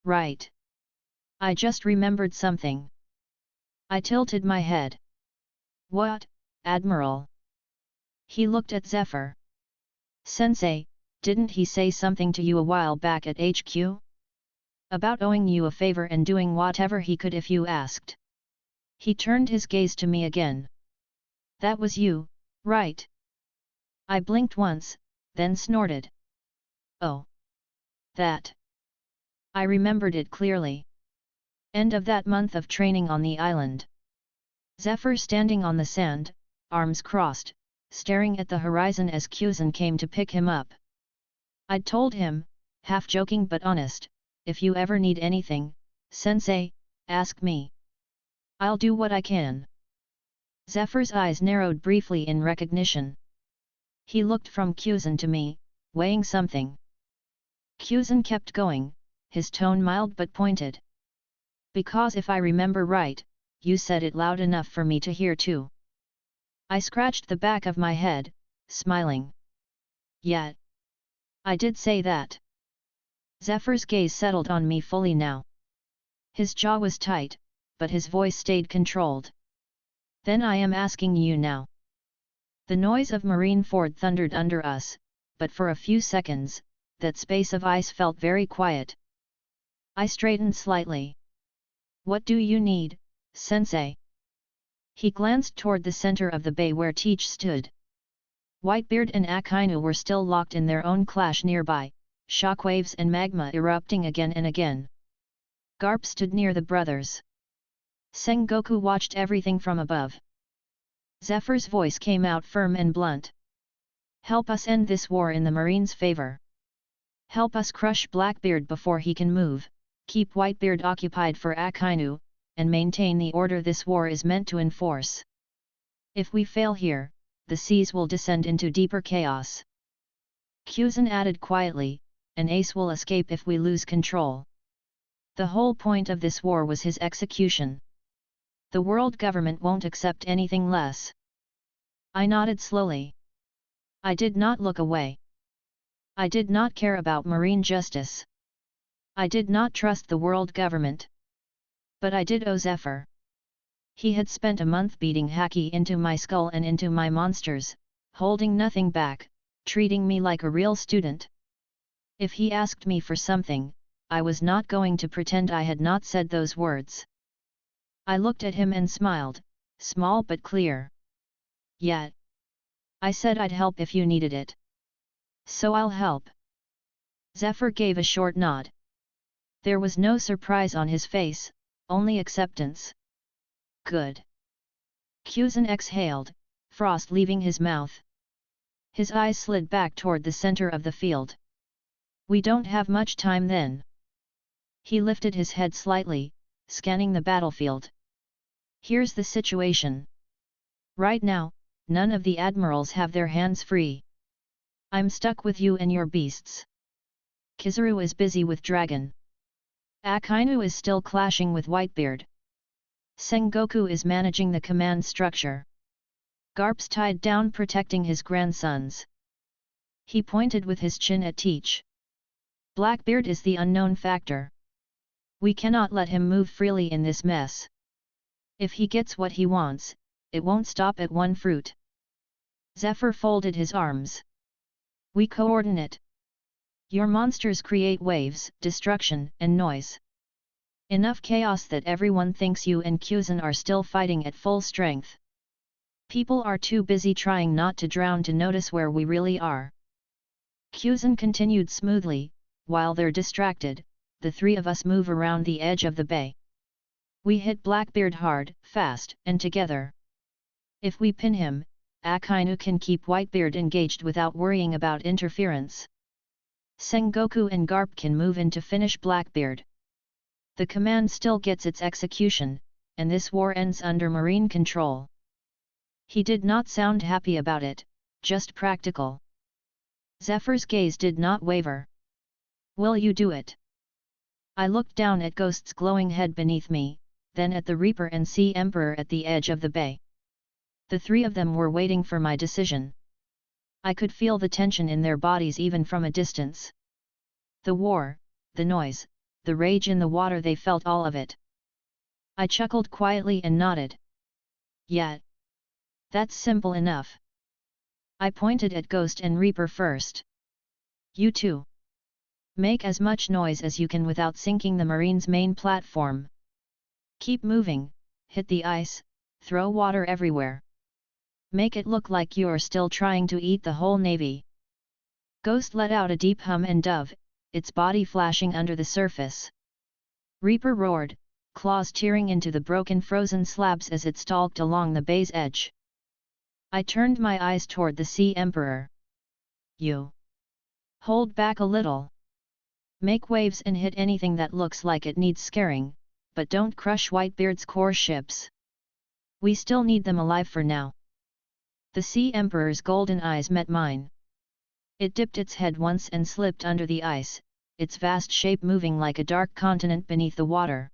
"Right. I just remembered something." I tilted my head. "What, Admiral?" He looked at Zephyr. "Sensei, didn't he say something to you a while back at HQ? About owing you a favor and doing whatever he could if you asked?" He turned his gaze to me again. "That was you, right?" I blinked once, then snorted. "Oh. That." I remembered it clearly. End of that month of training on the island. Zephyr standing on the sand, arms crossed, staring at the horizon as Kuzen came to pick him up. I'd told him, half joking but honest, "If you ever need anything, Sensei, ask me. I'll do what I can." Zephyr's eyes narrowed briefly in recognition. He looked from Kuzen to me, weighing something. Kuzen kept going, his tone mild but pointed. "Because if I remember right, you said it loud enough for me to hear too." I scratched the back of my head, smiling. "Yeah. I did say that." Zephyr's gaze settled on me fully now. His jaw was tight, but his voice stayed controlled. "Then I am asking you now." The noise of Marineford thundered under us, but for a few seconds, that space of ice felt very quiet. I straightened slightly. "What do you need, Sensei?" He glanced toward the center of the bay where Teach stood. Whitebeard and Akainu were still locked in their own clash nearby, shockwaves and magma erupting again and again. Garp stood near the brothers. Sengoku watched everything from above. Zephyr's voice came out firm and blunt. "Help us end this war in the Marines' favor. Help us crush Blackbeard before he can move, keep Whitebeard occupied for Akainu, and maintain the order this war is meant to enforce. If we fail here, the seas will descend into deeper chaos." Kuzen added quietly, "An ace will escape if we lose control." The whole point of this war was his execution. The world government won't accept anything less. I nodded slowly. I did not look away. I did not care about marine justice. I did not trust the world government. But I did owe Zephyr. He had spent a month beating Haki into my skull and into my monsters, holding nothing back, treating me like a real student. If he asked me for something, I was not going to pretend I had not said those words. I looked at him and smiled, small but clear. "Yeah. I said I'd help if you needed it. So I'll help." Zephyr gave a short nod. There was no surprise on his face, only acceptance. "Good." Kuzen exhaled, frost leaving his mouth. His eyes slid back toward the center of the field. "We don't have much time then." He lifted his head slightly, scanning the battlefield. "Here's the situation. Right now, none of the admirals have their hands free. I'm stuck with you and your beasts. Kizaru is busy with Dragon. Akainu is still clashing with Whitebeard. Sengoku is managing the command structure. Garp's tied down protecting his grandsons." He pointed with his chin at Teach. "Blackbeard is the unknown factor. We cannot let him move freely in this mess. If he gets what he wants, it won't stop at one fruit." Zephyr folded his arms. "We coordinate. Your monsters create waves, destruction, and noise. Enough chaos that everyone thinks you and Kuzen are still fighting at full strength. People are too busy trying not to drown to notice where we really are. Kuzan continued smoothly, while they're distracted, the three of us move around the edge of the bay. We hit Blackbeard hard, fast, and together. If we pin him, Akainu can keep Whitebeard engaged without worrying about interference. Sengoku and Garp can move in to finish Blackbeard. The command still gets its execution, and this war ends under marine control. He did not sound happy about it, just practical. Zephyr's gaze did not waver. Will you do it? I looked down at Ghost's glowing head beneath me, then at the Reaper and Sea Emperor at the edge of the bay. The three of them were waiting for my decision. I could feel the tension in their bodies even from a distance. The war, the noise, the rage in the water, they felt all of it. I chuckled quietly and nodded. Yeah. That's simple enough. I pointed at Ghost and Reaper first. You two. Make as much noise as you can without sinking the Marine's main platform. Keep moving, hit the ice, throw water everywhere. Make it look like you're still trying to eat the whole navy. Ghost let out a deep hum and dove, its body flashing under the surface. Reaper roared, claws tearing into the broken frozen slabs as it stalked along the bay's edge. I turned my eyes toward the Sea Emperor. You. Hold back a little. Make waves and hit anything that looks like it needs scaring, but don't crush Whitebeard's core ships. We still need them alive for now. The Sea Emperor's golden eyes met mine. It dipped its head once and slipped under the ice, its vast shape moving like a dark continent beneath the water.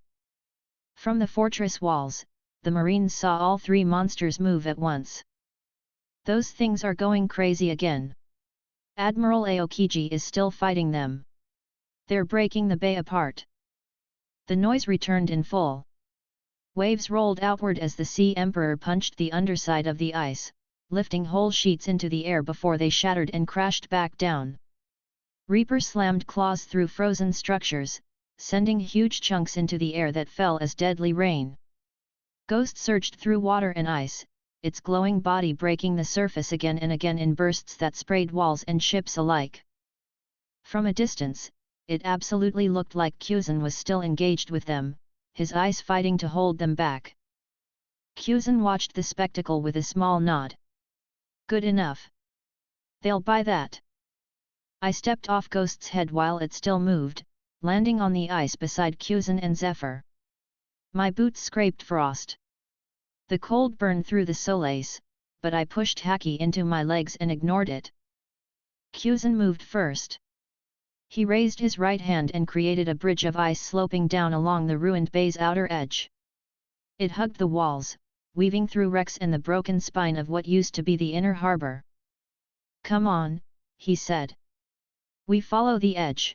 From the fortress walls, the Marines saw all three monsters move at once. Those things are going crazy again. Admiral Aokiji is still fighting them. They're breaking the bay apart. The noise returned in full. Waves rolled outward as the Sea Emperor punched the underside of the ice, lifting whole sheets into the air before they shattered and crashed back down. Reaper slammed claws through frozen structures, sending huge chunks into the air that fell as deadly rain. Ghost surged through water and ice, its glowing body breaking the surface again and again in bursts that sprayed walls and ships alike. From a distance, it absolutely looked like Kuzan was still engaged with them, his eyes fighting to hold them back. Kuzan watched the spectacle with a small nod. Good enough. They'll buy that. I stepped off Ghost's head while it still moved, landing on the ice beside Kuzan and Zephyr. My boots scraped frost. The cold burned through the soles, but I pushed Haki into my legs and ignored it. Kuzan moved first. He raised his right hand and created a bridge of ice sloping down along the ruined bay's outer edge. It hugged the walls, weaving through wrecks and the broken spine of what used to be the inner harbor. Come on, he said. We follow the edge.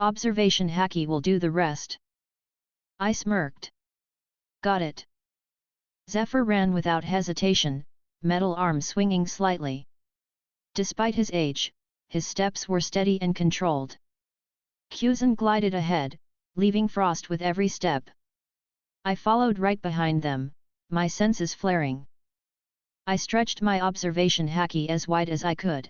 Observation Haki will do the rest. I smirked. Got it. Zephyr ran without hesitation, metal arm swinging slightly. Despite his age, his steps were steady and controlled. Kuzan glided ahead, leaving frost with every step. I followed right behind them, my senses flaring. I stretched my observation Haki as wide as I could.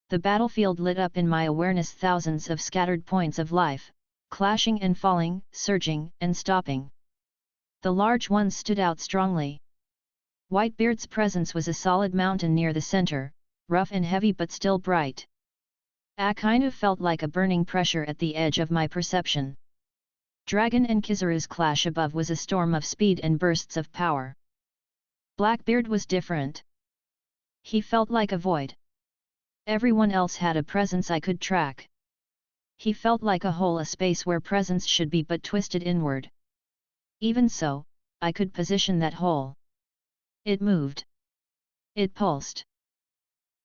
The battlefield lit up in my awareness, thousands of scattered points of life, clashing and falling, surging and stopping. The large ones stood out strongly. Whitebeard's presence was a solid mountain near the center, rough and heavy but still bright. Akainu felt like a burning pressure at the edge of my perception. Dragon and Kizaru's clash above was a storm of speed and bursts of power. Blackbeard was different. He felt like a void. Everyone else had a presence I could track. He felt like a hole, a space where presence should be but twisted inward. Even so, I could position that hole. It moved. It pulsed.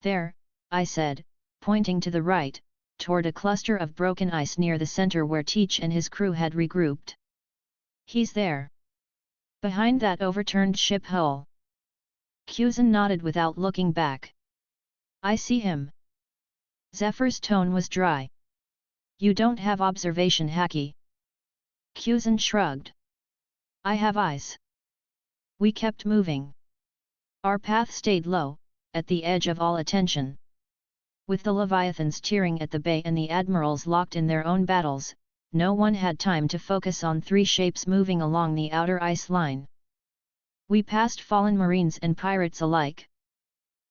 There, I said, pointing to the right, toward a cluster of broken ice near the center where Teach and his crew had regrouped. He's there. Behind that overturned ship hull. Kuzan nodded without looking back. I see him. Zephyr's tone was dry. You don't have observation Haki. Kuzan shrugged. I have eyes. We kept moving. Our path stayed low, at the edge of all attention. With the Leviathans tearing at the bay and the admirals locked in their own battles, no one had time to focus on three shapes moving along the outer ice line. We passed fallen marines and pirates alike.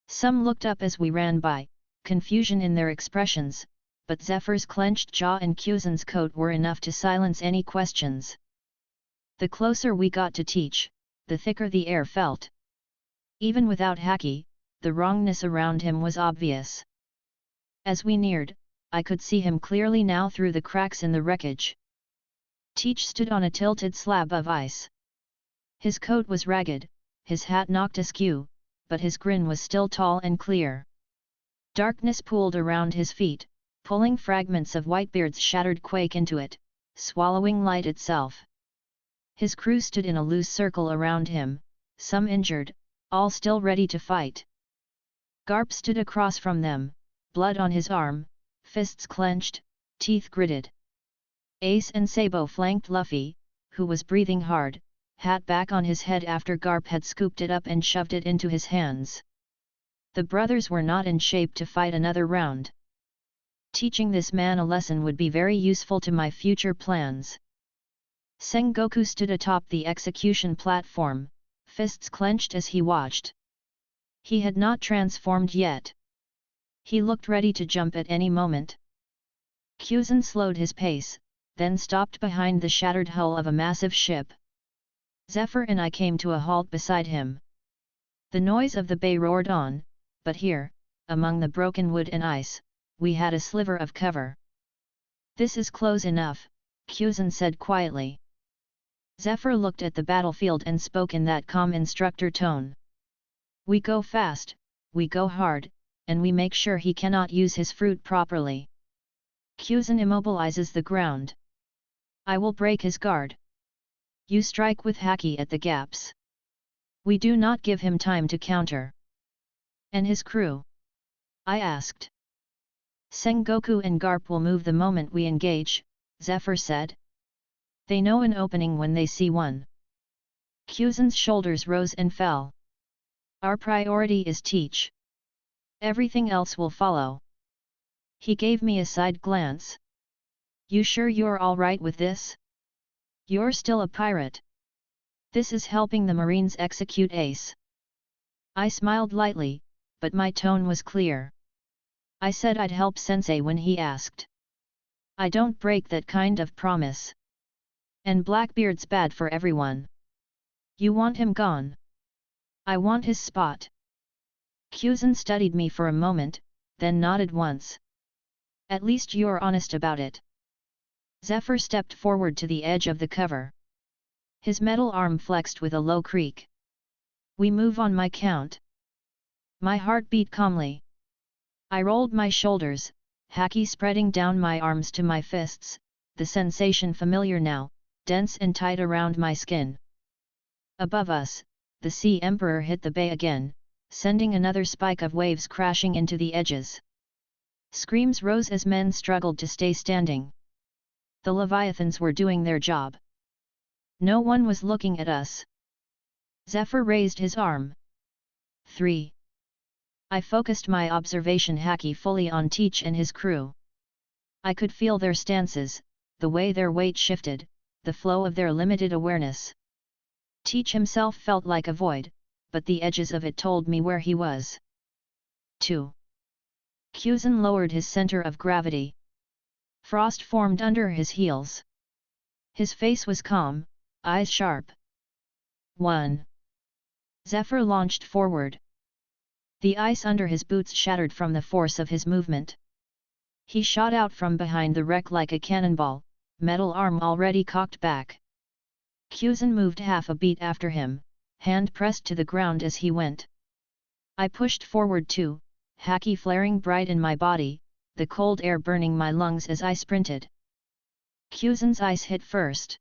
Some looked up as we ran by, confusion in their expressions, but Zephyr's clenched jaw and Cuzin's coat were enough to silence any questions. The closer we got to Teach, the thicker the air felt. Even without Haki, the wrongness around him was obvious. As we neared, I could see him clearly now through the cracks in the wreckage. Teach stood on a tilted slab of ice. His coat was ragged, his hat knocked askew, but his grin was still tall and clear. Darkness pooled around his feet, pulling fragments of Whitebeard's shattered quake into it, swallowing light itself. His crew stood in a loose circle around him, some injured, all still ready to fight. Garp stood across from them, blood on his arm, fists clenched, teeth gritted. Ace and Sabo flanked Luffy, who was breathing hard, hat back on his head after Garp had scooped it up and shoved it into his hands. The brothers were not in shape to fight another round. Teaching this man a lesson would be very useful to my future plans. Sengoku stood atop the execution platform, fists clenched as he watched. He had not transformed yet. He looked ready to jump at any moment. Cuzin slowed his pace, then stopped behind the shattered hull of a massive ship. Zephyr and I came to a halt beside him. The noise of the bay roared on, but here, among the broken wood and ice, we had a sliver of cover. "This is close enough," Cuzin said quietly. Zephyr looked at the battlefield and spoke in that calm instructor tone. "We go fast, we go hard, and we make sure he cannot use his fruit properly. Cuzin immobilizes the ground. I will break his guard. You strike with Haki at the gaps. We do not give him time to counter." "And his crew?" I asked. "Sengoku and Garp will move the moment we engage," Zephyr said. "They know an opening when they see one." Cuzin's shoulders rose and fell. "Our priority is Teach. Everything else will follow." He gave me a side glance. "You sure you're all right with this? You're still a pirate. This is helping the Marines execute Ace." I smiled lightly, but my tone was clear. I said I'd help Sensei when he asked. I don't break that kind of promise. And Blackbeard's bad for everyone. You want him gone? I want his spot. Cuzin studied me for a moment, then nodded once. At least you're honest about it. Zephyr stepped forward to the edge of the cover. His metal arm flexed with a low creak. "We move on my count." My heart beat calmly. I rolled my shoulders, Haki spreading down my arms to my fists, the sensation familiar now, dense and tight around my skin. Above us, the Sea Emperor hit the bay again, sending another spike of waves crashing into the edges. Screams rose as men struggled to stay standing. The Leviathans were doing their job. No one was looking at us. Zephyr raised his arm. 3. I focused my observation Haki fully on Teach and his crew. I could feel their stances, the way their weight shifted, the flow of their limited awareness. Teach himself felt like a void, but the edges of it told me where he was. 2. Cuzin lowered his center of gravity. Frost formed under his heels. His face was calm, eyes sharp. 1. Zephyr launched forward. The ice under his boots shattered from the force of his movement. He shot out from behind the wreck like a cannonball, metal arm already cocked back. Cuzin moved half a beat after him, hand pressed to the ground as he went. I pushed forward too, Haki flaring bright in my body, the cold air burning my lungs as I sprinted. Cuzin's ice hit first.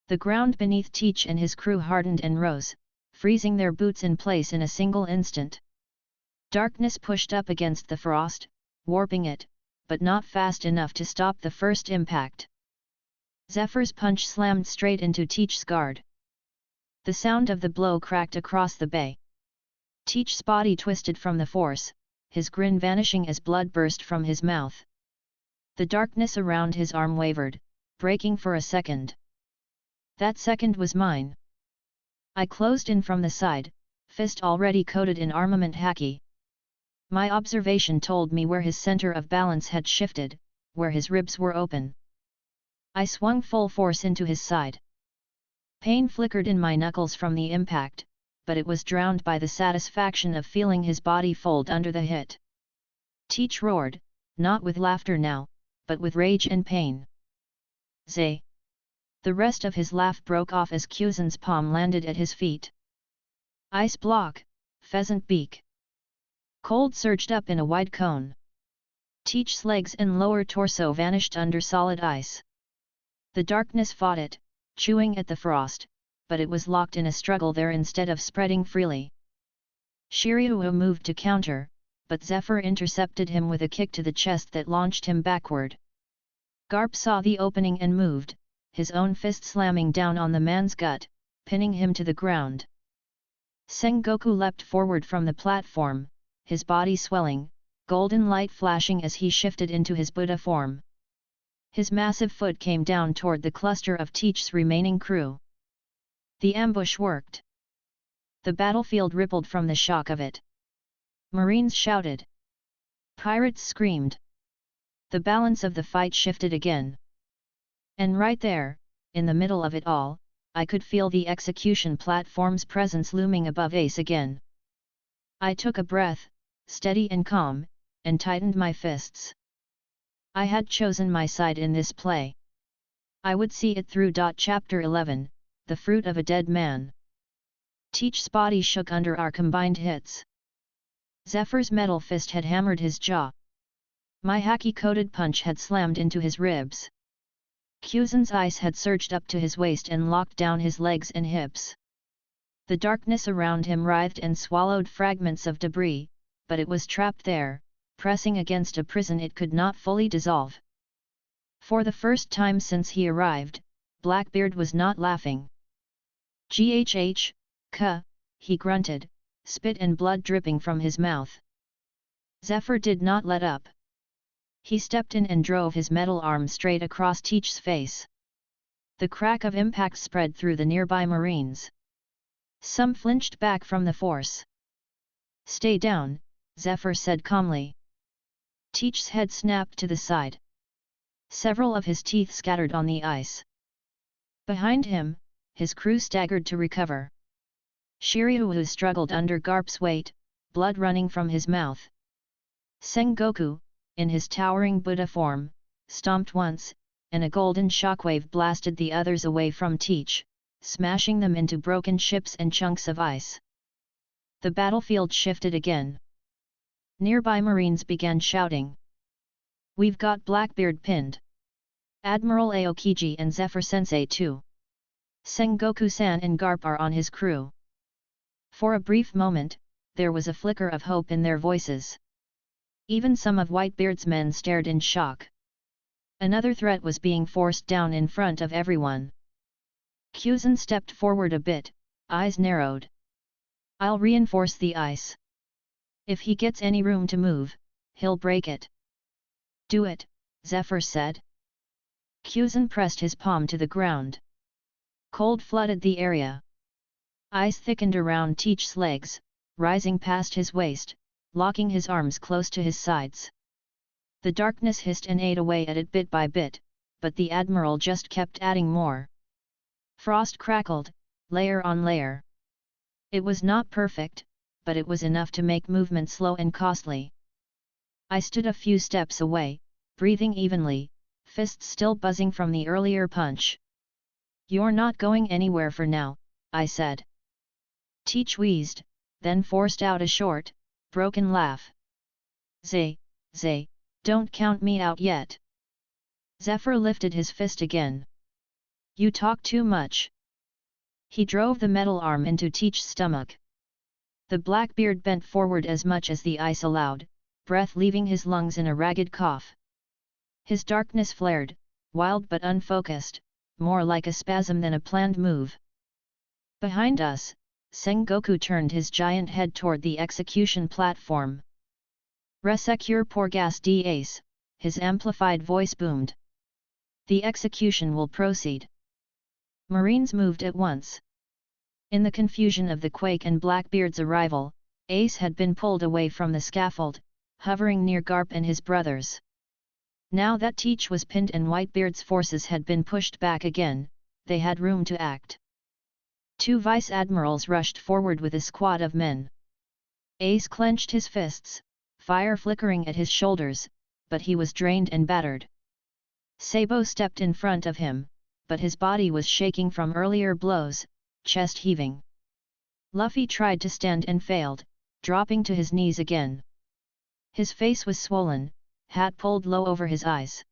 The ground beneath Teach and his crew hardened and rose, freezing their boots in place in a single instant. Darkness pushed up against the frost, warping it, but not fast enough to stop the first impact. Zephyr's punch slammed straight into Teach's guard. The sound of the blow cracked across the bay. Teach's body twisted from the force, his grin vanishing as blood burst from his mouth. The darkness around his arm wavered, breaking for a second. That second was mine. I closed in from the side, fist already coated in armament Haki. My observation told me where his center of balance had shifted, where his ribs were open. I swung full force into his side. Pain flickered in my knuckles from the impact, but it was drowned by the satisfaction of feeling his body fold under the hit. Teach roared, not with laughter now, but with rage and pain. Zay! The rest of his laugh broke off as Kuzen's palm landed at his feet. Ice block, pheasant beak. Cold surged up in a wide cone. Teach's legs and lower torso vanished under solid ice. The darkness fought it, chewing at the frost, but it was locked in a struggle there instead of spreading freely. Shiryu moved to counter, but Zephyr intercepted him with a kick to the chest that launched him backward. Garp saw the opening and moved, his own fist slamming down on the man's gut, pinning him to the ground. Sengoku leapt forward from the platform, his body swelling, golden light flashing as he shifted into his Buddha form. His massive foot came down toward the cluster of Teach's remaining crew. The ambush worked. The battlefield rippled from the shock of it. Marines shouted. Pirates screamed. The balance of the fight shifted again. And right there, in the middle of it all, I could feel the execution platform's presence looming above Ace again. I took a breath, steady and calm, and tightened my fists. I had chosen my side in this play. I would see it through. Chapter 11, The Fruit of a Dead Man. Teach's body shook under our combined hits. Zephyr's metal fist had hammered his jaw. My Haki-coated punch had slammed into his ribs. Kuzen's ice had surged up to his waist and locked down his legs and hips. The darkness around him writhed and swallowed fragments of debris, but it was trapped there, pressing against a prison it could not fully dissolve. For the first time since he arrived, Blackbeard was not laughing. "Ghh, kuh," he grunted, spit and blood dripping from his mouth. Zephyr did not let up. He stepped in and drove his metal arm straight across Teach's face. The crack of impact spread through the nearby Marines. Some flinched back from the force. "Stay down," Zephyr said calmly. Teach's head snapped to the side. Several of his teeth scattered on the ice. Behind him, his crew staggered to recover. Shiryu struggled under Garp's weight, blood running from his mouth. Sengoku, in his towering Buddha form, stomped once, and a golden shockwave blasted the others away from Teach, smashing them into broken ships and chunks of ice. The battlefield shifted again. Nearby Marines began shouting. "We've got Blackbeard pinned. Admiral Aokiji and Zephyr-sensei too. Sengoku-san and Garp are on his crew." For a brief moment, there was a flicker of hope in their voices. Even some of Whitebeard's men stared in shock. Another threat was being forced down in front of everyone. Kuzen stepped forward a bit, eyes narrowed. "I'll reinforce the ice. If he gets any room to move, he'll break it." "Do it," Zephyr said. Kuzen pressed his palm to the ground. Cold flooded the area. Ice thickened around Teach's legs, rising past his waist, locking his arms close to his sides. The darkness hissed and ate away at it bit by bit, but the Admiral just kept adding more. Frost crackled, layer on layer. It was not perfect, but it was enough to make movement slow and costly. I stood a few steps away, breathing evenly, fists still buzzing from the earlier punch. "You're not going anywhere for now," I said. Teach wheezed, then forced out a short, broken laugh. "Zay, don't count me out yet." Zephyr lifted his fist again. "You talk too much." He drove the metal arm into Teach's stomach. The Blackbeard bent forward as much as the ice allowed, breath leaving his lungs in a ragged cough. His darkness flared, wild but unfocused, more like a spasm than a planned move. Behind us, Sengoku turned his giant head toward the execution platform. "Resecure pour gas d'ace," his amplified voice boomed. "The execution will proceed." Marines moved at once. In the confusion of the quake and Blackbeard's arrival, Ace had been pulled away from the scaffold, hovering near Garp and his brothers. Now that Teach was pinned and Whitebeard's forces had been pushed back again, they had room to act. Two vice-admirals rushed forward with a squad of men. Ace clenched his fists, fire flickering at his shoulders, but he was drained and battered. Sabo stepped in front of him, but his body was shaking from earlier blows, chest heaving. Luffy tried to stand and failed, dropping to his knees again. His face was swollen, hat pulled low over his eyes.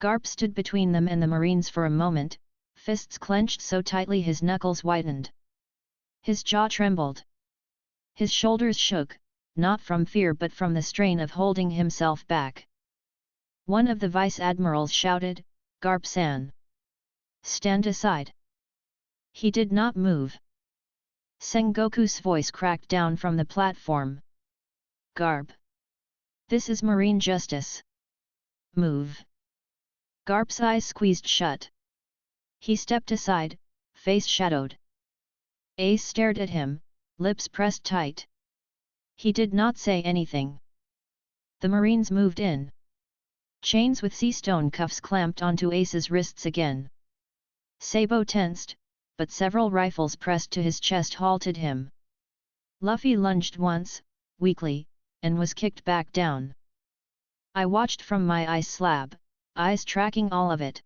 Garp stood between them and the Marines for a moment, fists clenched so tightly his knuckles whitened. His jaw trembled. His shoulders shook, not from fear but from the strain of holding himself back. One of the vice-admirals shouted, "Garp-san! Stand aside!" He did not move. Sengoku's voice cracked down from the platform. "Garp! This is marine justice. Move!" Garp's eyes squeezed shut. He stepped aside, face shadowed. Ace stared at him, lips pressed tight. He did not say anything. The Marines moved in. Chains with sea stone cuffs clamped onto Ace's wrists again. Sabo tensed, but several rifles pressed to his chest halted him. Luffy lunged once, weakly, and was kicked back down. I watched from my ice slab, eyes tracking all of it.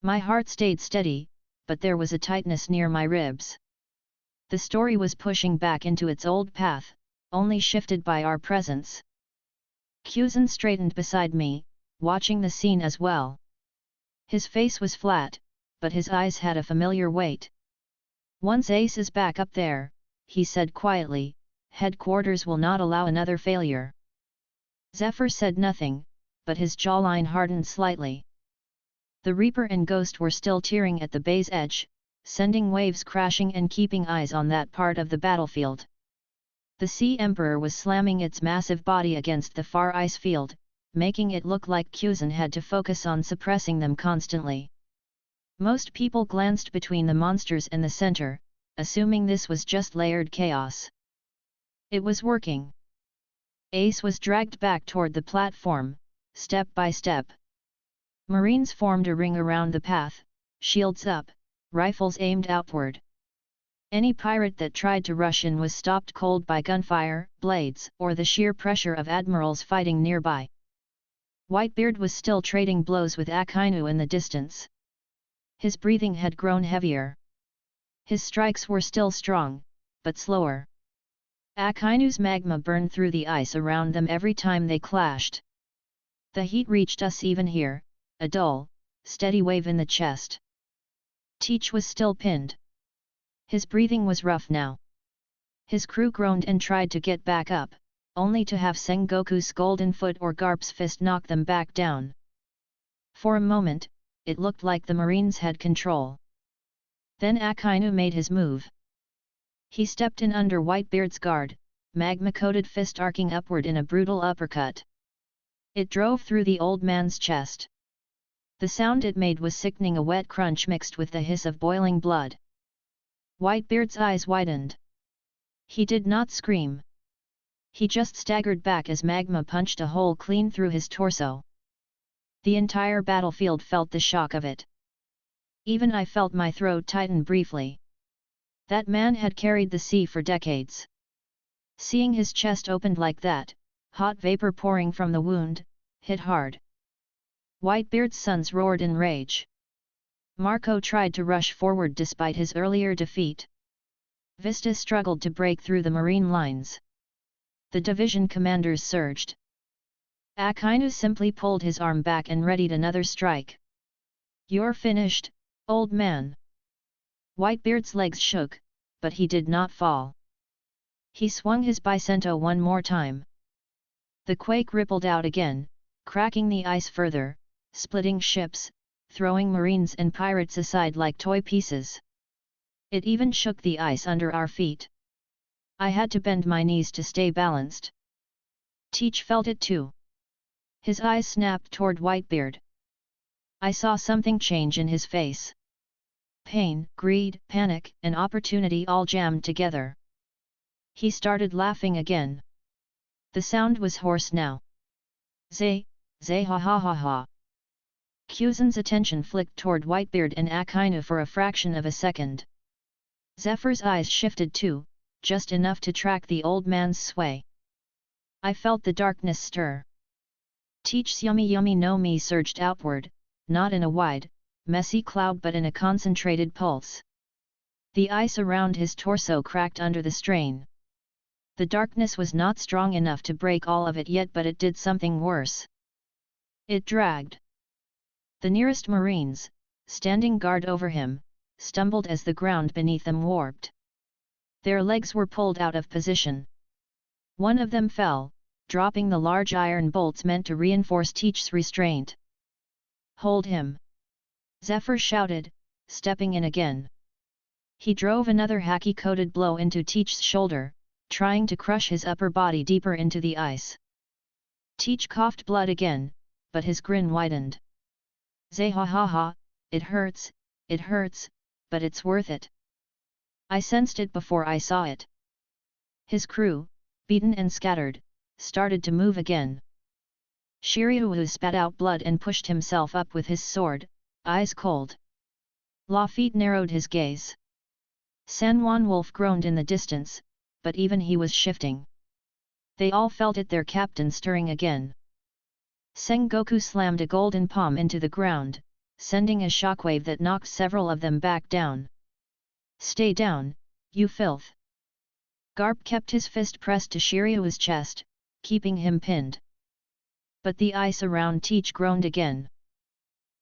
My heart stayed steady, but there was a tightness near my ribs. The story was pushing back into its old path, only shifted by our presence. Kyuzen straightened beside me, watching the scene as well. His face was flat, but his eyes had a familiar weight. "Once Ace is back up there," he said quietly, "headquarters will not allow another failure." Zephyr said nothing, but his jawline hardened slightly. The Reaper and Ghost were still tearing at the bay's edge, sending waves crashing and keeping eyes on that part of the battlefield. The Sea Emperor was slamming its massive body against the far ice field, making it look like Kyuzen had to focus on suppressing them constantly. Most people glanced between the monsters and the center, assuming this was just layered chaos. It was working. Ace was dragged back toward the platform, step by step. Marines formed a ring around the path, shields up, rifles aimed outward. Any pirate that tried to rush in was stopped cold by gunfire, blades, or the sheer pressure of admirals fighting nearby. Whitebeard was still trading blows with Akainu in the distance. His breathing had grown heavier. His strikes were still strong, but slower. Akainu's magma burned through the ice around them every time they clashed. The heat reached us even here, a dull, steady wave in the chest. Teach was still pinned. His breathing was rough now. His crew groaned and tried to get back up, only to have Sengoku's golden foot or Garp's fist knock them back down. For a moment, it looked like the Marines had control. Then Akainu made his move. He stepped in under Whitebeard's guard, magma-coated fist arcing upward in a brutal uppercut. It drove through the old man's chest. The sound it made was sickening, a wet crunch mixed with the hiss of boiling blood. Whitebeard's eyes widened. He did not scream. He just staggered back as magma punched a hole clean through his torso. The entire battlefield felt the shock of it. Even I felt my throat tighten briefly. That man had carried the sea for decades. Seeing his chest opened like that, hot vapor pouring from the wound, hit hard. Whitebeard's sons roared in rage. Marco tried to rush forward despite his earlier defeat. Vista struggled to break through the marine lines. The division commanders surged. Akainu simply pulled his arm back and readied another strike. "You're finished, old man." Whitebeard's legs shook, but he did not fall. He swung his bicento one more time. The quake rippled out again, cracking the ice further, splitting ships, throwing marines and pirates aside like toy pieces. It even shook the ice under our feet. I had to bend my knees to stay balanced. Teach felt it too. His eyes snapped toward Whitebeard. I saw something change in his face. Pain, greed, panic, and opportunity all jammed together. He started laughing again. The sound was hoarse now. Zay ha ha ha ha. Kuzen's attention flicked toward Whitebeard and Akina for a fraction of a second. Zephyr's eyes shifted too, just enough to track the old man's sway. I felt the darkness stir. Teach's yummy no me surged outward, not in a wide, messy cloud but in a concentrated pulse. The ice around his torso cracked under the strain. The darkness was not strong enough to break all of it yet, but it did something worse. It dragged. The nearest Marines, standing guard over him, stumbled as the ground beneath them warped. Their legs were pulled out of position. One of them fell, dropping the large iron bolts meant to reinforce Teach's restraint. "Hold him!" Zephyr shouted, stepping in again. He drove another Haki-coated blow into Teach's shoulder, trying to crush his upper body deeper into the ice. Teach coughed blood again, but his grin widened. "Zay ha ha ha, it hurts, but it's worth it." I sensed it before I saw it. His crew, beaten and scattered, started to move again. Shiryu spat out blood and pushed himself up with his sword, eyes cold. Lafitte narrowed his gaze. Sanwan Wolf groaned in the distance, but even he was shifting. They all felt it, their captain stirring again. Sengoku slammed a golden palm into the ground, sending a shockwave that knocked several of them back down. "Stay down, you filth!" Garp kept his fist pressed to Shiryu's chest, keeping him pinned. But the ice around Teach groaned again.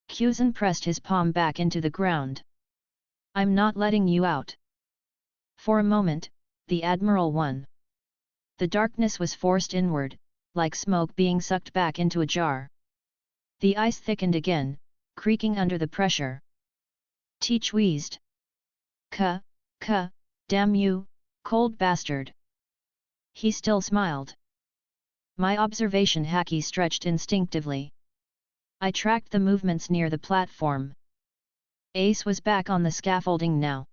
Kuzen pressed his palm back into the ground. "I'm not letting you out." For a moment, the Admiral won. The darkness was forced inward, like smoke being sucked back into a jar. The ice thickened again, creaking under the pressure. Teach wheezed. Damn you, cold bastard." He still smiled. My observation Haki stretched instinctively. I tracked the movements near the platform. Ace was back on the scaffolding now.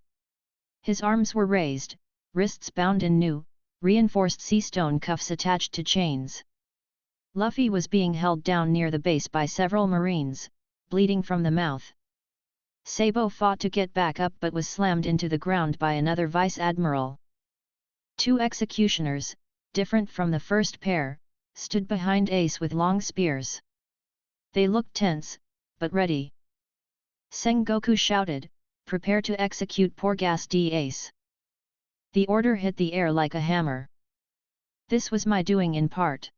His arms were raised, wrists bound in new, reinforced sea-stone cuffs attached to chains. Luffy was being held down near the base by several Marines, bleeding from the mouth. Sabo fought to get back up but was slammed into the ground by another Vice-Admiral. Two executioners, different from the first pair, stood behind Ace with long spears. They looked tense, but ready. Sengoku shouted, "Prepare to execute Porgas D. Ace." The order hit the air like a hammer. This was my doing in part.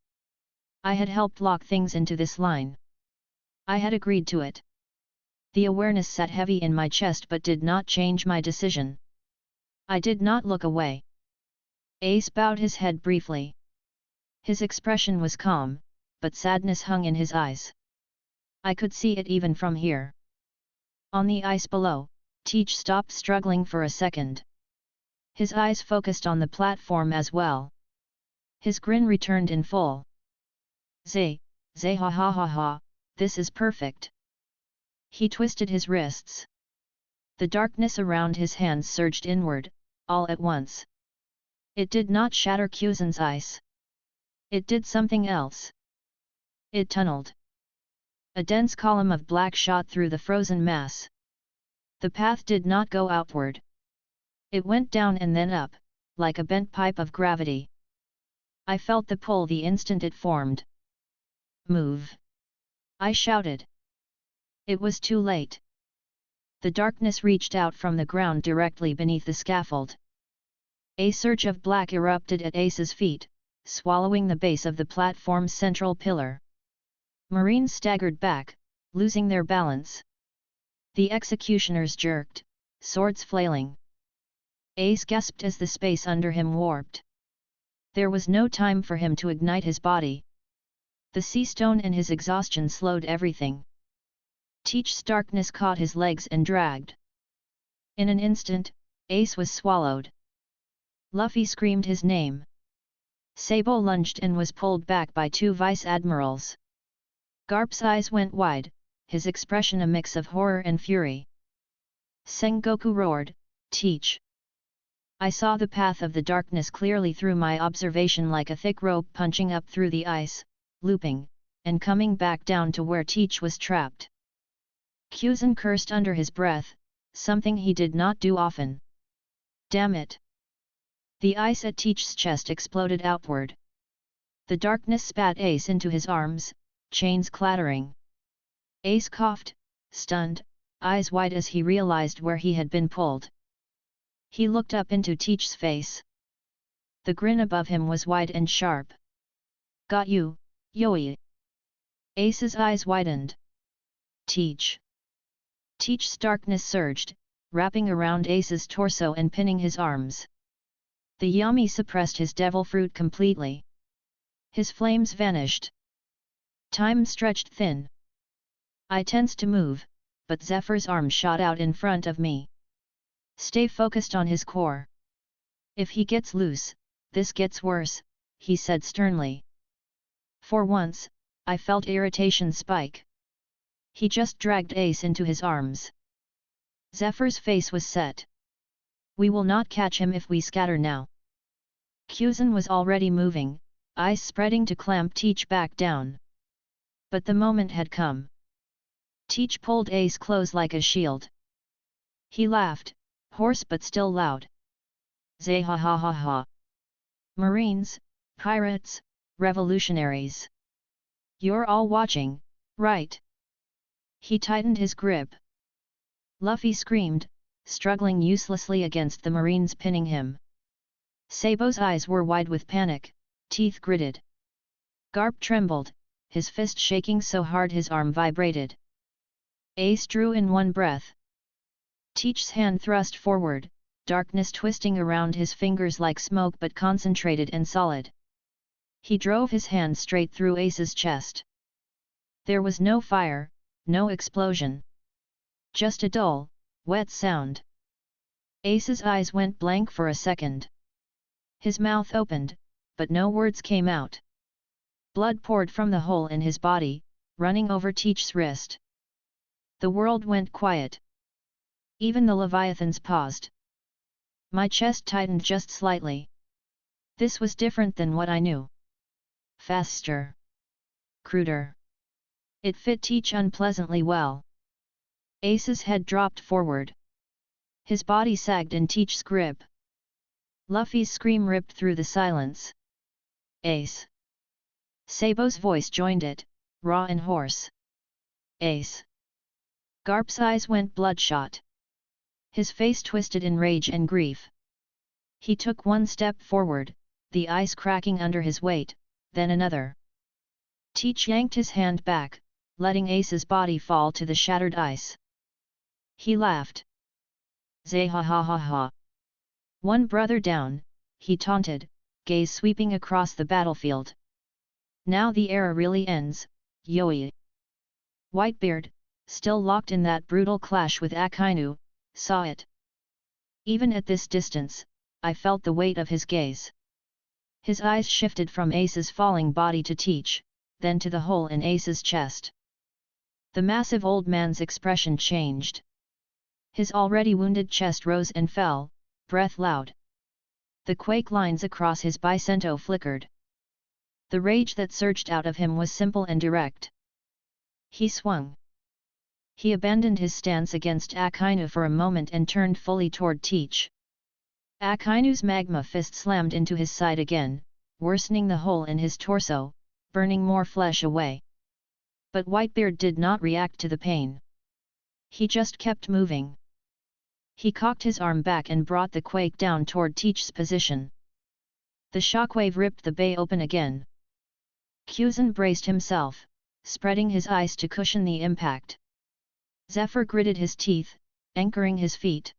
I had helped lock things into this line. I had agreed to it. The awareness sat heavy in my chest but did not change my decision. I did not look away. Ace bowed his head briefly. His expression was calm, but sadness hung in his eyes. I could see it even from here. On the ice below, Teach stopped struggling for a second. His eyes focused on the platform as well. His grin returned in full. Zay ha ha ha ha, this is perfect." He twisted his wrists. The darkness around his hands surged inward, all at once. It did not shatter Kuzen's ice. It did something else. It tunneled. A dense column of black shot through the frozen mass. The path did not go outward. It went down and then up, like a bent pipe of gravity. I felt the pull the instant it formed. "Move!" I shouted. It was too late. The darkness reached out from the ground directly beneath the scaffold. A surge of black erupted at Ace's feet, swallowing the base of the platform's central pillar. Marines staggered back, losing their balance. The executioners jerked, swords flailing. Ace gasped as the space under him warped. There was no time for him to ignite his body. The sea stone and his exhaustion slowed everything. Teach's darkness caught his legs and dragged. In an instant, Ace was swallowed. Luffy screamed his name. Sabo lunged and was pulled back by two vice-admirals. Garp's eyes went wide, his expression a mix of horror and fury. Sengoku roared, "Teach!" I saw the path of the darkness clearly through my observation, like a thick rope punching up through the ice, looping, and coming back down to where Teach was trapped. Kyuzen cursed under his breath, something he did not do often. Damn it! The ice at Teach's chest exploded outward. The darkness spat Ace into his arms, chains clattering. Ace coughed, stunned, eyes wide as he realized where he had been pulled. He looked up into Teach's face. The grin above him was wide and sharp. "Got you, Yoi!" Ace's eyes widened. "Teach!" Teach's darkness surged, wrapping around Ace's torso and pinning his arms. The Yami suppressed his devil fruit completely. His flames vanished. Time stretched thin. I tensed to move, but Zephyr's arm shot out in front of me. "Stay focused on his core. If he gets loose, this gets worse," he said sternly. For once, I felt irritation spike. He just dragged Ace into his arms. Zephyr's face was set. "We will not catch him if we scatter now." Kyuzen was already moving, eyes spreading to clamp Teach back down. But the moment had come. Teach pulled Ace close like a shield. He laughed, hoarse but still loud. "Zay ha ha ha ha! Marines, pirates, revolutionaries! You're all watching, right?" He tightened his grip. Luffy screamed, struggling uselessly against the Marines pinning him. Sabo's eyes were wide with panic, teeth gritted. Garp trembled, his fist shaking so hard his arm vibrated. Ace drew in one breath. Teach's hand thrust forward, darkness twisting around his fingers like smoke but concentrated and solid. He drove his hand straight through Ace's chest. There was no fire, no explosion. Just a dull, wet sound. Ace's eyes went blank for a second. His mouth opened, but no words came out. Blood poured from the hole in his body, running over Teach's wrist. The world went quiet. Even the Leviathans paused. My chest tightened just slightly. This was different than what I knew. Faster. Cruder. It fit Teach unpleasantly well. Ace's head dropped forward. His body sagged in Teach's grip. Luffy's scream ripped through the silence. "Ace!" Sabo's voice joined it, raw and hoarse. "Ace!" Garp's eyes went bloodshot. His face twisted in rage and grief. He took one step forward, the ice cracking under his weight, then another. Teach yanked his hand back, letting Ace's body fall to the shattered ice. He laughed. "Zay ha ha ha ha! One brother down," he taunted, gaze sweeping across the battlefield. "Now the era really ends, Yoi!" Whitebeard, still locked in that brutal clash with Akainu, saw it. Even at this distance, I felt the weight of his gaze. His eyes shifted from Ace's falling body to Teach, then to the hole in Ace's chest. The massive old man's expression changed. His already wounded chest rose and fell, breath loud. The quake lines across his bicento flickered. The rage that surged out of him was simple and direct. He swung. He abandoned his stance against Akainu for a moment and turned fully toward Teach. Akainu's magma fist slammed into his side again, worsening the hole in his torso, burning more flesh away. But Whitebeard did not react to the pain. He just kept moving. He cocked his arm back and brought the quake down toward Teach's position. The shockwave ripped the bay open again. Kyuzen braced himself, spreading his ice to cushion the impact. Zephyr gritted his teeth, anchoring his feet.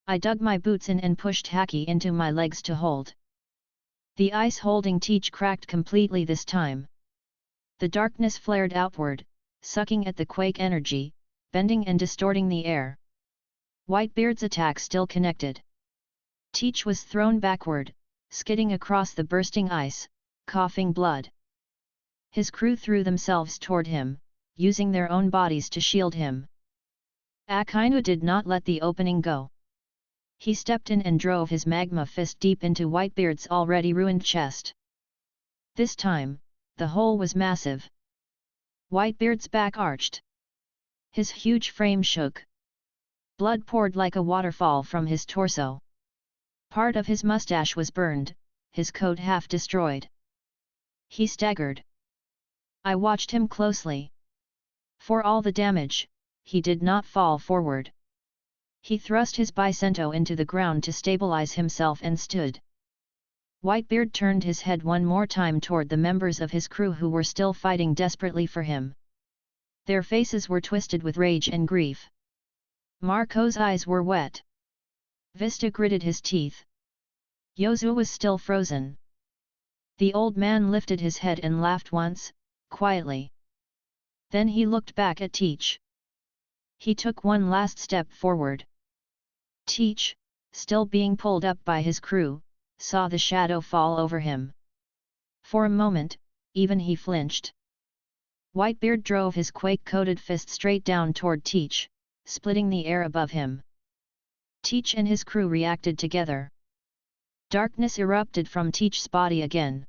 I dug my boots in and pushed Haki into my legs to hold. The ice holding Teach cracked completely this time. The darkness flared outward, sucking at the quake energy, bending and distorting the air. Whitebeard's attack still connected. Teach was thrown backward, skidding across the bursting ice, coughing blood. His crew threw themselves toward him, using their own bodies to shield him. Akainu did not let the opening go. He stepped in and drove his magma fist deep into Whitebeard's already ruined chest. This time, the hole was massive. Whitebeard's back arched. His huge frame shook. Blood poured like a waterfall from his torso. Part of his mustache was burned, his coat half destroyed. He staggered. I watched him closely. For all the damage, he did not fall forward. He thrust his bicento into the ground to stabilize himself and stood. Whitebeard turned his head one more time toward the members of his crew who were still fighting desperately for him. Their faces were twisted with rage and grief. Marco's eyes were wet. Vista gritted his teeth. Yozu was still frozen. The old man lifted his head and laughed once, quietly. Then he looked back at Teach. He took one last step forward. Teach, still being pulled up by his crew, saw the shadow fall over him. For a moment, even he flinched. Whitebeard drove his quake-coated fist straight down toward Teach, splitting the air above him. Teach and his crew reacted together. Darkness erupted from Teach's body again.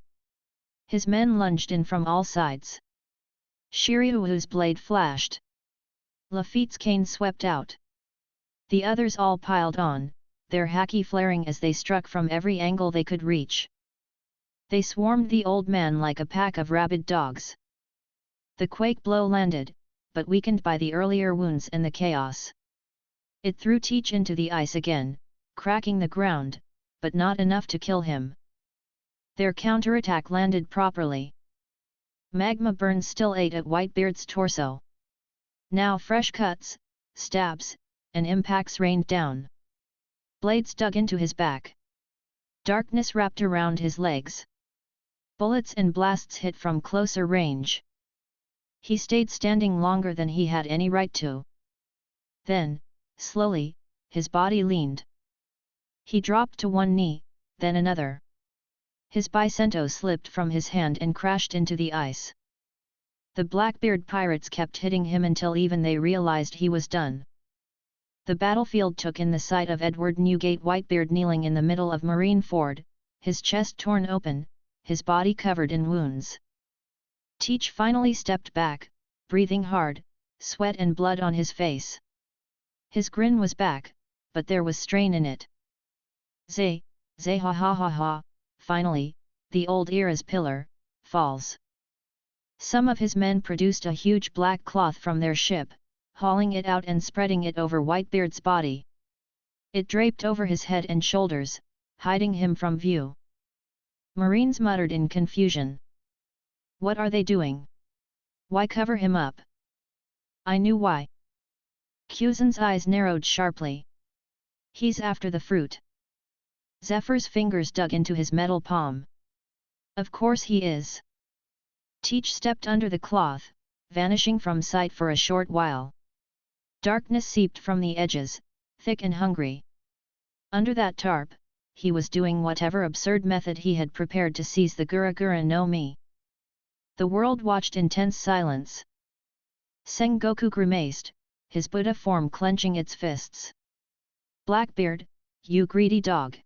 His men lunged in from all sides. Shiryu's blade flashed. Lafitte's cane swept out. The others all piled on, their haki flaring as they struck from every angle they could reach. They swarmed the old man like a pack of rabid dogs. The quake blow landed, but weakened by the earlier wounds and the chaos. It threw Teach into the ice again, cracking the ground, but not enough to kill him. Their counterattack landed properly. Magma burn still ate at Whitebeard's torso. Now fresh cuts, stabs, and impacts rained down. Blades dug into his back. Darkness wrapped around his legs. Bullets and blasts hit from closer range. He stayed standing longer than he had any right to. Then, slowly, his body leaned. He dropped to one knee, then another. His bicento slipped from his hand and crashed into the ice. The Blackbeard pirates kept hitting him until even they realized he was done. The battlefield took in the sight of Edward Newgate Whitebeard kneeling in the middle of Marineford, his chest torn open, his body covered in wounds. Teach finally stepped back, breathing hard, sweat and blood on his face. His grin was back, but there was strain in it. Zay ha ha ha ha, finally, the old era's pillar, falls. Some of his men produced a huge black cloth from their ship, hauling it out and spreading it over Whitebeard's body. It draped over his head and shoulders, hiding him from view. Marines muttered in confusion. What are they doing? Why cover him up? I knew why. Kuzan's eyes narrowed sharply. He's after the fruit. Zephyr's fingers dug into his metal palm. Of course he is. Teach stepped under the cloth, vanishing from sight for a short while. Darkness seeped from the edges, thick and hungry. Under that tarp, he was doing whatever absurd method he had prepared to seize the Gura no Mi. The world watched in tense silence. Sengoku grimaced, his Buddha form clenching its fists. Blackbeard, you greedy dog!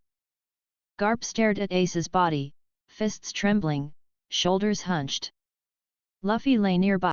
Garp stared at Ace's body, fists trembling, shoulders hunched. Luffy lay nearby.